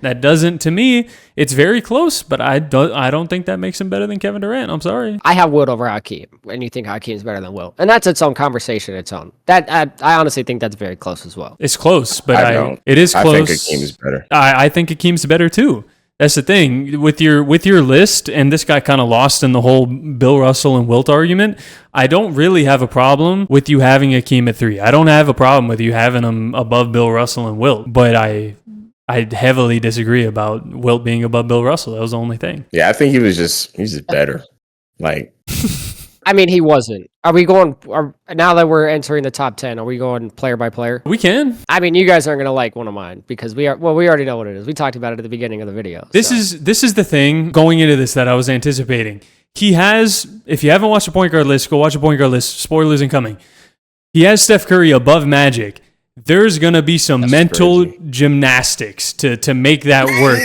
Speaker 1: That doesn't, to me, it's very close, but I don't think that makes him better than Kevin Durant. I'm sorry.
Speaker 2: I have Wilt over Hakeem, and you think Hakeem's better than Wilt. And that's its own conversation, its own. I honestly think that's very close as well.
Speaker 1: It's close, but it is close.
Speaker 3: I think Hakeem's better.
Speaker 1: I think Hakeem's better too. That's the thing with your list, and this guy kind of lost in the whole Bill Russell and Wilt argument. I don't really have a problem with you having Hakeem at 3. I don't have a problem with you having him above Bill Russell and Wilt, but I heavily disagree about Wilt being above Bill Russell. That was the only thing.
Speaker 3: Yeah, I think he's just better. Like,
Speaker 2: I mean, he wasn't. Are we going, now that we're entering the top 10, are we going player by player?
Speaker 1: We can.
Speaker 2: I mean, you guys aren't going to like one of mine because we already know what it is. We talked about it at the beginning of the video.
Speaker 1: This is the thing going into this that I was anticipating. He has, if you haven't watched the point guard list, go watch the point guard list. Spoilers incoming. He has Steph Curry above Magic. There's going to be some mental gymnastics to make that work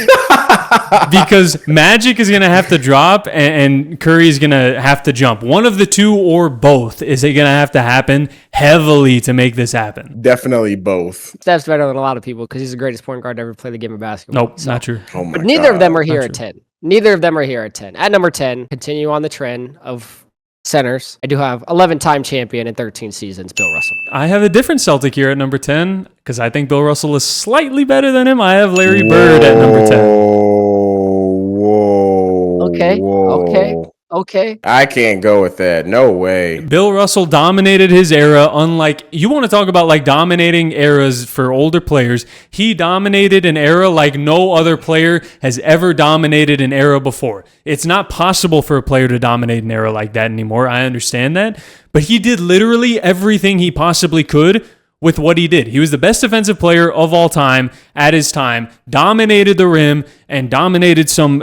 Speaker 1: because Magic is going to have to drop and Curry is going to have to jump. One of the two or both is going to have to happen heavily to make this happen.
Speaker 3: Definitely both.
Speaker 2: Steph's better than a lot of people because he's the greatest point guard to ever play the game of basketball.
Speaker 1: Nope, not true.
Speaker 3: Oh my
Speaker 2: but neither of them are here at 10. Neither of them are here at 10. At number 10, continue on the trend of centers. I do have 11-time champion in 13 seasons, Bill Russell.
Speaker 1: I have a different Celtic here at number 10 because I think Bill Russell is slightly better than him. I have Larry Bird at number 10.
Speaker 3: Whoa.
Speaker 2: Okay. Okay.
Speaker 3: I can't go with that. No way.
Speaker 1: Bill Russell dominated his era. Unlike, you want to talk about like dominating eras for older players. He dominated an era like no other player has ever dominated an era before. It's not possible for a player to dominate an era like that anymore. I understand that. But he did literally everything he possibly could with what he did. He was the best defensive player of all time at his time, dominated the rim, and dominated some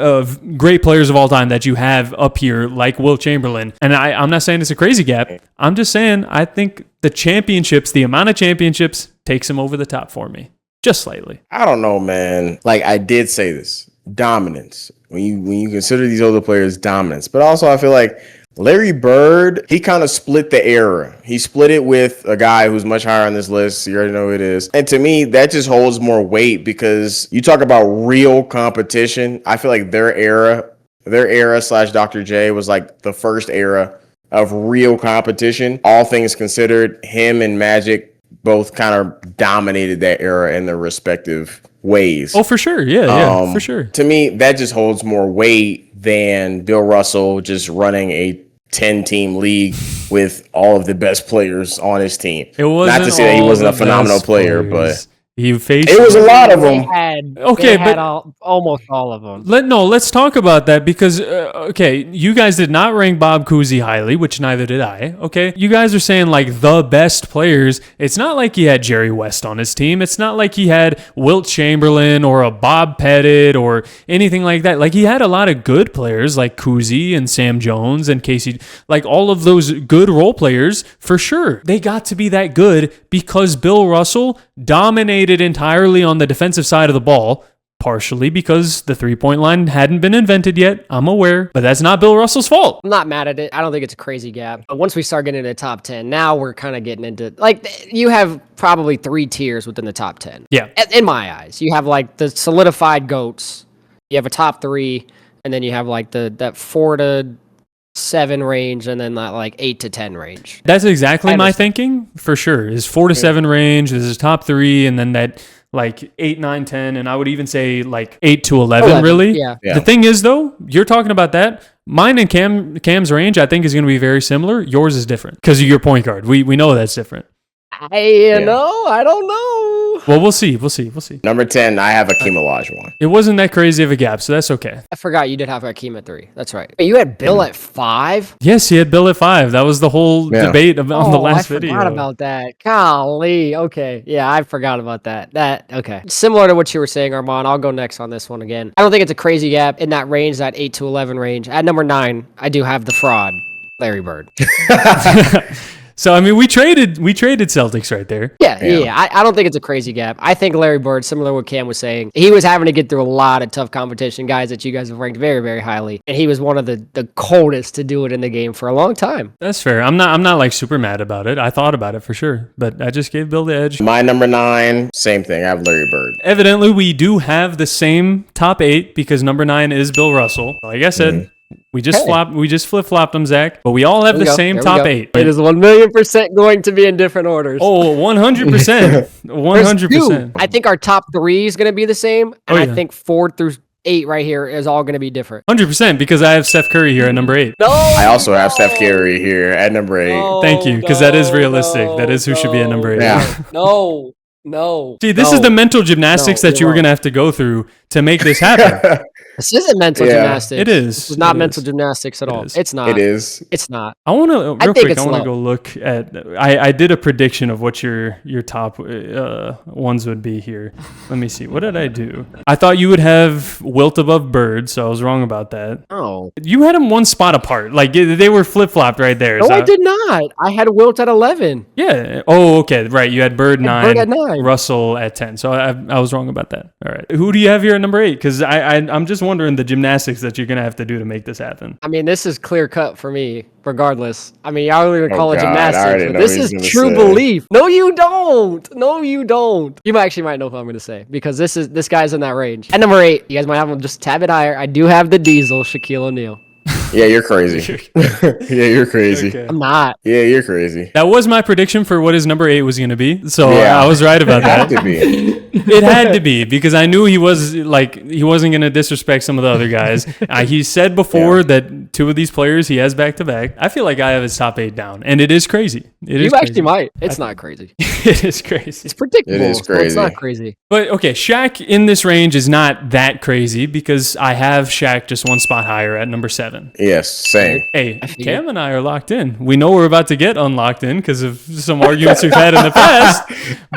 Speaker 1: great players of all time that you have up here, like Wilt Chamberlain. And I'm not saying it's a crazy gap. I'm just saying I think the championships, the amount of championships, takes him over the top for me. Just slightly.
Speaker 3: I don't know, man. Like, I did say this. Dominance. When you consider these older players dominance. But also I feel like Larry Bird, he kind of split the era. He split it with a guy who's much higher on this list. You already know who it is. And to me, that just holds more weight because you talk about real competition. I feel like their era / Dr. J was like the first era of real competition. All things considered, him and Magic both kind of dominated that era in their respective ways.
Speaker 1: Oh, for sure. Yeah, for sure.
Speaker 3: To me, that just holds more weight than Bill Russell just running a 10-team league with all of the best players on his team.
Speaker 1: It wasn't
Speaker 3: not to say that he wasn't a phenomenal player,
Speaker 1: players.
Speaker 3: But
Speaker 1: he faced.
Speaker 3: It was a lot of them.
Speaker 2: They had almost all of them.
Speaker 1: Let's talk about that because you guys did not rank Bob Cousy highly, which neither did I. Okay, you guys are saying like the best players. It's not like he had Jerry West on his team. It's not like he had Wilt Chamberlain or a Bob Pettit or anything like that. Like he had a lot of good players like Cousy and Sam Jones and Casey, like all of those good role players for sure. They got to be that good because Bill Russell dominated entirely on the defensive side of the ball, partially because the three-point line hadn't been invented yet. I'm aware, but that's not Bill Russell's fault.
Speaker 2: I'm not mad at it. I don't think it's a crazy gap. But once we start getting into the top 10, now we're kind of getting into, like, you have probably 3 tiers within the top 10.
Speaker 1: Yeah.
Speaker 2: In my eyes. You have, like, the solidified GOATs. You have a top 3, and then you have, like, that 4 to 7 range, and then that, like, 8 to 10 range.
Speaker 1: That's exactly my thinking, for sure, is 4 to 7 range. This is top 3, and then that like 8, 9, 10, and I would even say like 8 to 11 really.
Speaker 2: Yeah.
Speaker 1: The thing is, though, you're talking about that. Mine and Cam's range, I think, is going to be very similar. Yours is different because of your point guard. We know that's different.
Speaker 2: I don't know.
Speaker 1: Well, we'll see.
Speaker 3: Number 10, I have Akeem Olajuwon.
Speaker 1: It wasn't that crazy of a gap, so that's okay.
Speaker 2: I forgot you did have Akeem at 3. That's right. You had Bill at 5?
Speaker 1: Yes, he had Bill at 5. That was the whole debate on the last video.
Speaker 2: I forgot about that. Golly. Okay. Yeah, I forgot about that. Okay. Similar to what you were saying, Arman, I'll go next on this one again. I don't think it's a crazy gap in that range, that 8 to 11 range. At number 9, I do have the fraud, Larry Bird.
Speaker 1: So, I mean, we traded Celtics right there.
Speaker 2: Yeah. I don't think it's a crazy gap. I think Larry Bird, similar to what Cam was saying, he was having to get through a lot of tough competition, guys that you guys have ranked very, very highly. And he was one of the coldest to do it in the game for a long time.
Speaker 1: That's fair. I'm not like super mad about it. I thought about it for sure, but I just gave Bill the edge.
Speaker 3: My number 9, same thing. I have Larry Bird.
Speaker 1: Evidently, we do have the same top 8 because number 9 is Bill Russell. Like I said, we just flip-flopped them, Zach. But we all have the same top 8.
Speaker 2: It is 1,000,000% going to be in different orders.
Speaker 1: Oh, 100%. 100%.
Speaker 2: I think our top 3 is going to be the same. And I think 4 through 8 right here is all going to be different.
Speaker 1: 100% because I have Steph Curry here at number 8.
Speaker 2: No,
Speaker 3: I also have Steph Curry here at number 8.
Speaker 1: Thank you, because that is realistic. That is who should be at number 8.
Speaker 3: Yeah.
Speaker 2: No.
Speaker 1: See, this is the mental gymnastics that you were going to have to go through to make this happen.
Speaker 2: This isn't mental gymnastics.
Speaker 1: It is.
Speaker 2: This is not mental gymnastics at all. It's not.
Speaker 3: It is.
Speaker 2: It's not.
Speaker 1: I want to go look at. I did a prediction of what your top ones would be here. Let me see. What did I do? I thought you would have Wilt above Bird, so I was wrong about that.
Speaker 2: Oh,
Speaker 1: you had them one spot apart. Like they were flip flopped right there.
Speaker 2: No, I did not. I had Wilt at 11.
Speaker 1: Yeah. Oh, okay. Right. You had Bird 9.
Speaker 2: Bird at 9.
Speaker 1: Russell at 10. So I was wrong about that. All right. Who do you have here at number 8? Because I'm just wondering the gymnastics that you're gonna have to do to make this happen.
Speaker 2: I mean, this is clear cut for me, regardless. I mean, y'all are gonna call it gymnastics, but this is true belief. No, you don't. You actually might know what I'm gonna say because this guy's in that range. At number 8, you guys might have him just a tad bit higher. I do have the Diesel, Shaquille O'Neal.
Speaker 3: Yeah, you're crazy. Yeah, you're crazy.
Speaker 1: Okay.
Speaker 2: I'm not.
Speaker 3: Yeah, you're crazy.
Speaker 1: That was my prediction for what his number 8 was going to be. So
Speaker 3: Yeah.
Speaker 1: I was right about
Speaker 3: It had
Speaker 1: that.
Speaker 3: to be.
Speaker 1: It had to be because I knew he wasn't going to disrespect some of the other guys. He said before that 2 of these players he has back to back. I feel like I have his top 8 down, and it is crazy.
Speaker 2: You actually might. It's not crazy.
Speaker 1: It is crazy.
Speaker 2: It's predictable.
Speaker 3: It is
Speaker 2: So it's not
Speaker 3: crazy.
Speaker 2: crazy.
Speaker 1: But okay, Shaq in this range is not that crazy because I have Shaq just 1 spot higher at number 7.
Speaker 3: Yes, same.
Speaker 1: Hey,
Speaker 2: figured.
Speaker 1: Cam and I are locked in. We know we're about to get unlocked in because of some arguments we've had in the past,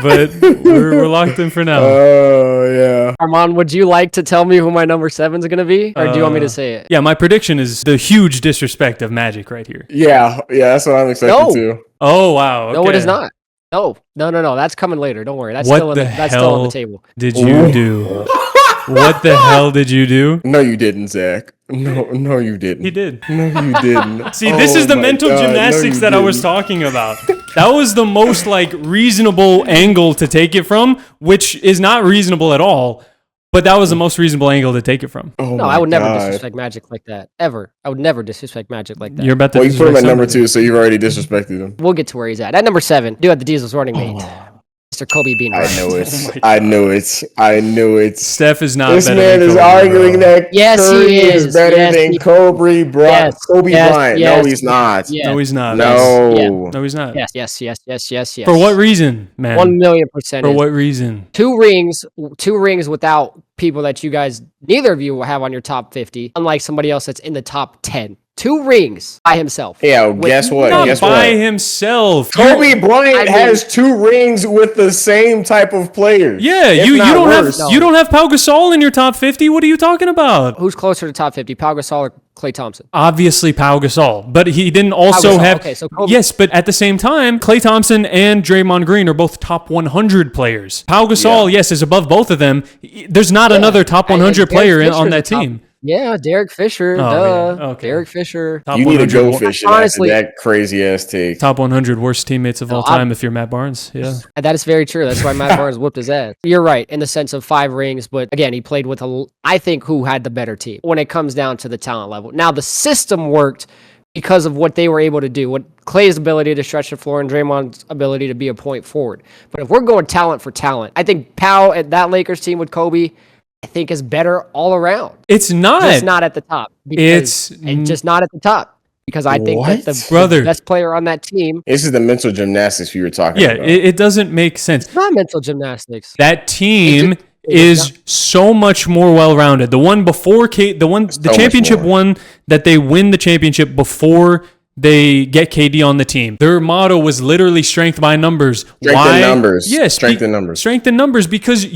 Speaker 1: but we're locked in for now.
Speaker 3: Oh, yeah.
Speaker 2: Arman, would you like to tell me who my number 7 is going to be? Or do you want me to say it?
Speaker 1: Yeah, my prediction is the huge disrespect of Magic right here.
Speaker 3: Yeah, that's what I'm expecting
Speaker 2: No.
Speaker 3: too.
Speaker 1: Oh, wow.
Speaker 2: No, it
Speaker 1: okay.
Speaker 2: is not. No. That's coming later. Don't worry. That's
Speaker 1: What
Speaker 2: still on
Speaker 1: the
Speaker 2: that's still on
Speaker 1: hell
Speaker 2: the table.
Speaker 1: did you do? What the hell did you do?
Speaker 3: No, you didn't, Zach. No, you didn't.
Speaker 1: He did.
Speaker 3: No, you didn't.
Speaker 1: See, this is the
Speaker 3: my
Speaker 1: mental
Speaker 3: God, no,
Speaker 1: gymnastics
Speaker 3: you
Speaker 1: that I was
Speaker 3: didn't.
Speaker 1: talking about. That was the most reasonable angle to take it from, which is not reasonable at all. But that was the most reasonable angle to take it from.
Speaker 3: Oh
Speaker 2: No,
Speaker 3: my
Speaker 2: I would never
Speaker 3: God.
Speaker 2: disrespect Magic like that. Ever. I would never disrespect Magic like that.
Speaker 1: You're about to.
Speaker 3: Well, you put him at
Speaker 1: disrespect
Speaker 3: number
Speaker 1: somebody.
Speaker 3: 2, so you've already disrespected him.
Speaker 2: We'll get to where he's at. At number 7, dude, the Diesel's running mate. Mr. Kobe Bean.
Speaker 3: I
Speaker 2: Bryant.
Speaker 3: know
Speaker 1: my
Speaker 3: it.
Speaker 1: God.
Speaker 3: I knew it. I knew it.
Speaker 1: Steph is not.
Speaker 3: This
Speaker 1: better
Speaker 3: man
Speaker 1: than
Speaker 3: is
Speaker 1: Kobe,
Speaker 3: arguing
Speaker 1: bro.
Speaker 3: that
Speaker 2: Yes, he
Speaker 3: Curry
Speaker 2: is.
Speaker 3: is better
Speaker 2: Yes,
Speaker 3: than
Speaker 2: he-
Speaker 3: Kobe Bryant.
Speaker 2: Yes,
Speaker 3: Kobe
Speaker 2: yes,
Speaker 3: Bryant.
Speaker 2: yes,
Speaker 3: No, he's not.
Speaker 2: yes,
Speaker 1: No, he's not.
Speaker 3: No.
Speaker 1: No, he's not.
Speaker 2: Yes.
Speaker 1: For what reason, man?
Speaker 2: 1,000,000%.
Speaker 1: For what reason?
Speaker 2: 2 rings without people that you guys, neither of you will have on your top 50, unlike somebody else that's in the top 10. 2 rings by himself.
Speaker 3: Yeah, well, guess what?
Speaker 1: Not
Speaker 3: Guess
Speaker 1: by
Speaker 3: what?
Speaker 1: himself.
Speaker 3: Kobe Bryant
Speaker 2: I mean-
Speaker 3: has 2 rings with the same type of players.
Speaker 1: Yeah,
Speaker 3: if
Speaker 1: you
Speaker 3: not
Speaker 1: don't
Speaker 3: worse.
Speaker 1: have you don't have Pau Gasol in your top 50. What are you talking about?
Speaker 2: Who's closer to top 50, Pau Gasol or Klay Thompson?
Speaker 1: Obviously Pau Gasol, but he didn't also
Speaker 2: Gasol,
Speaker 1: have.
Speaker 2: okay, so Kobe-
Speaker 1: Yes, but at the same time, Klay Thompson and Draymond Green are both top 100 players. Pau Gasol, yes, is above both of them. There's not another top 100 player on that team.
Speaker 2: Yeah, Derek Fisher.
Speaker 1: Oh, yeah, okay.
Speaker 2: Derek Fisher.
Speaker 1: Top
Speaker 3: You need to
Speaker 1: 100
Speaker 3: go
Speaker 1: wo-
Speaker 3: fishing
Speaker 2: Honestly-
Speaker 3: after that crazy ass take.
Speaker 1: Top 100 worst teammates of all
Speaker 2: I'm-
Speaker 1: time if you're Matt Barnes. Yeah.
Speaker 2: And that is very true. That's why Matt Barnes whooped his ass. You're right in the sense of 5 rings, but again, he played with I think who had the better team when it comes down to the talent level. Now the system worked because of what they were able to do, what Klay's ability to stretch the floor and Draymond's ability to be a point forward. But if we're going talent for talent, I think Pau at that Lakers team with Kobe, I think is better all around.
Speaker 1: It's not.
Speaker 2: Just not at the top. And just not at the top. Because I think that
Speaker 3: What?
Speaker 2: the
Speaker 1: Brother.
Speaker 2: best player on that team,
Speaker 3: This is the mental gymnastics we were talking
Speaker 1: Yeah,
Speaker 3: about.
Speaker 1: it doesn't make sense.
Speaker 2: it's not mental gymnastics.
Speaker 1: That team
Speaker 2: It is
Speaker 1: is so much more well-rounded. The one before the
Speaker 3: much
Speaker 1: championship
Speaker 3: more.
Speaker 1: one that they win the championship before they get KD on the team. Their motto was literally strength by numbers.
Speaker 3: Strength in numbers.
Speaker 1: Yes,
Speaker 3: Strength in numbers.
Speaker 1: Strength in numbers because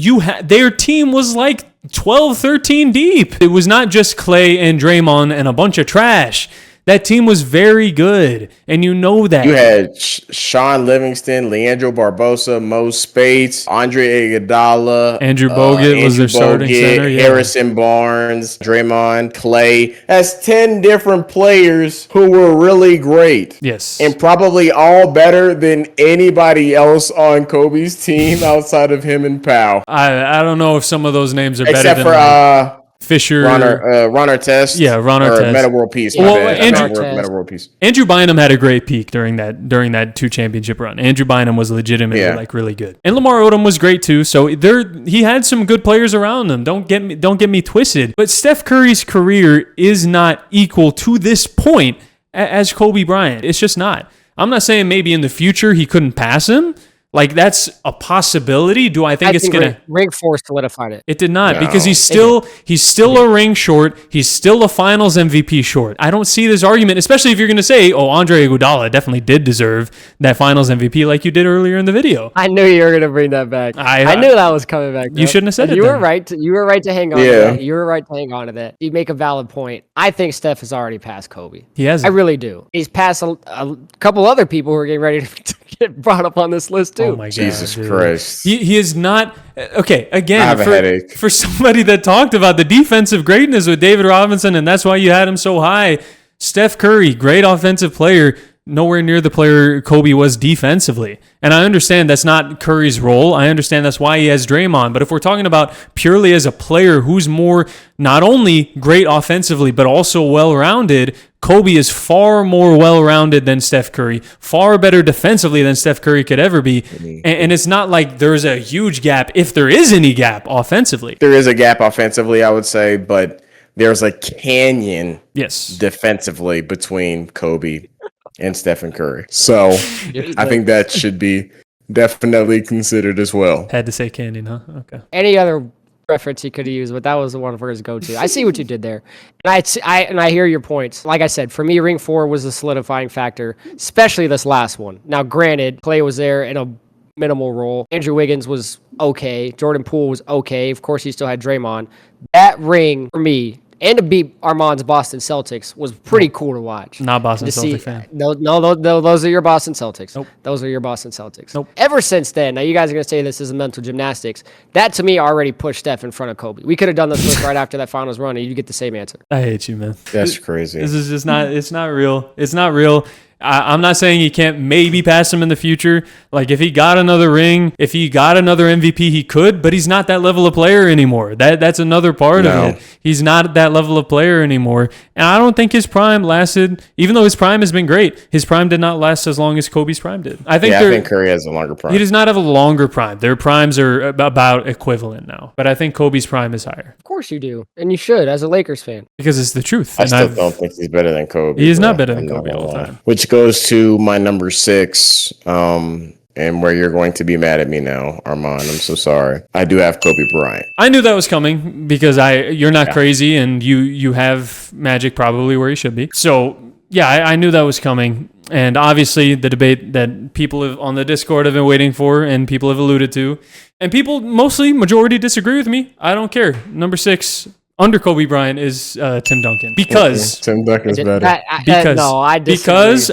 Speaker 1: their team was like 12, 13 deep. It was not just Klay and Draymond and a bunch of trash. That team was very good, and you know that.
Speaker 3: You had Sean Livingston, Leandro Barbosa, Mo Spates, Andre Iguodala,
Speaker 1: Andrew Bogut was their starting center, yeah.
Speaker 3: Harrison Barnes, Draymond, Klay. That's 10 different players who were really great.
Speaker 1: Yes.
Speaker 3: And probably all better than anybody else on Kobe's team outside of him and Pau.
Speaker 1: I don't know if some of those names are better
Speaker 3: Except
Speaker 1: than
Speaker 3: for
Speaker 1: Fisher.
Speaker 3: Ron Artest.
Speaker 1: Yeah, Ron
Speaker 3: or
Speaker 1: Artest.
Speaker 3: Meta World Peace.
Speaker 1: Well,
Speaker 3: Meta World Peace.
Speaker 1: Andrew Bynum had a great peak during that 2 championship run. Andrew Bynum was legitimately really good, and Lamar Odom was great too. So he had some good players around him. Don't get me twisted. But Steph Curry's career is not equal to this point as Kobe Bryant. It's just not. I'm not saying maybe in the future he couldn't pass him. Like that's a possibility. Do I think it's gonna?
Speaker 2: Ring 4 solidified it.
Speaker 1: It did not
Speaker 3: No.
Speaker 1: because he's still a ring short. He's still a Finals MVP short. I don't see this argument, especially if you're going to say, "Oh, Andre Iguodala definitely did deserve that Finals MVP," like you did earlier in the video.
Speaker 2: I knew you were going to bring that back.
Speaker 1: I
Speaker 2: knew that was coming back.
Speaker 1: You shouldn't have said it
Speaker 2: You were
Speaker 1: then.
Speaker 2: right. You were right to hang on.
Speaker 3: Yeah.
Speaker 2: To that. You were right to hang on to that. You make a valid point. I think Steph has already passed Kobe.
Speaker 1: He has.
Speaker 2: I really do. He's passed a couple other people who are getting ready to get brought up on this list too.
Speaker 1: Oh my God,
Speaker 3: Jesus
Speaker 1: dude.
Speaker 3: Christ.
Speaker 1: He is not okay. Again,
Speaker 3: I have a headache.
Speaker 1: for somebody that talked about the defensive greatness with David Robinson, and that's why you had him so high. Steph Curry, great offensive player, nowhere near the player Kobe was defensively. And I understand that's not Curry's role. I understand that's why he has Draymond. But if we're talking about purely as a player who's more not only great offensively, but also well-rounded, Kobe is far more well-rounded than Steph Curry, far better defensively than Steph Curry could ever be. And it's not like there's a huge gap, if there is any gap offensively.
Speaker 3: There is a gap offensively, I would say, but there's a canyon defensively between Kobe and Stephen Curry. So I think that should be definitely considered as well.
Speaker 1: Had to say canyon, huh? Okay.
Speaker 2: Any other reference he could have used, but that was the one for his go-to. I see what you did there. And I hear your points. Like I said, for me, Ring 4 was the solidifying factor, especially this last one. Now, granted, Klay was there in a minimal role. Andrew Wiggins was okay. Jordan Poole was okay. Of course, he still had Draymond. That ring, for me, and to beat Arman's Boston Celtics was pretty cool to watch.
Speaker 1: Not Boston Celtics fan.
Speaker 2: No, those are your Boston Celtics.
Speaker 1: Nope.
Speaker 2: Those are your Boston Celtics.
Speaker 1: Nope.
Speaker 2: Ever since then, now you guys are going to say this is mental gymnastics. That, to me, already pushed Steph in front of Kobe. We could have done this list right after that finals run, and you get the same answer.
Speaker 1: I hate you, man.
Speaker 3: That's crazy.
Speaker 1: This is just not, it's not real. It's not real. I'm not saying he can't maybe pass him in the future. Like, if he got another ring, if he got another MVP, he could, but he's not that level of player anymore. That's another part of it. He's not that level of player anymore. And I don't think his prime lasted, even though his prime has been great, his prime did not last as long as Kobe's prime did. I think
Speaker 3: Curry has a longer prime.
Speaker 1: He does not have a longer prime. Their primes are about equivalent now. But I think Kobe's prime is higher.
Speaker 2: Of course you do. And you should, as a Lakers fan.
Speaker 1: Because it's the truth.
Speaker 3: I still don't think he's better than Kobe.
Speaker 1: He is not better than Kobe all the time.
Speaker 3: Which goes to my number 6, and where you're going to be mad at me now, Arman. I'm so sorry. I do have Kobe Bryant.
Speaker 1: I knew that was coming because you're not crazy, and you have Magic probably where he should be. So yeah, I knew that was coming. And obviously the debate that people on the Discord have been waiting for and people have alluded to, and people majority disagree with me. I don't care. Number 6 under Kobe Bryant is Tim Duncan, because
Speaker 3: Tim Duncan's better.
Speaker 2: I disagree.
Speaker 1: Because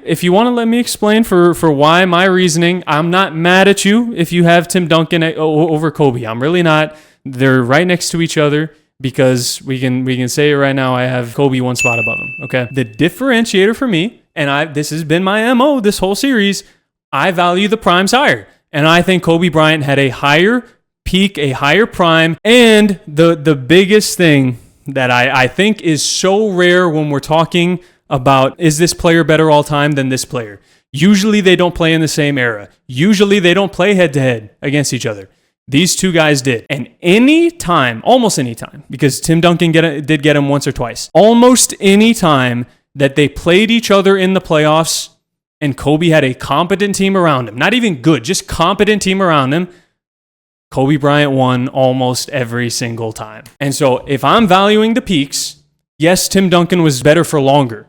Speaker 1: if you want to let me explain for why my reasoning, I'm not mad at you if you have Tim Duncan over Kobe. I'm really not. They're right next to each other, because we can say it right now. I have Kobe one spot above him. Okay. The differentiator for me, and this has been my MO this whole series, I value the primes higher, and I think Kobe Bryant had a higher peak, a higher prime. And the biggest thing that I think is so rare when we're talking about, is this player better all time than this player? Usually they don't play in the same era. Usually they don't play head to head against each other. These two guys did. And almost any time, because Tim Duncan did get him once or twice, almost any time that they played each other in the playoffs and Kobe had a competent team around him, not even good, just competent team around him, Kobe Bryant won almost every single time. And so if I'm valuing the peaks, yes, Tim Duncan was better for longer.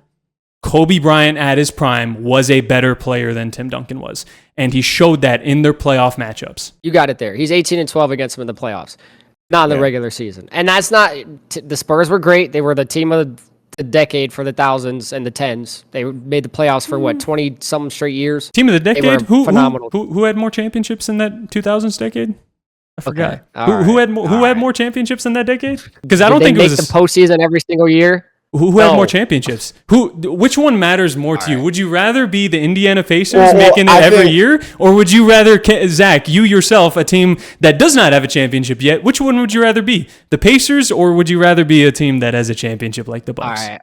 Speaker 1: Kobe Bryant at his prime was a better player than Tim Duncan was. And he showed that in their playoff matchups.
Speaker 2: You got it there. He's 18-12 against them in the playoffs, not in the regular season. And that's not, the Spurs were great. They were the team of the decade for the thousands and the tens. They made the playoffs for 20-something straight years.
Speaker 1: Team of the decade?
Speaker 2: Phenomenal.
Speaker 1: Who had more championships in that 2000s decade? I forgot.
Speaker 2: Okay.
Speaker 1: Who had more championships in that decade? Because I don't think it was
Speaker 2: the postseason every single year.
Speaker 1: Who had more championships? Which one matters more to you? Would you rather be the Indiana Pacers making it every year, or would you rather, Zach, you yourself, a team that does not have a championship yet? Which one would you rather be, the Pacers, or would you rather be a team that has a championship like the Bucks?
Speaker 2: All right.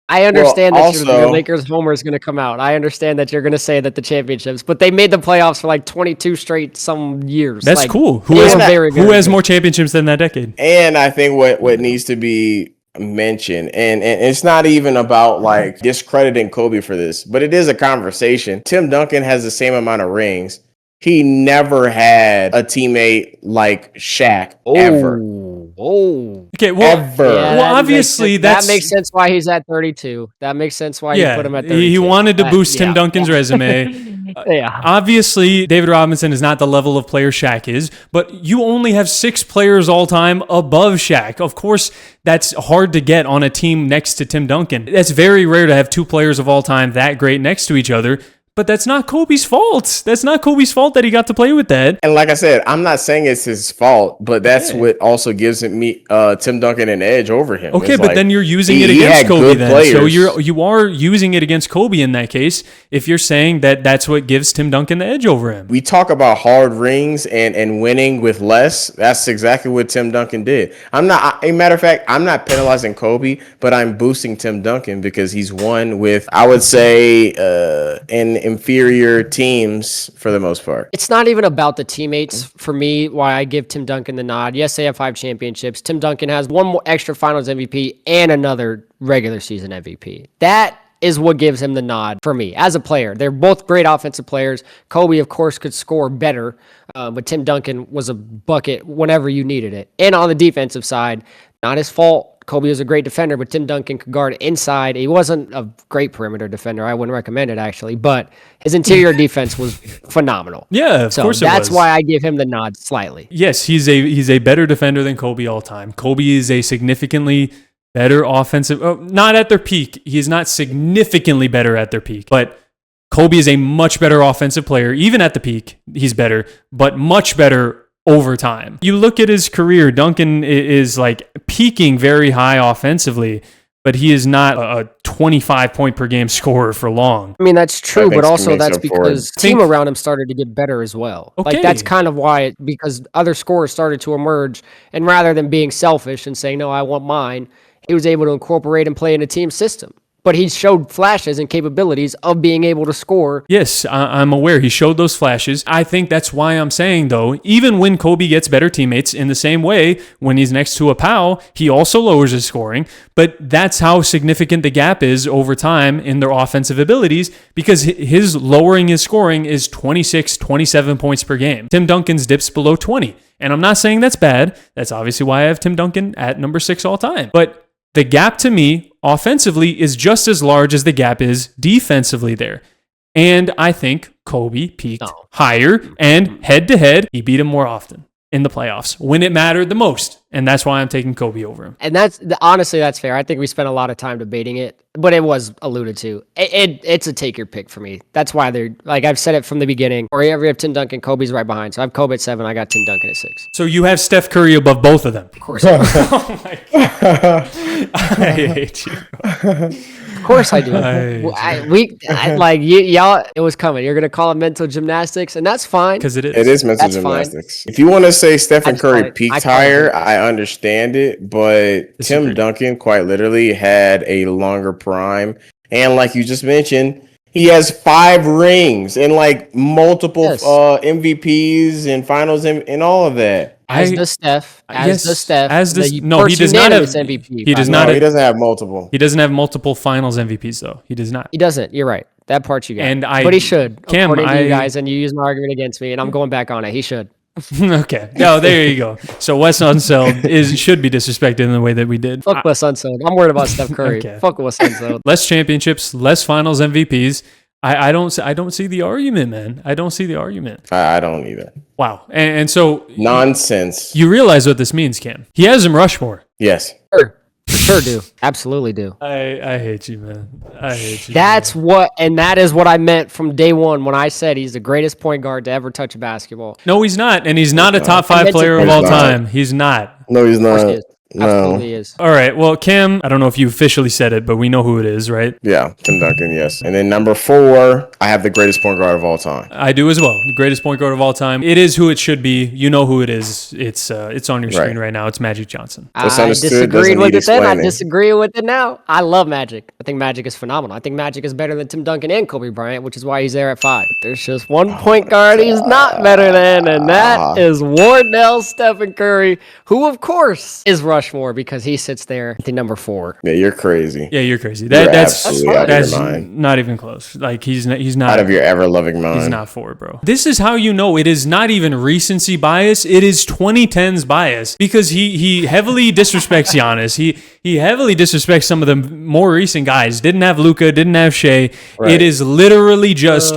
Speaker 2: I understand that your Lakers homer is going to come out. I understand that you're going to say that the championships, but they made the playoffs for like 22 straight some years.
Speaker 1: That's cool. Who has more championships than that decade?
Speaker 3: And I think what needs to be mentioned, and it's not even about like discrediting Kobe for this, but it is a conversation. Tim Duncan has the same amount of rings. He never had a teammate like Shaq ever.
Speaker 1: Okay, well,
Speaker 2: obviously that makes sense why he's at 32. That makes sense why you put him at 32.
Speaker 1: He wanted to boost Tim Duncan's resume. Obviously, David Robinson is not the level of player Shaq is, but you only have 6 players all time above Shaq. Of course, that's hard to get on a team next to Tim Duncan. That's very rare to have 2 players of all time that great next to each other. But that's not Kobe's fault. That's not Kobe's fault that he got to play with that.
Speaker 3: And like I said, I'm not saying it's his fault, but that's what also gives me Tim Duncan an edge over him.
Speaker 1: Okay,
Speaker 3: it's
Speaker 1: but then you're using it against Kobe then.
Speaker 3: Players.
Speaker 1: So you are using it against Kobe in that case if you're saying that that's what gives Tim Duncan the edge over him.
Speaker 3: We talk about hard rings and winning with less. That's exactly what Tim Duncan did. A matter of fact, I'm not penalizing Kobe, but I'm boosting Tim Duncan because he's won with, I would say, in inferior teams for the most part.
Speaker 2: It's not even about the teammates for me, why I give Tim Duncan the nod. Yes, they have 5 championships. Tim Duncan has one more extra finals MVP and another regular season MVP. That is what gives him the nod for me as a player. They're both great offensive players. Kobe, of course, could score better, but Tim Duncan was a bucket whenever you needed it. And on the defensive side, not his fault. Kobe was a great defender, but Tim Duncan could guard inside. He wasn't a great perimeter defender. I wouldn't recommend it, actually, but his interior defense was phenomenal.
Speaker 1: Yeah, of course it was.
Speaker 2: That's why I give him the nod slightly.
Speaker 1: Yes, he's a better defender than Kobe all time. Kobe is a significantly better offensive, not at their peak. He's not significantly better at their peak, but Kobe is a much better offensive player. Even at the peak, he's better, but much better over time. You look at his career, Duncan is like peaking very high offensively, but he is not a 25 point per game scorer for long.
Speaker 2: I mean, that's true, but also that's because the team around him started to get better as well.
Speaker 1: Okay.
Speaker 2: Like, that's kind of why, because other scorers started to emerge, and rather than being selfish and saying, no, I want mine, he was able to incorporate and play in a team system. But he showed flashes and capabilities of being able to score.
Speaker 1: Yes, I'm aware. He showed those flashes. I think that's why I'm saying, though, even when Kobe gets better teammates, in the same way, when he's next to a pal, he also lowers his scoring. But that's how significant the gap is over time in their offensive abilities, because his lowering his scoring is 26, 27 points per game. Tim Duncan's dips below 20. And I'm not saying that's bad. That's obviously why I have Tim Duncan at number 6 all time. But the gap to me, offensively, is just as large as the gap is defensively there. And I think Kobe peaked higher, and head-to-head, he beat him more often in the playoffs when it mattered the most. And that's why I'm taking Kobe over him.
Speaker 2: And honestly, that's fair. I think we spent a lot of time debating it, but it was alluded to. It's a take your pick for me. That's why they're, like I've said it from the beginning, or you have Tim Duncan, Kobe's right behind. So I have Kobe at 7, I got Tim Duncan at 6.
Speaker 1: So you have Steph Curry above both of them.
Speaker 2: Of course.
Speaker 1: Oh my God. I hate you.
Speaker 2: Of course I do. Y'all, it was coming. You're going to call it mental gymnastics, and that's fine.
Speaker 1: Because it is.
Speaker 3: It is mental gymnastics. If you want to say Stephen Curry peaked higher, I understand it, but Tim Duncan quite literally had a longer prime. And like you just mentioned, he has 5 rings and like multiple MVPs and finals and all of that.
Speaker 2: He does not have MVP.
Speaker 3: He does not. He doesn't have multiple.
Speaker 1: He doesn't have multiple finals MVPs though. He does not.
Speaker 2: He doesn't. You're right. That part you got. But he should.
Speaker 1: Cam,
Speaker 2: according to you guys, and you use my argument against me, and I'm going back on it. He should.
Speaker 1: Okay. No, there you go. So Wes Unseld should be disrespected in the way that we did.
Speaker 2: Fuck Wes Unseld. I'm worried about Steph Curry. Okay. Fuck Wes Unseld.
Speaker 1: Less championships, less finals MVPs. I don't see the argument, man. I don't see the argument.
Speaker 3: I don't either.
Speaker 1: Wow. And so
Speaker 3: nonsense.
Speaker 1: You realize what this means, Cam. He has him Rushmore.
Speaker 3: Yes.
Speaker 2: Sure do. Absolutely do.
Speaker 1: I hate you, man. I hate you.
Speaker 2: That is what I meant from day one when I said he's the greatest point guard to ever touch a basketball.
Speaker 1: No, he's not. And he's not a top 5 player of all time. He's not.
Speaker 3: No, he's not.
Speaker 2: Absolutely is.
Speaker 1: All right. Well, Cam, I don't know if you officially said it, but we know who it is, right?
Speaker 3: Yeah, Tim Duncan, yes. And then number 4, I have the greatest point guard of all time.
Speaker 1: I do as well. The greatest point guard of all time. It is who it should be. You know who it is. It's on your screen right now. It's Magic Johnson.
Speaker 2: I disagreed with it then. I disagree with it now. I love Magic. I think Magic is phenomenal. I think Magic is better than Tim Duncan and Kobe Bryant, which is why he's there at 5. But there's just one point guard he's not better than, and that is Wardell Stephen Curry, who, of course, is Rushmore because he sits there at the number 4.
Speaker 3: Yeah, you're crazy.
Speaker 1: Yeah, you're crazy. That's not even close. Like he's not
Speaker 3: out of your ever loving mind.
Speaker 1: He's not 4, bro. This is how you know it is not even recency bias. It is 2010s bias because he heavily disrespects Giannis. He heavily disrespects some of the more recent guys. Didn't have Luka. Didn't have Shea. Right. It is literally just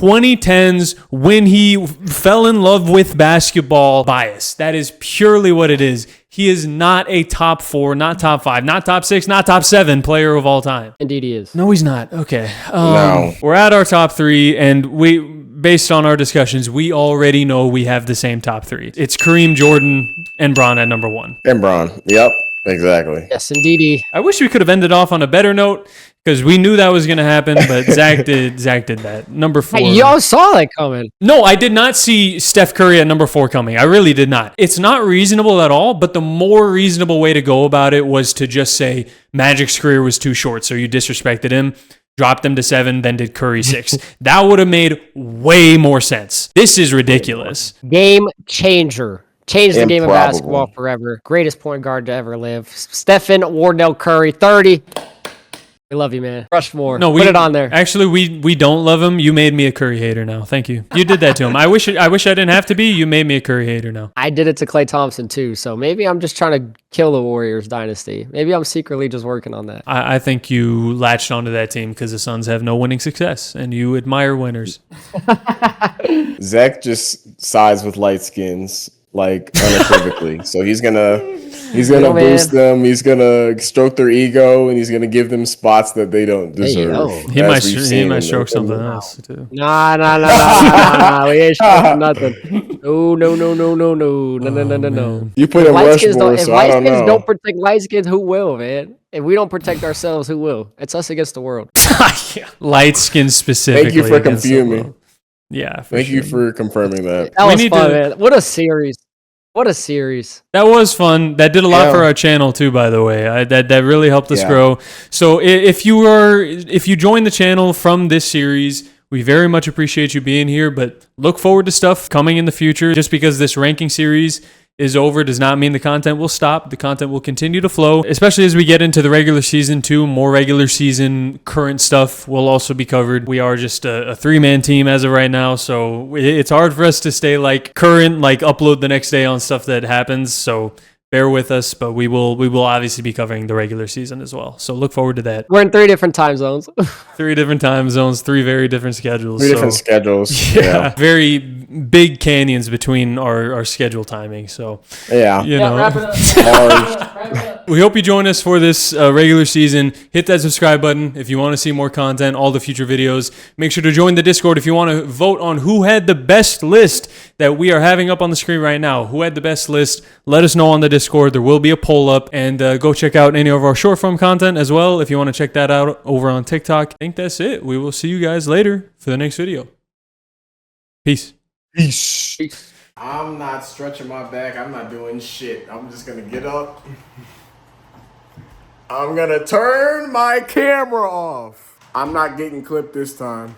Speaker 1: 2010s when he fell in love with basketball bias. That is purely what it is. He is not a top 4, not top 5, not top 6, not top 7 player of all time.
Speaker 2: Indeed he is.
Speaker 1: No, he's not. Okay.
Speaker 3: No.
Speaker 1: We're at our top 3, and based on our discussions, we already know we have the same top 3. It's Kareem, Jordan, and Bron at number 1.
Speaker 3: And Bron. Yep. Exactly.
Speaker 2: Yes, indeed.
Speaker 1: I wish we could have ended off on a better note because we knew that was going to happen, but Zach did that. Number 4.
Speaker 2: Hey, y'all saw that coming.
Speaker 1: No, I did not see Steph Curry at number 4 coming. I really did not. It's not reasonable at all, but the more reasonable way to go about it was to just say Magic's career was too short, so you disrespected him, dropped him to 7, then did Curry 6. That would have made way more sense. This is ridiculous.
Speaker 2: Game changer. Changed the game of
Speaker 3: Improbable.
Speaker 2: basketball forever. Greatest point guard to ever live. Stephen Wardell Curry, 30. We love you, man. Rushmore.
Speaker 1: No,
Speaker 2: put it on there.
Speaker 1: Actually, we don't love him. You made me a Curry hater now. Thank you. You did that to him. I wish I didn't have to be. You made me a Curry hater now.
Speaker 2: I did it to Klay Thompson too, so maybe I'm just trying to kill the Warriors dynasty. Maybe I'm secretly just working on that.
Speaker 1: I think you latched onto that team because the Suns have no winning success, and you admire winners.
Speaker 3: Zach just sides with light skins like unequivocally. So he's gonna boost them. He's gonna stroke their ego, and he's gonna give them spots that they don't deserve.
Speaker 1: He might stroke something else too.
Speaker 2: Nah. We ain't stroking nothing. No.
Speaker 3: You put in
Speaker 2: Light skins
Speaker 3: Rushmore,
Speaker 2: if
Speaker 3: so I
Speaker 2: light
Speaker 3: don't
Speaker 2: skins
Speaker 3: know.
Speaker 2: don't protect light skins, who will, man? If we don't protect ourselves, who will? It's us against the world.
Speaker 1: Light skin specifically.
Speaker 3: Thank you for
Speaker 1: against the
Speaker 3: confusing.
Speaker 1: world. Yeah,
Speaker 3: Thank you for confirming that.
Speaker 2: That
Speaker 1: We
Speaker 2: was
Speaker 1: need
Speaker 2: fun,
Speaker 1: to-
Speaker 2: man. What a series. What a series.
Speaker 1: That was fun. That did a lot
Speaker 3: Yeah.
Speaker 1: for our channel too, by the way. That really helped us
Speaker 3: Yeah.
Speaker 1: grow. So if you join the channel from this series, we very much appreciate you being here, but look forward to stuff coming in the future. Just because this ranking series is over does not mean the content will stop. The content will continue to flow, especially as we get into the regular season too. More regular season current stuff will also be covered. We are just a 3-man team as of right now, so it's hard for us to stay like current, like upload the next day on stuff that happens. So bear with us, but we will obviously be covering the regular season as well. So look forward to that.
Speaker 2: We're in 3 different time zones.
Speaker 1: 3 different time zones, 3 very different schedules.
Speaker 3: 3 different schedules.
Speaker 1: Yeah, very big canyons between our schedule timing. So
Speaker 3: Yeah.
Speaker 1: you know,
Speaker 2: Wrap it up.
Speaker 3: Large.
Speaker 1: we hope you join us for this regular season. Hit that subscribe button if you want to see more content, all the future videos. Make sure to join the Discord if you want to vote on who had the best list that we are having up on the screen right now. Who had the best list? Let us know on the Discord. There will be a poll up, and go check out any of our short form content as well if you want to check that out over on TikTok. I think that's it. We will see you guys later for the next video. Peace.
Speaker 3: Peace. I'm not stretching my back. I'm not doing shit. I'm just gonna get up. I'm gonna turn my camera off. I'm not getting clipped this time.